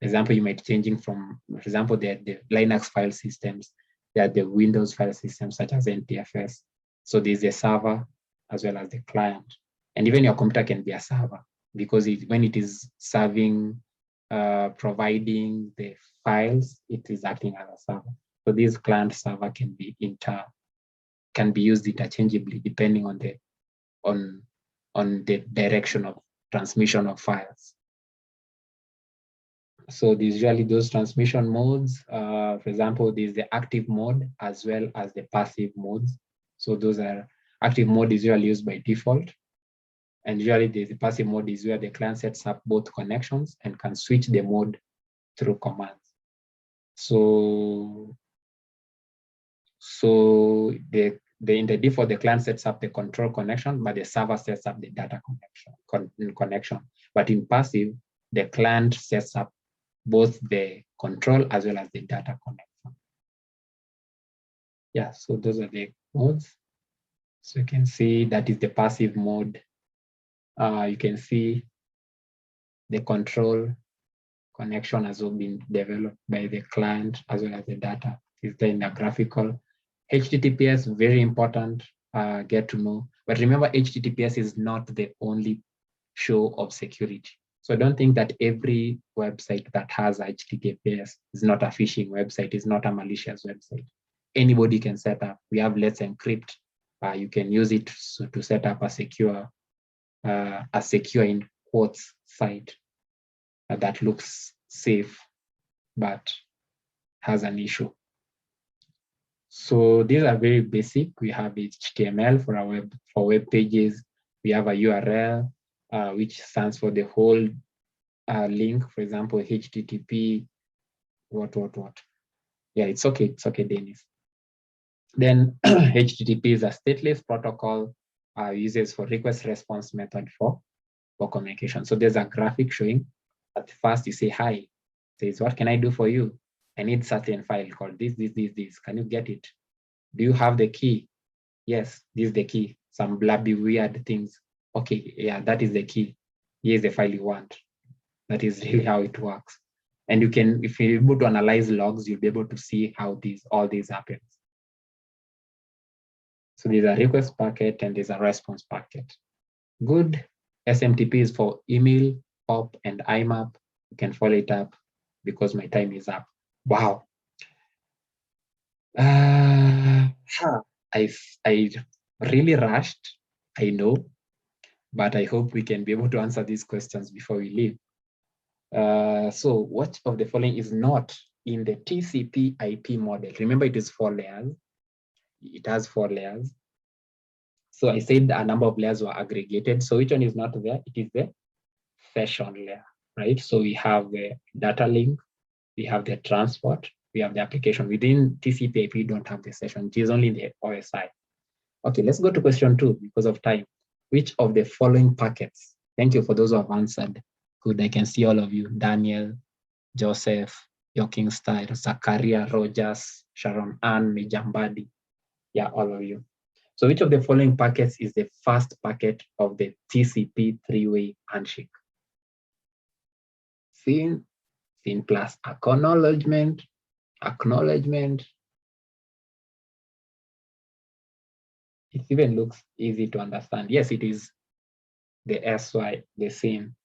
For example, you might changing from, for example, the Linux file systems, there are the Windows file systems such as NTFS. So there's the server as well as the client. And even your computer can be a server, because when it is serving, providing the files, it is acting as a server. So this client server can be used interchangeably depending on the direction of transmission of files. So there's usually those transmission modes. For example, there's the active mode as well as the passive modes. So those are, active mode is usually used by default. And usually the passive mode is where the client sets up both connections and can switch the mode through commands. So in the default, the client sets up the control connection, but the server sets up the data connection. But in passive, the client sets up both the control as well as the data connection. Yeah, so those are the modes. So you can see that is the passive mode. You can see the control connection has all been developed by the client as well as the data is there in the graphical. HTTPS, very important, get to know. But remember, HTTPS is not the only show of security. So don't think that every website that has HTTPS is not a phishing website, is not a malicious website. Anybody can set up. We have Let's Encrypt. You can use it to set up a secure in quotes site that looks safe but has an issue. So these are very basic. We have HTML for web pages. We have a URL, which stands for the whole link. For example, HTTP, what. Yeah, it's okay, Dennis. Then HTTP is a stateless protocol, uses for request response method for communication. So there's a graphic showing. At first you say, hi, says, what can I do for you? I need certain file called this. Can you get it? Do you have the key? Yes, this is the key. Some blabby weird things. Okay, yeah, that is the key. Here's the file you want. That is really how it works. And you can, if you're able to analyze logs, you'll be able to see how all these happens. So there's a request packet and there's a response packet. Good. SMTP is for email, POP, and IMAP. You can follow it up because my time is up. Wow. I really rushed, I know, but I hope we can be able to answer these questions before we leave. So what of the following is not in the TCP IP model? Remember, it is 4 layers. It has 4 layers. So I said a number of layers were aggregated. So which one is not there? It is the session layer, right? So we have the data link, we have the transport, we have the application. Within TCP IP, we don't have the session. It is only the OSI. Okay, let's go to question 2 because of time. Which of the following packets? Thank you for those who have answered. Good, I can see all of you. Daniel, Joseph, Yoking Style, Zakaria, Rogers, Sharon Ann, Mijambadi. Yeah, all of you. So which of the following packets is the first packet of the TCP 3-way handshake? SYN plus acknowledgement. It even looks easy to understand. Yes, it is the SY, the SYN,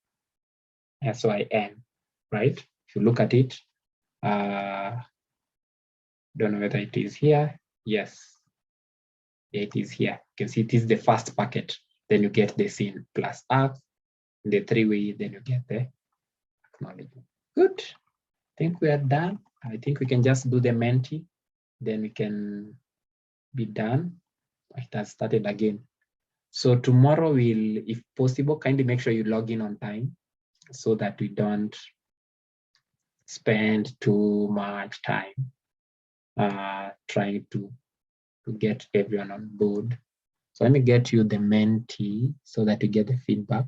SYN, right? If you look at it, don't know whether it is here. Yes, it is here. You can see it is the first packet. Then you get the SYN plus X, the 3-way, then you get the acknowledgement. Good. I think we are done. I think we can just do the Menti, then we can be done. It has started again. So tomorrow we'll, if possible, kindly make sure you log in on time so that we don't spend too much time trying to get everyone on board. So let me get you the Menti so that you get the feedback.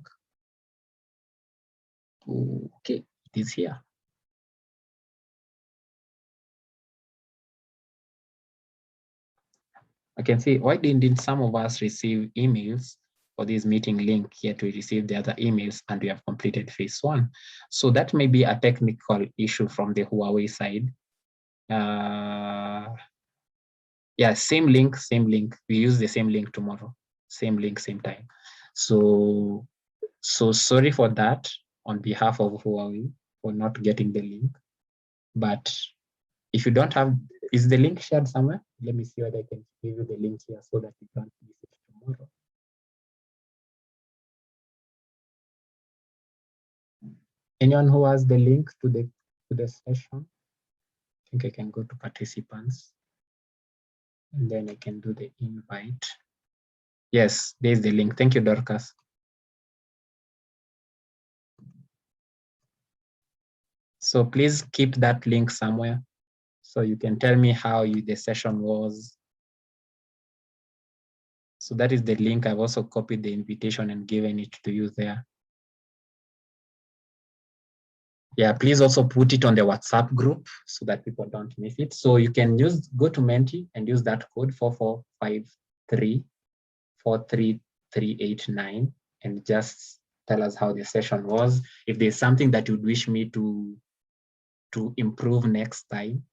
Okay, it is here. I can see, why didn't some of us receive emails for this meeting link, yet we received the other emails and we have completed phase 1? So that may be a technical issue from the Huawei side. Yeah, same link. We use the same link tomorrow. Same link, same time. So sorry for that on behalf of Huawei for not getting the link. But if you don't have, is the link shared somewhere? Let me see whether I can give you the link here so that you don't miss it tomorrow. Anyone who has the link to the session? I think I can go to participants and then I can do the invite. Yes, there's the link. Thank you, Dorcas. So please keep that link somewhere so you can tell me how the session was. So that is the link. I've also copied the invitation and given it to you there. Yeah, please also put it on the WhatsApp group so that people don't miss it. So you can go to Menti and use that code 445343389 and just tell us how the session was. If there's something that you'd wish me to improve next time,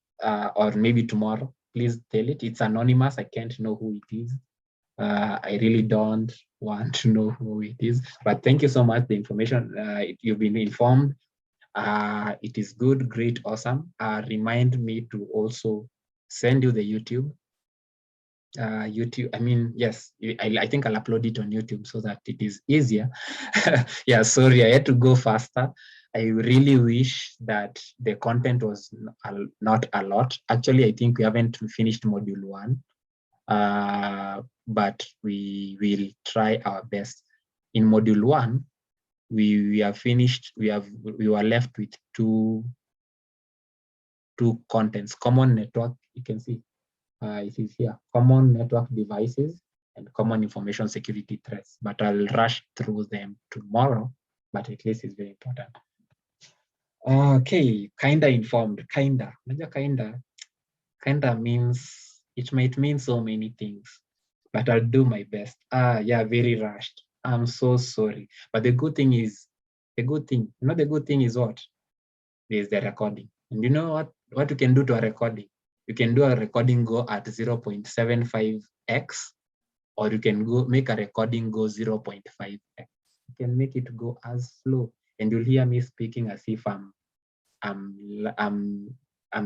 or maybe tomorrow, please tell it. It's anonymous. I can't know who it is. I really don't want to know who it is. But thank you so much. The information, you've been informed. It is good, great, awesome. Remind me to also send you the YouTube. I mean, yes, I think I'll upload it on YouTube so that it is easier. Yeah, sorry, I had to go faster. I really wish that the content was not a lot. Actually, I think we haven't finished module 1, but we will try our best. In module 1, we have finished. We were left with two contents: common network. You can see it is here: common network devices and common information security threats. But I'll rush through them tomorrow. But at least it's very important. Okay, kinda informed. Kinda means, it might mean so many things, but I'll do my best. Yeah, very rushed. I'm so sorry. But the good thing is what? There's the recording. And you know what you can do to a recording? You can do a recording go at 0.75x, or you can make a recording go 0.5x. You can make it go as slow, and you'll hear me speaking as if I'm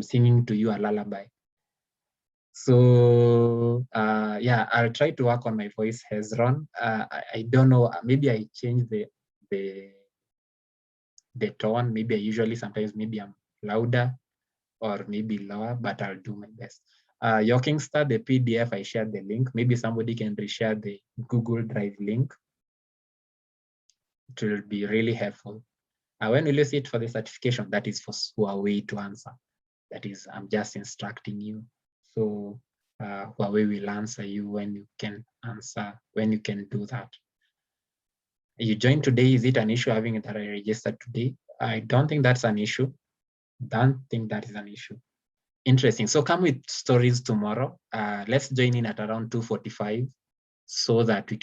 singing to you a lullaby. So yeah, I'll try to work on my voice, Hezron. I don't know, maybe I change the tone. Maybe sometimes I'm louder or maybe lower, but I'll do my best. Yorkingster, the PDF, I shared the link. Maybe somebody can reshare the Google Drive link. It will be really helpful. When will you sit for the certification? That is for Huawei to answer. That is, I'm just instructing you. So Huawei will answer you when you can do that. You joined today. Is it an issue having it registered today? I don't think that's an issue. Don't think that is an issue. Interesting. So come with stories tomorrow. Let's join in at around 2:45 so that we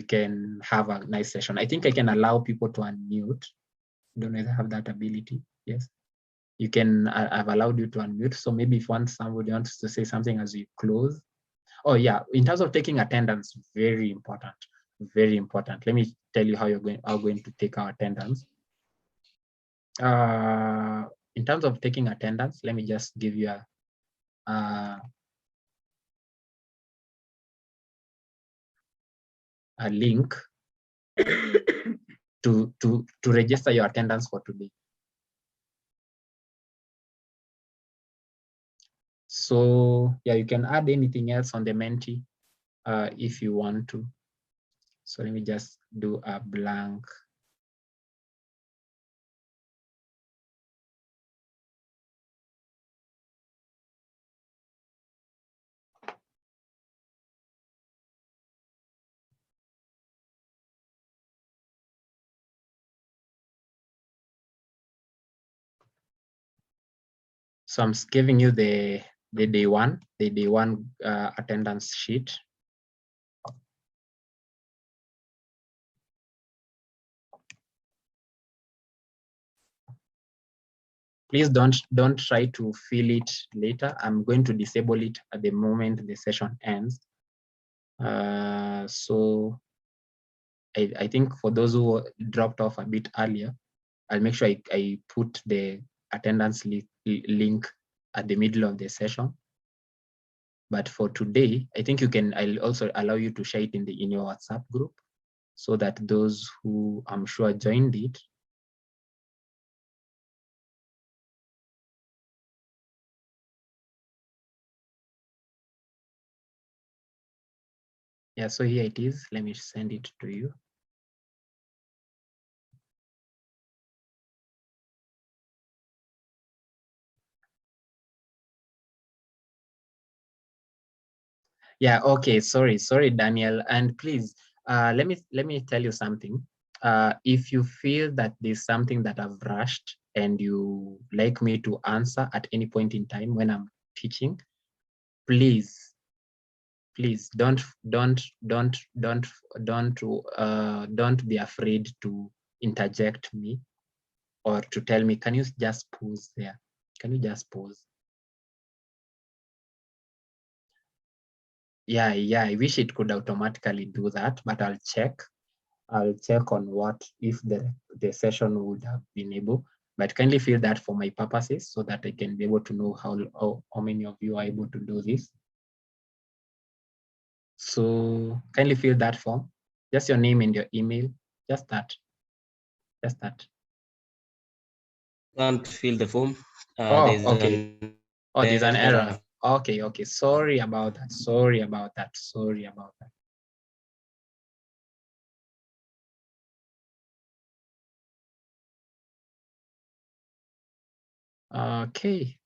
can have a nice session. I think I can allow people to unmute. I don't know if I have that ability. Yes. You can, I've allowed you to unmute. So maybe if somebody wants to say something as we close. Oh yeah, in terms of taking attendance, very important, very important. Let me tell you how you're going to take our attendance. In terms of taking attendance, let me just give you a link to register your attendance for today. So yeah, you can add anything else on the Menti if you want to. So let me just do a blank. So I'm giving you the day one attendance sheet. Please don't try to fill it later. I'm going to disable it at the moment the session ends. So I think for those who dropped off a bit earlier, I'll make sure I put the attendance link at the middle of the session. But for today, I think I'll also allow you to share it in your WhatsApp group so that those who I'm sure joined it. Yeah, so here it is. Let me send it to you. Yeah, okay, sorry, Daniel. And please, let me tell you something. If you feel that there's something that I've rushed and you like me to answer at any point in time when I'm teaching, please don't be afraid to interject me or to tell me, can you just pause there? Can you just pause? Yeah, I wish it could automatically do that, but I'll check on what if the session would have been able, but kindly fill that for my purposes so that I can be able to know how many of you are able to do this. So kindly fill that form, just your name and your email, just that. Can't fill the form. Oh, okay. Oh, there's an error. Okay. Sorry about that. Okay.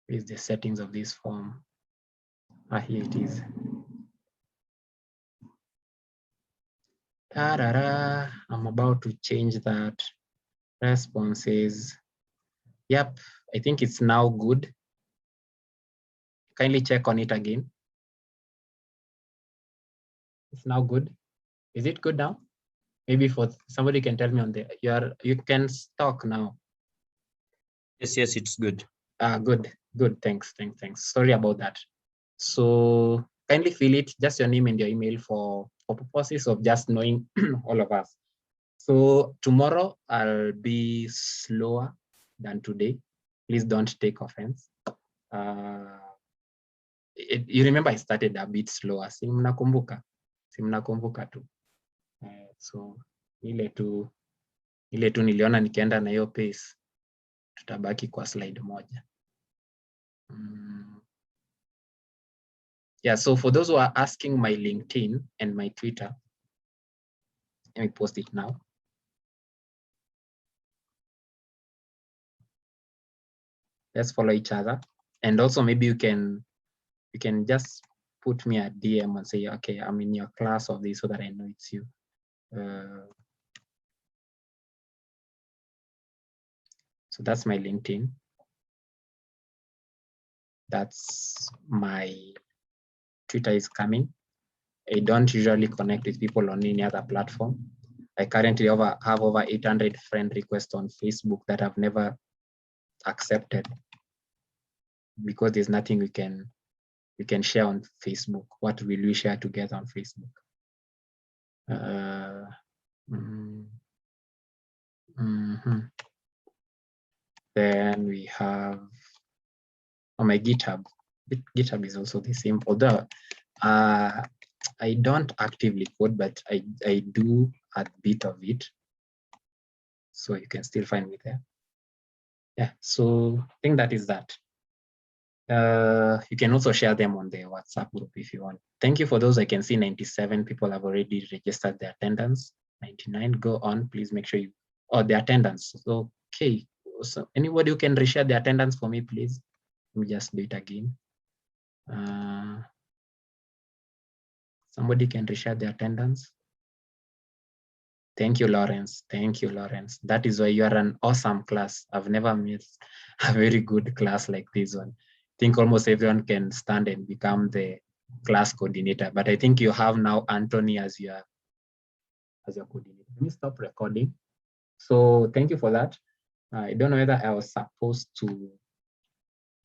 Here's the settings of this form. Here it is. Ta-da-da. I'm about to change that. Responses. Yep, I think it's now good. Kindly check on it again. It's now good. Is it good now? Maybe for somebody can tell me on the, you can talk now. Yes, it's good. Good. Thanks. Sorry about that. So kindly fill it, just your name and your email for purposes of just knowing all of us. So tomorrow I'll be slower than today. Please don't take offense. You remember I started a bit slower. Si mnakumbuka tu. So ile tu niliona nikienda na hiyo pace, tutabaki kwa slide moja. Yeah, so for those who are asking my LinkedIn and my Twitter, let me post it now. Let's follow each other. And also maybe you can just put me a DM and say, okay, I'm in your class of this so that I know it's you. So that's my LinkedIn. That's my Twitter is coming. I don't usually connect with people on any other platform. I currently have over 800 friend requests on Facebook that I've never accepted because there's nothing we can share on Facebook. What will we share together on Facebook? Then we have on my GitHub. GitHub is also the same, although I don't actively code, but I do a bit of it. So you can still find me there. Yeah, so I think that is that. You can also share them on the WhatsApp group if you want. Thank you for those. I can see 97 people have already registered their attendance. 99, go on, please make sure you, the attendance. Okay, so anybody who can reshare the attendance for me, please. Let me just do it again. Somebody can reshare the attendance. Thank you, Lawrence. That is why you are an awesome class. I've never met a very good class like this one. I think almost everyone can stand and become the class coordinator, but I think you have now Anthony as your coordinator. Let me stop recording. So thank you for that. I don't know whether I was supposed to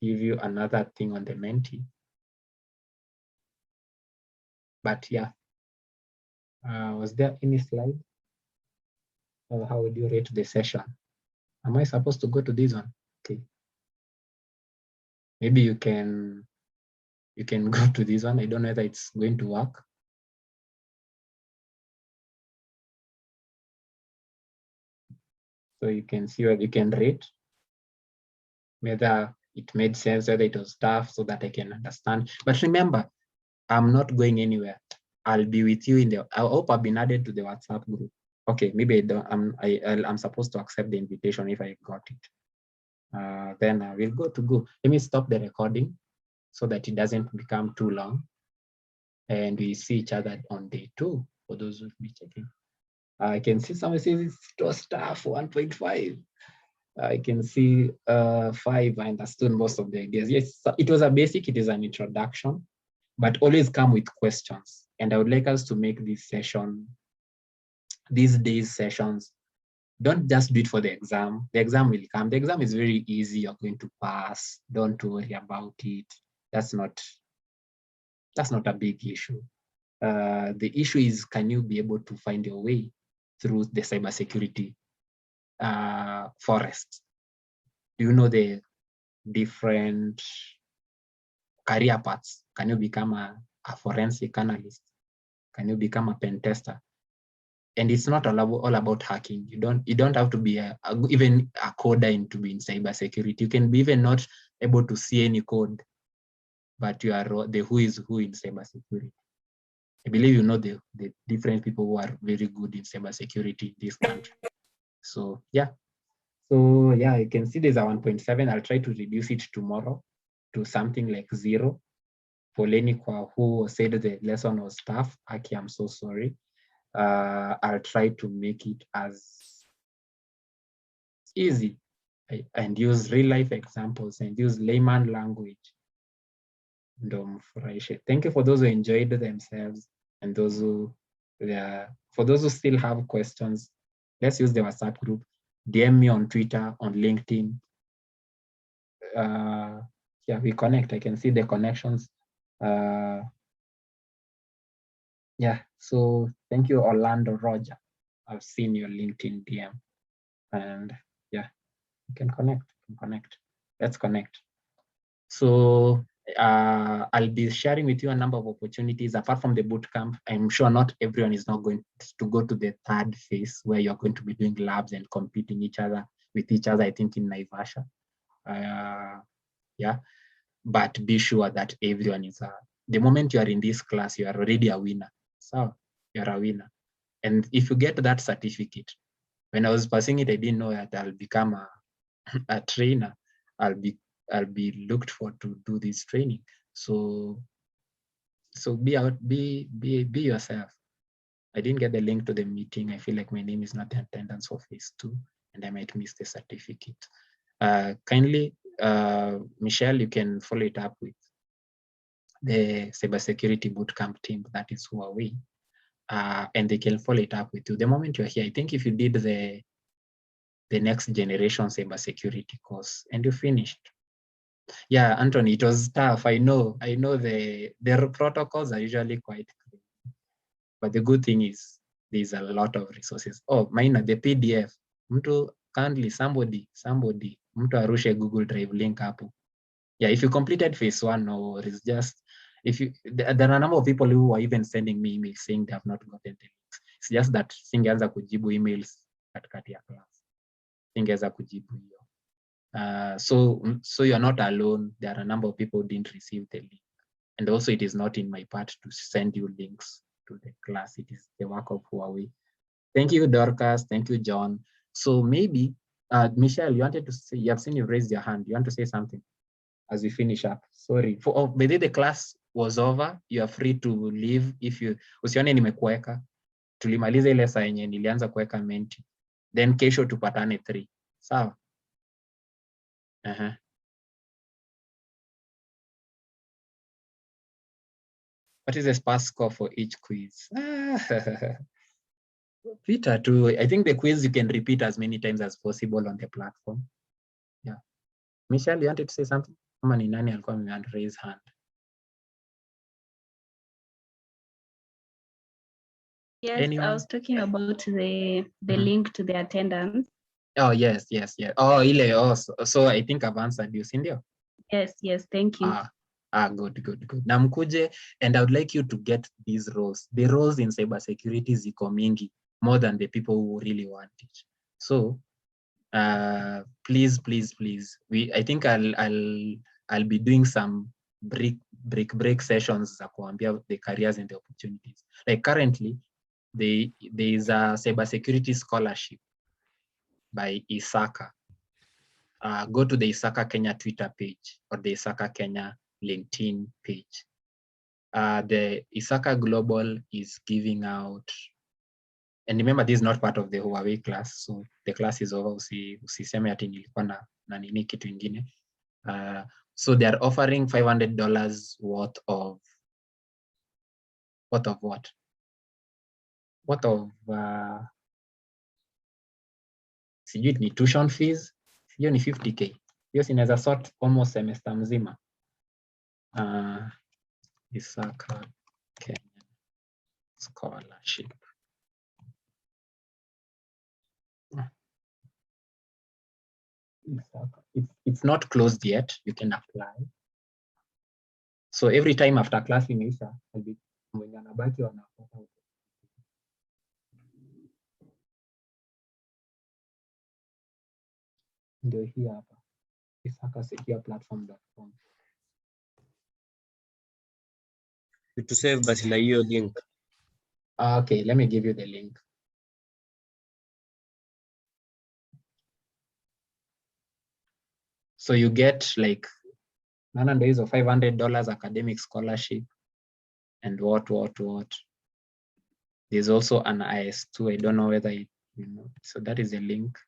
give you another thing on the Menti. But yeah, was there any slide? Or how would you rate the session? Am I supposed to go to this one? Okay. Maybe you can go to this one. I don't know whether it's going to work. So you can see what you can rate, whether it made sense, whether it was tough, so that I can understand. But remember, I'm not going anywhere. I'll be with you in the, I hope I've been added to the WhatsApp group. Okay, maybe I don't, I'm supposed to accept the invitation if I got it. Then I will go to go. Let me stop the recording so that it doesn't become too long. And we see each other on day 2 for those who will be checking. I can see someone says it's staff 1.5. I can see 5. I understood most of the ideas. Yes, it was a basic, it is an introduction, but always come with questions. And I would like us to make this session, these days sessions, don't just do it for the exam. The exam will come. The exam is very easy. You're going to pass. Don't worry about it. That's not a big issue. The issue is, can you be able to find your way through the cybersecurity forest? Do you know the different career paths? Can you become a forensic analyst? Can you become a pen tester? And it's not all about hacking. You don't have to be even a coder to be in cybersecurity. You can be even not able to see any code, but you are the who is who in cybersecurity. I believe you know the different people who are very good in cybersecurity in this country. So yeah. So yeah, you can see there's a 1.7. I'll try to reduce it tomorrow to something like 0. For Lenny who said the lesson was tough, Aki, I'm so sorry. I'll try to make it as easy and use real life examples and use layman language. Thank you for those who enjoyed themselves and those who, for those who still have questions. Let's use the WhatsApp group. DM me on Twitter, on LinkedIn. Yeah, we connect. I can see the connections. Yeah, so thank you, Orlando Roger. I've seen your LinkedIn DM, and yeah, you can connect. Let's connect. So I'll be sharing with you a number of opportunities apart from the bootcamp. I'm sure not everyone is not going to go to the 3rd phase where you're going to be doing labs and competing with each other, I think in Naivasha. Yeah, but be sure that everyone is, the moment you are in this class, you are already a winner. So you're a winner. And if you get that certificate, when I was passing it, I didn't know that I'll become a trainer. I'll be looked for to do this training. So be yourself. I didn't get the link to the meeting. I feel like my name is not in attendance for phase 2, and I might miss the certificate. Kindly, Michelle, you can follow it up with the cybersecurity bootcamp team, that is Huawei, and they can follow it up with you. The moment you're here, I think if you did the next generation cybersecurity course and you finished. Yeah, Anthony, it was tough. I know the protocols are usually quite clear, but the good thing is there's a lot of resources. Oh, mine, the PDF. Mtu kindly, somebody, mtu arushe Google Drive link hapo. Yeah, if you completed phase 1, or it's just, if you, there are a number of people who are even sending me emails saying they have not gotten the links. It's just that singeanza kujibu emails katikati ya class. Singeweza kujibu hiyo. So you're not alone. There are a number of people who didn't receive the link. And also it is not in my part to send you links to the class. It is the work of Huawei. Thank you, Dorcas. Thank you, John. So maybe, Michelle, you wanted to say, you have seen you raised your hand. You want to say something as we finish up? Sorry. By the class was over. You are free to leave. If you, usione nimekuweka. Tulimaliza ile saa yenye nilianza kuweka menti. Then kesho tupatane 3. Sawa? What is the sparse score for each quiz? Peter, too. I think the quiz you can repeat as many times as possible on the platform. Yeah. Michelle, you wanted to say something? Kama ni nani alikuwa raise hand? Yes, I Anyone? was talking about the Mhm. link to the attendance. Oh, yes. Oh, ile, oh, so I think I've answered you, Cindy. Yes, thank you. Good. Na mkuje, and I would like you to get these roles. The roles in cybersecurity ziko mingi, more than the people who really want it. So, please. I think I'll be doing some break sessions za kuambia the careers and the opportunities. Like currently, there is a cybersecurity scholarship by ISACA. Go to the ISACA Kenya Twitter page or the ISACA Kenya LinkedIn page. The ISACA Global is giving out, and remember, this is not part of the Huawei class, so the class is over. Usiseme ati nilikuwa na nini kitu ingine. So they are offering $500 worth of what? Sijui ni tuition fees, hiyo ni 50K. Hiyo sinaweza sort almost semester mzima. ISACA Kenya Scholarship. It's not closed yet. You can apply. So every time after class imeisha, wenye wanabaki wanapata. Ndio hii hapa, isakasecureplatform.com. To save basi na hiyo link. Okay, let me give you the link. So you get like none days of $500 academic scholarship and what. There's also an IS2. I don't know whether you know. So that is the link.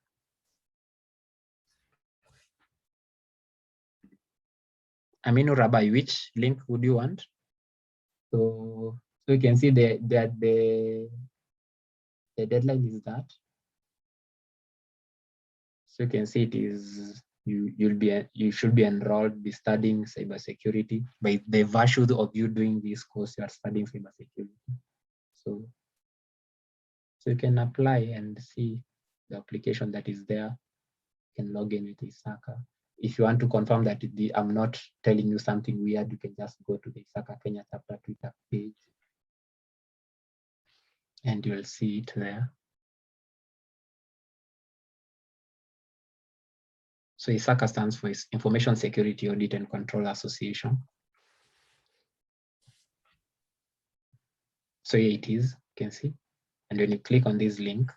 Aminu Rabai, which link would you want? So you can see the deadline is that. So you can see it is you should be enrolled, be studying cybersecurity. By the virtue of you doing this course, you are studying cybersecurity. So you can apply and see the application that is there. You can log in with ISACA. If you want to confirm that I'm not telling you something weird, you can just go to the ISACA Kenya chapter Twitter page and you'll see it there. So ISACA stands for Information Security Audit and Control Association. So here it is, you can see. And when you click on this link,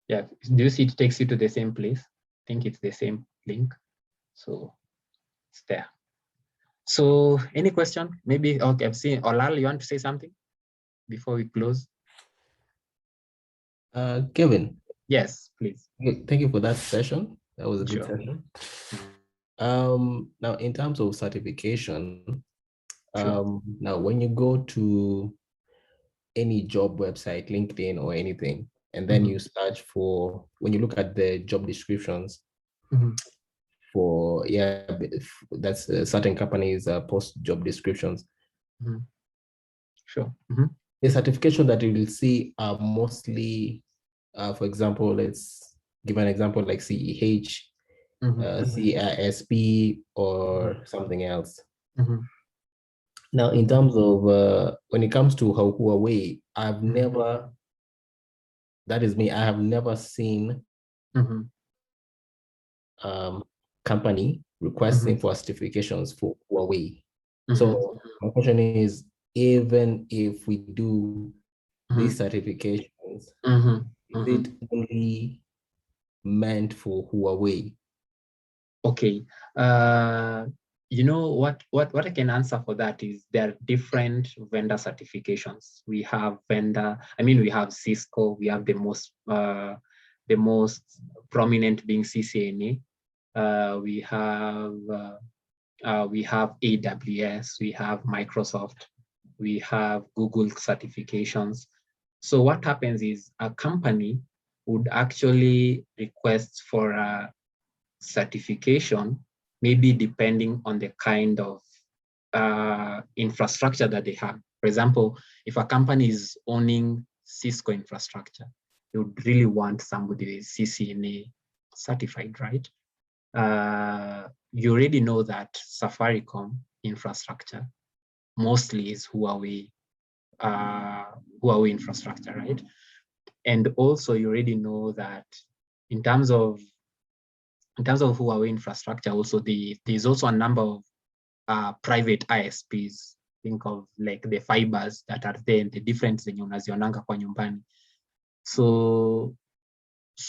yeah, do you see it takes you to the same place? I think it's the same link. So it's there. So any question? Maybe, okay, I've seen Olal, you want to say something before we close? Kevin. Yes, please. Thank you for that session. That was a good Sure. session. Now in terms of certification, Sure. now when you go to any job website, LinkedIn or anything, and then you search for, when you look at the job descriptions for, that's certain companies post job descriptions. Sure. The certification that you will see are mostly, for example, let's give an example like CEH, CISP, or something else. Now, in terms of when it comes to Huawei, I've never, that is me, I have never seen company requesting for certifications for Huawei. So my question is, even if we do these certifications, is it only meant for Huawei? Okay. You know what I can answer for that is there are different vendor certifications. We have we have Cisco, we have the most prominent being CCNA. We have AWS, we have Microsoft, we have Google certifications. So what happens is a company would actually request for a certification, maybe depending on the kind of infrastructure that they have. For example, if a company is owning Cisco infrastructure, they would really want somebody who is CCNA certified, right? You already know that Safaricom infrastructure mostly is Huawei infrastructure, right? And also you already know that in terms of Huawei infrastructure, also there's also a number of private ISPs. Think of like the fibers that are there and the different zenye unazionanga kwa nyumbani. So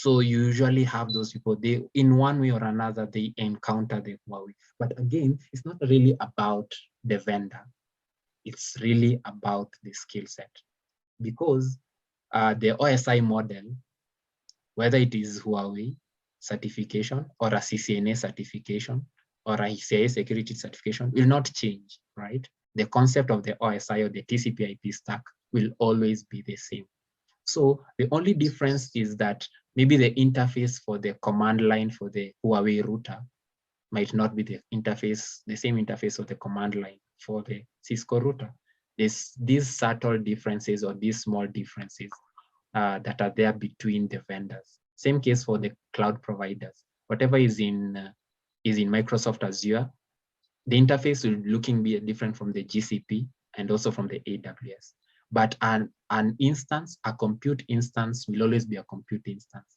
you usually have those people, they in one way or another, they encounter the Huawei. But again, it's not really about the vendor. It's really about the skill set. Because the OSI model, whether it is Huawei certification or a CCNA certification or a CIA security certification, will not change, right? The concept of the OSI or the TCP/IP stack will always be the same. So the only difference is that maybe the interface for the command line for the Huawei router might not be the same interface of the command line for the Cisco router. There's these subtle differences or these small differences that are there between the vendors. Same case for the cloud providers. Whatever is in Microsoft Azure, the interface will be different from the GCP and also from the AWS. But an instance, a compute instance, will always be a compute instance,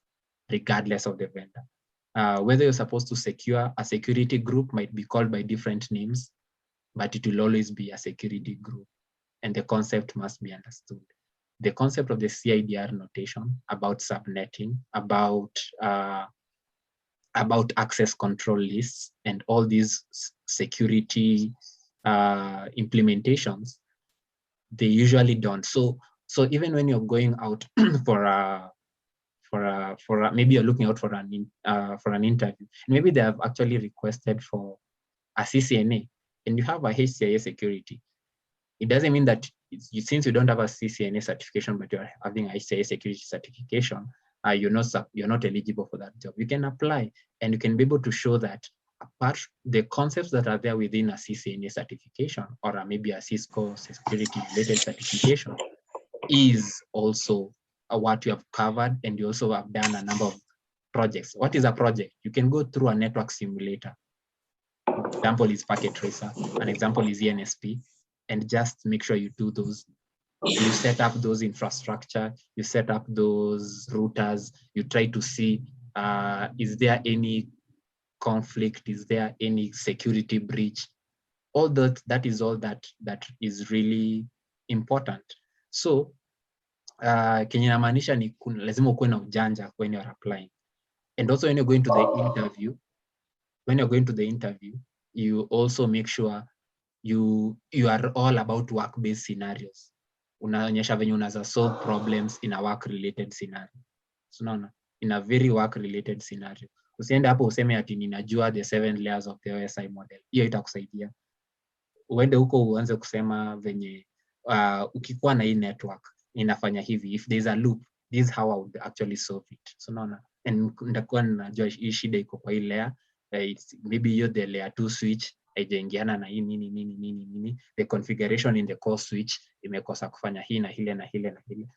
regardless of the vendor. Whether you're supposed to secure a security group might be called by different names, but it will always be a security group, and the concept must be understood. The concept of the CIDR notation about subnetting, about access control lists, and all these security implementations, they usually don't. So even when you're going out maybe you're looking out for an interview, maybe they have actually requested for a CCNA, and you have a HCIA security. It doesn't mean that since you don't have a CCNA certification, but you're having a HCIA security certification, you're not eligible for that job. You can apply, and you can be able to show that apart the concepts that are there within a CCNA certification or maybe a Cisco security related certification is also what you have covered, and you also have done a number of projects. What is a project? You can go through a network simulator. An example is Packet Tracer. An example is ENSP. And just make sure you do those. You set up those infrastructure. You set up those routers. You try to see, is there any conflict? Is there any security breach? All that is all that is really important. So kenye namaanisha ni lazima ukuwe na ujanja when you're applying. And also when you're going to the interview, you also make sure you are all about work-based scenarios. Unaonyesha venye unaweza solve problems in a work-related scenario. So no, in a very work-related scenario. Usiende hapo useme ati ninajua the 7 layers of the OSI model. Hiyo itakusaidia. Uende huko uanze kusema venye ukikuwa na hii network inafanya hivi, if there's a loop, this is how I would actually solve it. So no, and ndakuwa najua hii shida iko kwa hii layer, maybe you're the layer 2 switch haijaingiana na hii nini, the configuration in the core switch imekosa kufanya hii na hile na hile na hile.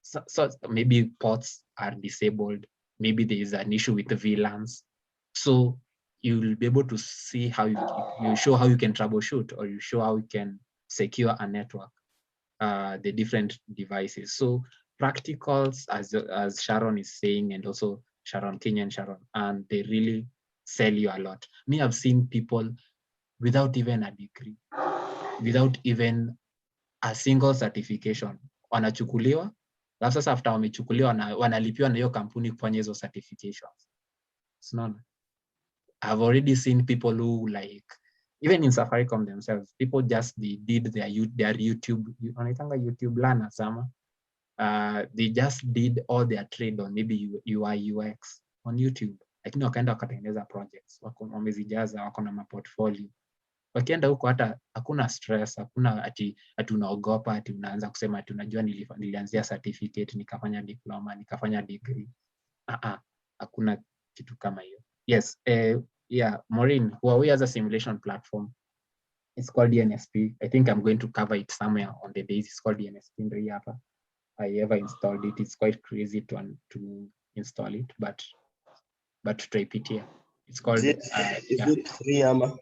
So maybe ports are disabled, maybe there is an issue with the VLANs. So you'll be able to see how you show how you can troubleshoot, or you show how you can secure a network, the different devices. So practicals, as Sharon is saying, and also Kenya and Sharon, and they really sell you a lot. Me, I've seen people without even a degree, without even a single certification, wanachukuliwa, alafu sasa after wamechukuliwa wanalipiwa na hiyo kampuni kufanya hizo certifications. Unaona? I've already seen people who, like, even in Safaricom themselves, people just did their YouTube, wanaitanga YouTube learner sama. They just did all their trade on maybe UI UX on YouTube, lakini wakaenda wakatengeneza projects, wamezijaza, wako na portfolio. wakienda huko hata hakuna stress, hakuna ati unaogopa, ati unaanza kusema ati unajua nilianzia certificate, nikafanya diploma, nikafanya degree. Hakuna kitu kama hiyo. Yes, yeah, Maureen, Huawei has a simulation platform. It's called DNSP. I think I'm going to cover it somewhere on the days. It's called DNSP in Riapa. I ever installed it. It's quite crazy to install it, but try it here. It's called. Is it free, Ama?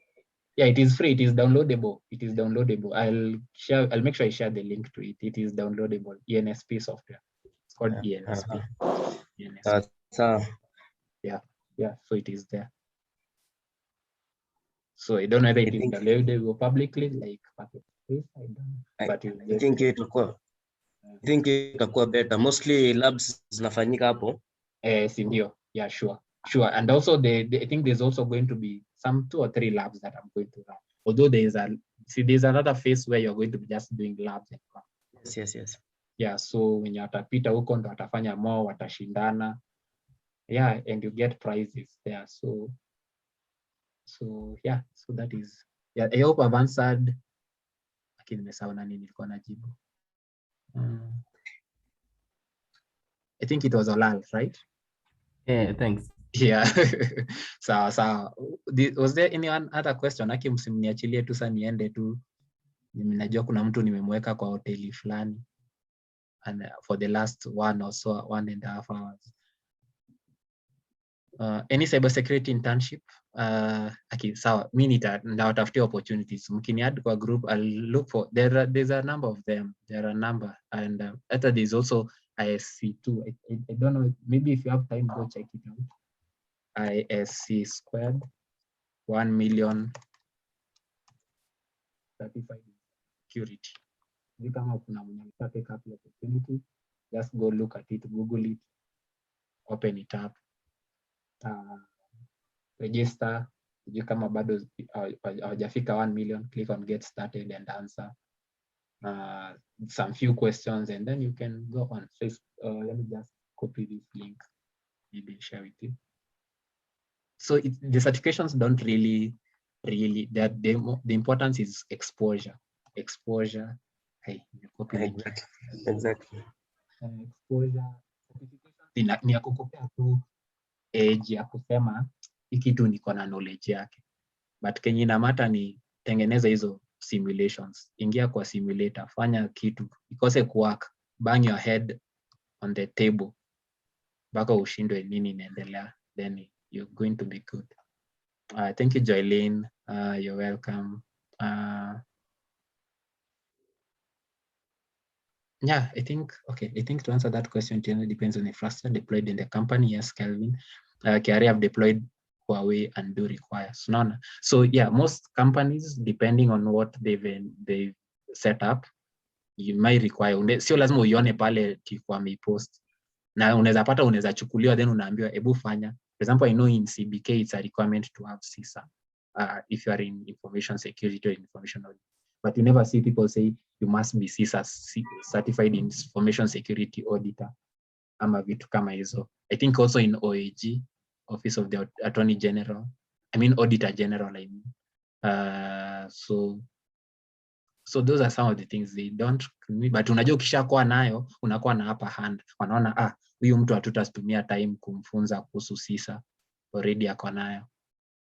Yeah, it is free. It is downloadable. It is downloadable. I'll make sure I share the link to it. It is downloadable. ENSP software. It's called ENSP. ENSP. Yeah. So it is there. So I don't know whether it is downloadable publicly, like public space. I don't know. But I think itakuwa better. Mostly labs zinafanyika hapo. Sindio. Yeah, sure. And also I think there's also going to be some 2 or 3 labs that I'm going to run. Although there's another phase where you're going to be just doing labs. Yes. Yeah, so when watapita huko ndo watafanya more, watashindana. Yeah, and you get prizes there. So yeah, so that is, yeah, I hope I've answered. Lakini nimesahau nani nilikuwa najibu. I think it was Olal, right? Yeah, thanks. Yeah. Sawa. Was there any other question? Aki msimniachilie tu sasa niende tu. Ninajua kuna mtu nimemweka kwa hoteli fulani and for the last 1.5 hours. Any cybersecurity internship? Sawa, mimi nitawatafutia opportunities. Mkiniadd kwa group, I'll look for, there's a number of them. There are a number, and there's also ISC too. I don't know, maybe if you have time, go check it out. ISC squared, 1 million certified security. Kama kuna mwenye take up the opportunity, just go look at it, Google it, open it up, register. Kama bado hawajafika 1 million, click on get started and answer some few questions, and then you can go on. So let me just copy this link, maybe share with you. So the certifications don't really, the importance is exposure. Hey, you copy Exactly. Exposure certifications ni ya kukupea tu age ya kusema hiki tu niko na knowledge yake, but kenye inamata ni tengeneza hizo simulations. Ingia kwa simulator, fanya kitu ikose kuwork, bang your head on the table mpaka ushindwe nini inaendelea, then you're going to be good. Thank you, Joylene. You're welcome. Yeah, I think to answer that question, it depends on the cluster deployed in the company. Yes, Kelvin. KRA have deployed Huawei and do require. So yeah, most companies, depending on what they've set up, you might require. Sio lazima uione pale kwa post. Na unaweza chukuliwa then unaambiwa hebu fanya. For example, I know in CBK it's a requirement to have CISA if you are in information security or information audit. But you never see people say you must be CISA certified in information security auditor ama vitu kama hizo. I think also in OAG, Office of the Attorney General, Auditor General, so those are some of the things they don't, but unajua ukishakuwa nayo unakuwa na upper hand. Wanaona huyu mtu hatutatumia time kumfunza kuhusu CISA, already ako nayo.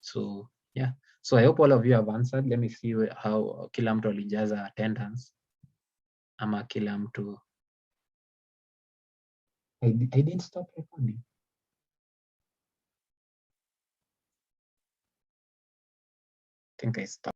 So yeah, so I hope all of you have answered. Let me see how kila mtu alijaza attendance ama kila mtu. I didn't stop recording. I think I stopped.